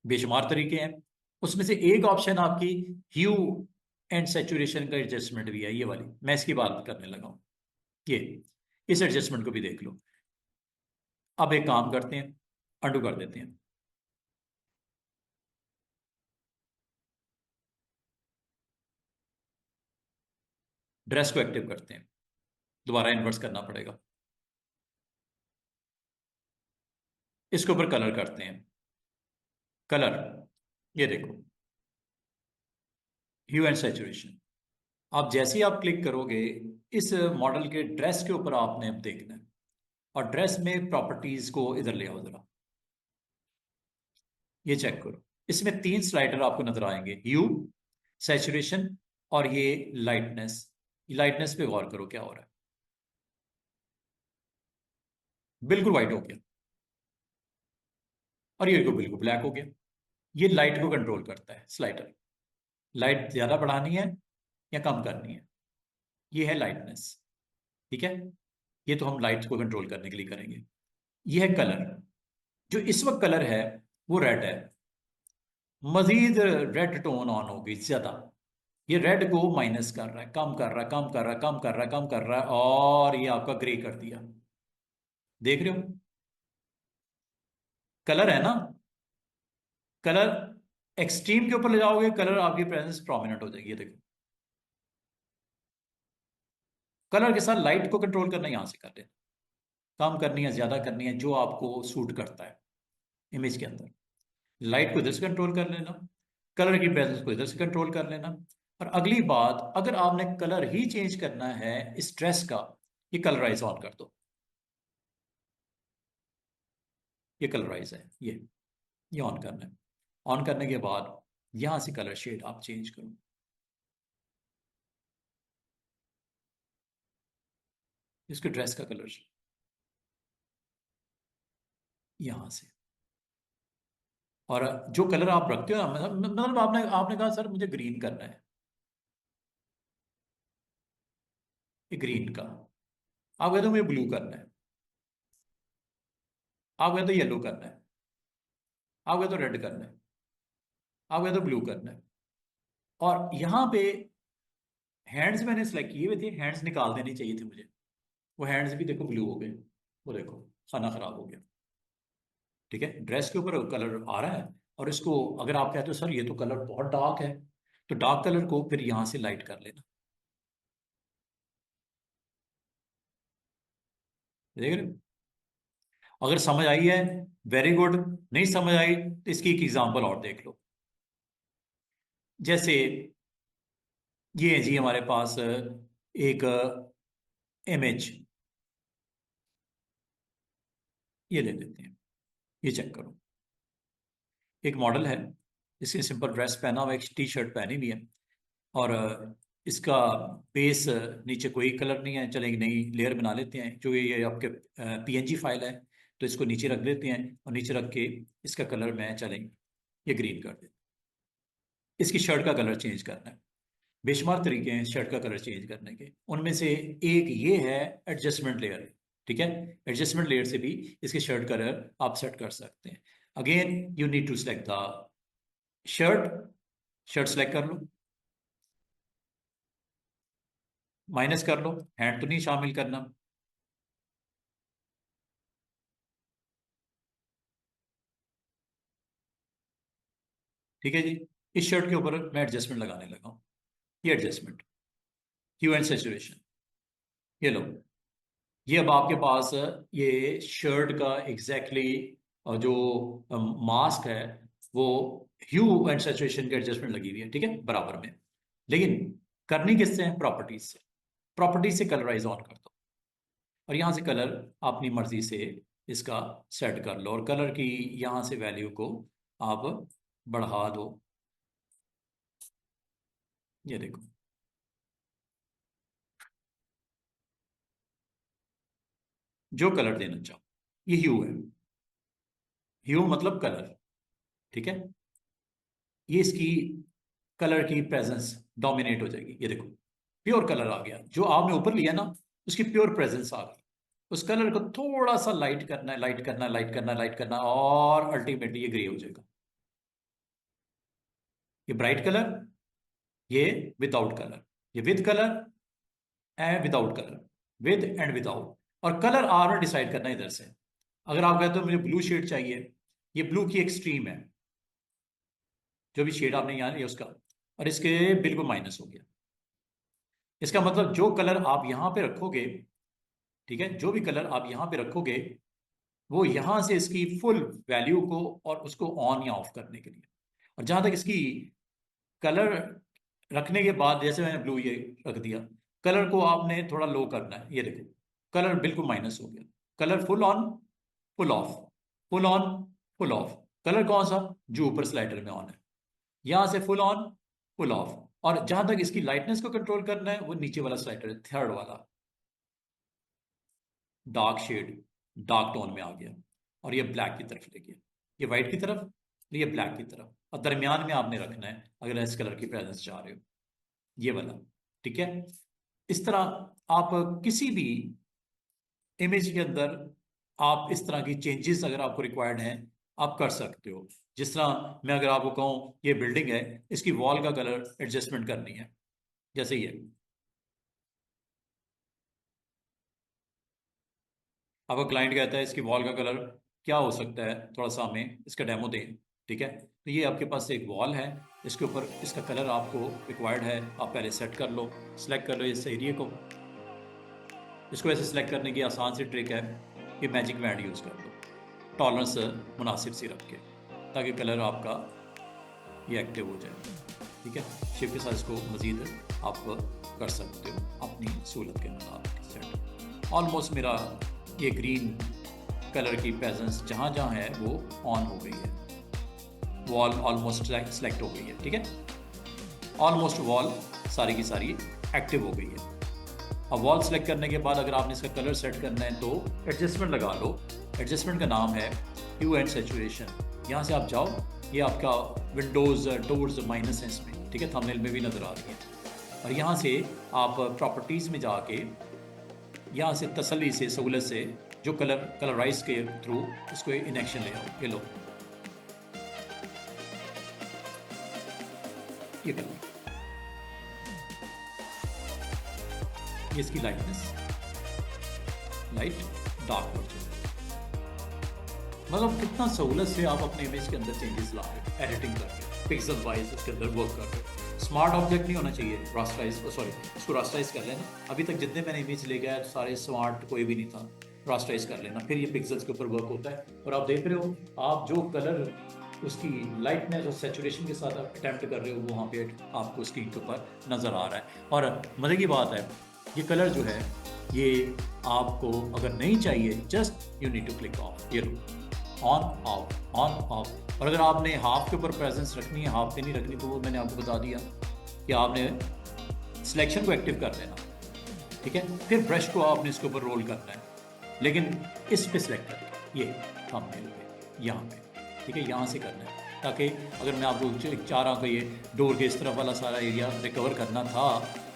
बेशुमार तरीके हैं, उसमें से एक ऑप्शन आपकी ह्यू एंड सेचुरेशन का एडजस्टमेंट भी है, ये वाली मैं इसकी बात करने लगा हूं। ये, इस एडजस्टमेंट को भी देख लो। अब एक काम करते हैं, अंडू कर देते हैं। ड्रेस को एक्टिव करते हैं। दोबारा इन्वर्स करना पड़ेगा। इसके ऊपर कलर करते हैं। कलर, ये देखो, ह्यू एंड सैचुरेशन। आप जैसे ही आप क्लिक करोगे, इस मॉडल के ड्रेस के ऊपर आपने अब देखना है, और ड्रेस में प्रॉपर्टीज को इधर ले आओ जरा। ये चेक करो, इसमें 3 स्लाइडर आपको नजर आएंगे, ह्यू, सैचुरेशन और ये लाइटनेस। लाइटनेस पे गौर करो क्या हो रहा है। बिल्कुल व्हाइट हो गया, और ये को बिल्कुल ब्लैक हो गया। ये लाइट को कंट्रोल करता है स्लाइडर। लाइट ज्यादा बढ़ानी है या कम करनी है, ये है लाइटनेस। ठीक है, ये तो हम लाइट को कंट्रोल करने के लिए करेंगे। ये है कलर। जो इस वक्त कलर है वो रेड है। मजीद रेड टोन ऑन होगी ज्यादा। ये रेड को माइनस कर रहा है, कम कर रहा है, कम कर रहा है, कम कर रहा है, कम कर रहा है, और ये आपका ग्रे कर दिया। देख रहे हो, कलर है ना। कलर एक्सट्रीम के ऊपर ले जाओगे, कलर आपकी प्रेजेंस प्रोमिनेंट हो जाएगी। ये देखो, कलर के साथ लाइट को कंट्रोल करना यहां से कर लेना। कम करनी है, ज्यादा करनी है, जो आपको सूट करता है इमेज के अंदर। लाइट को इधर से कंट्रोल कर लेना, कलर की प्रेजेंस को इधर से कंट्रोल कर लेना। और अगली बात, अगर आपने कलर ही चेंज करना है इस ड्रेस का, ये कलराइज ऑन कर दो। ये कलराइज है, ये ऑन करना है। ऑन करने के बाद यहां से कलर शेड आप चेंज करो। इसके ड्रेस का कलर यहां से। और जो कलर आप रखते हो ना, मतलब आपने आपने कहा सर मुझे ग्रीन करना है, ये ग्रीन का। आप कहते हो मुझे ब्लू करना है, आप कहते हो येलो करना है, आप कहते हो रेड करना है, आप कहते हो ब्लू करना है। और यहां पे हैंड्स मैंने सेलेक्ट किए हुए थे, हैंड्स निकाल देने चाहिए थे मुझे। वो हैंड्स भी देखो ब्लू हो गए। वो देखो, खाना खराब हो गया। ठीक है, ड्रेस के ऊपर कलर आ रहा है, और इसको अगर आप कहते हो सर ये तो कलर बहुत डार्क है, तो डार्क कलर को फिर यहां से लाइट कर लेना। देख रहे हो, अगर समझ आई है वेरी गुड, नहीं समझ आई तो इसकी एक एग्जांपल और देख लो। जैसे ये है जी हमारे पास एक इमेज, ये ले लेते हैं। ये चेक करो, एक मॉडल है, इसने सिंपल ड्रेस पहना हुआ, एक टी शर्ट पहनी हुई है, और इसका बेस नीचे कोई कलर नहीं है। चलें एक नई लेयर बना लेते हैं, जो ये आपके पीएनजी फाइल है, तो इसको नीचे रख देते हैं, और नीचे रख के इसका कलर मैं चलें ये ग्रीन कर देते हैं। इसकी शर्ट का कलर चेंज करना है। बेशुमार तरीके हैं शर्ट का कलर चेंज करने के, उनमें से एक ये है एडजस्टमेंट लेयर। ठीक है, एडजस्टमेंट लेयर से भी इसके शर्ट कलर आप सेट कर सकते हैं। Again you need to select the shirt. Shirt select कर लो, माइनस कर लो, हैंड तो नहीं शामिल करना। ठीक है जी, इस शर्ट के ऊपर मैं एडजस्टमेंट लगाने लगा हूं। ये एडजस्टमेंट, ह्यू एंड सैचुरेशन, ये लो। ये अब आपके पास ये शर्ट का एग्जैक्टली जो मास्क है, वो ह्यू एंड सैचुरेशन की एडजस्टमेंट लगी हुई है, ठीक है, बराबर में। लेकिन करनी किससे है? प्रॉपर्टीज से। प्रॉपर्टीज से कलराइज ऑन कर दो, और यहां से कलर अपनी मर्जी से इसका सेट कर लो, और कलर की यहां से वैल्यू को आप बढ़ा दो। ये देखो, जो कलर देना चाहो, ये ह्यू है। ह्यू मतलब कलर। ठीक है, ये इसकी कलर की प्रेजेंस डोमिनेट हो जाएगी। ये देखो, प्योर कलर आ गया। जो आपने ऊपर लिया ना, उसकी प्योर प्रेजेंस आ गई। उस कलर को थोड़ा सा लाइट करना है, लाइट करना है, लाइट करना है, लाइट करना है, और अल्टीमेटली ये ग्रे हो जाएगा। ये ब्राइट कलर, ये विदाउट कलर, ये with colour and without colour, with and without. और कलर आपने डिसाइड करना है इधर से। अगर आप कहते हो मुझे ब्लू शेड चाहिए, ये ब्लू की एक्सट्रीम है, जो भी शेड आपने यहाँ लिया उसका, और इसके बिल्कुल माइनस हो गया। इसका मतलब जो कलर आप यहाँ पे रखोगे, ठीक है, जो भी कलर आप यहाँ पे रखोगे वो यहाँ से इसकी फुल वैल्यू को और उसको ऑन या ऑफ करने के लिए। और जहां तक इसकी कलर रखने के बाद, जैसे मैंने ब्लू ये रख दिया, कलर को आपने थोड़ा लो करना है। ये देखो कलर बिल्कुल माइनस हो गया। Colour full on, full of, full on, full of. Colour कौन सा? जो ऊपर स्लाइडर में ऑन है। यहां से फुल ऑन, फुल ऑफ। और जहां तक इसकी लाइटनेस को कंट्रोल करना है वो नीचे वाला स्लाइडर है, थर्ड वाला, डार्क शेड, डार्क टोन में आ गया। और ये ब्लैक की तरफ ले गया, ये व्हाइट की तरफ, ये ब्लैक की तरफ। और दरमियान में आपने रखना है अगर इस कलर की प्रेजेंस चाह रहे हो, ये वाला। ठीक है, इस तरह आप किसी भी इमेज के अंदर आप इस तरह की चेंजेस अगर आपको रिक्वायर्ड हैं आप कर सकते हो। जिस तरह मैं अगर आपको कहूँ ये बिल्डिंग है, इसकी वॉल का कलर एडजस्टमेंट करनी है, जैसे ये आपका क्लाइंट कहता है इसकी वॉल का कलर क्या हो सकता है, थोड़ा सा हमें इसका डेमो दें। ठीक है, तो ये आपके पास एक वॉल है, इसके ऊपर इसका कलर आपको रिक्वायर्ड है, आप पहले सेट कर लो, सेलेक्ट कर लो इस एरिया को। इसको ऐसे सेलेक्ट करने की आसान सी ट्रिक है कि मैजिक बैंड यूज़ कर लो, टॉलरेंस मुनासिब सी रख के, ताकि कलर आपका ये एक्टिव हो जाए। ठीक है, शेप के साथ इसको मज़ीद आप कर सकते हो अपनी सहूलत के मुताबिक सेट। ऑलमोस्ट मेरा ये ग्रीन कलर की प्रेजेंस जहाँ जहाँ है वो ऑन हो गई है, वॉल ऑलमोस्ट सेलेक्ट हो गई है। ठीक है, ऑलमोस्ट वॉल सारी की सारी एक्टिव हो गई है। अब वॉल सेलेक्ट करने के बाद अगर आपने इसका कलर सेट करना है तो एडजस्टमेंट लगा लो। एडजस्टमेंट का नाम है ह्यू एंड सैचुरेशन। यहाँ से आप जाओ, ये आपका विंडोज़ डोर्स माइनस है इसमें, ठीक है, थंबनेल में भी नज़र आ रही है। और यहाँ से आप प्रॉपर्टीज़ में जाके यहाँ से तसल्ली से, सहूलत से जो कलराइज के थ्रू इसको इन एक्शन ले आओ। ये लो, ये कलर, ये इसकी लाइटनेस, लाइट डार्क वर्जन। मतलब कितना सहूलत से आप अपने इमेज के अंदर चेंजेस ला रहे हो, एडिटिंग कर रहे हो, पिक्सल वाइज उसके अंदर वर्क कर रहे हो। स्मार्ट ऑब्जेक्ट नहीं होना चाहिए, रास्टराइज, सॉरी इसको रास्टराइज कर लेना। अभी तक जितने मैंने इमेज ले गया सारे स्मार्ट कोई भी नहीं था, रास्टराइज कर लेना, फिर ये पिक्सल्स के ऊपर वर्क होता है। और आप देख रहे हो आप जो कलर उसकी लाइटनेस और सेचुरेशन के साथ आप अटैम्प्ट कर रहे हो वहाँ पे आपको स्क्रीन के ऊपर नज़र आ रहा है। और मज़े की बात है, ये कलर जो है ये आपको अगर नहीं चाहिए, just you need to click off, ये ऑन ऑफ, ऑन ऑफ। और अगर आपने हाफ के ऊपर प्रेजेंस रखनी है, हाफ पे नहीं रखनी, तो वो मैंने आपको बता दिया कि आपने सिलेक्शन को एक्टिव कर देना। ठीक है, फिर ब्रश को आपने इसके ऊपर रोल करना है, लेकिन इस पे सिलेक्ट करके ये थंबनेल पे यहाँ पे, ठीक है, यहाँ से करना है, ताकि अगर मैं आपको चाह रहा हूँ कि ये डोर के इस तरफ वाला सारा एरिया रिकवर करना था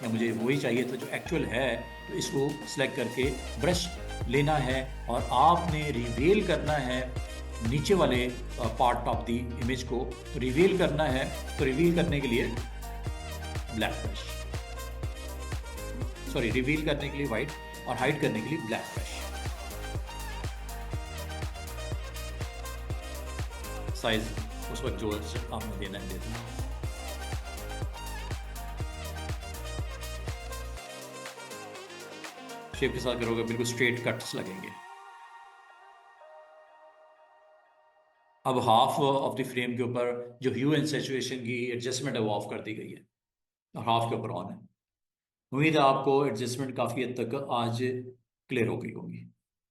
या मुझे वही चाहिए था जो एक्चुअल है, तो इसको सिलेक्ट करके ब्रश लेना है और आपने रिवील करना है नीचे वाले पार्ट ऑफ द इमेज को रिवील करना है। तो रिवील करने के लिए ब्लैक ब्रश, सॉरी रिवील करने के लिए वाइट और हाइड करने के लिए ब्लैक ब्रश। साइज उस वक्त जो आपने देना है देना। शेप के साथ करोगे बिल्कुल स्ट्रेट कट्स लगेंगे। अब हाफ ऑफ द फ्रेम के ऊपर जो ह्यू एंड सैचुरेशन की एडजस्टमेंट है वो ऑफ कर दी गई है और हाफ के ऊपर ऑन है। उम्मीद है आपको एडजस्टमेंट काफ़ी हद तक आज क्लियर हो गई होगी।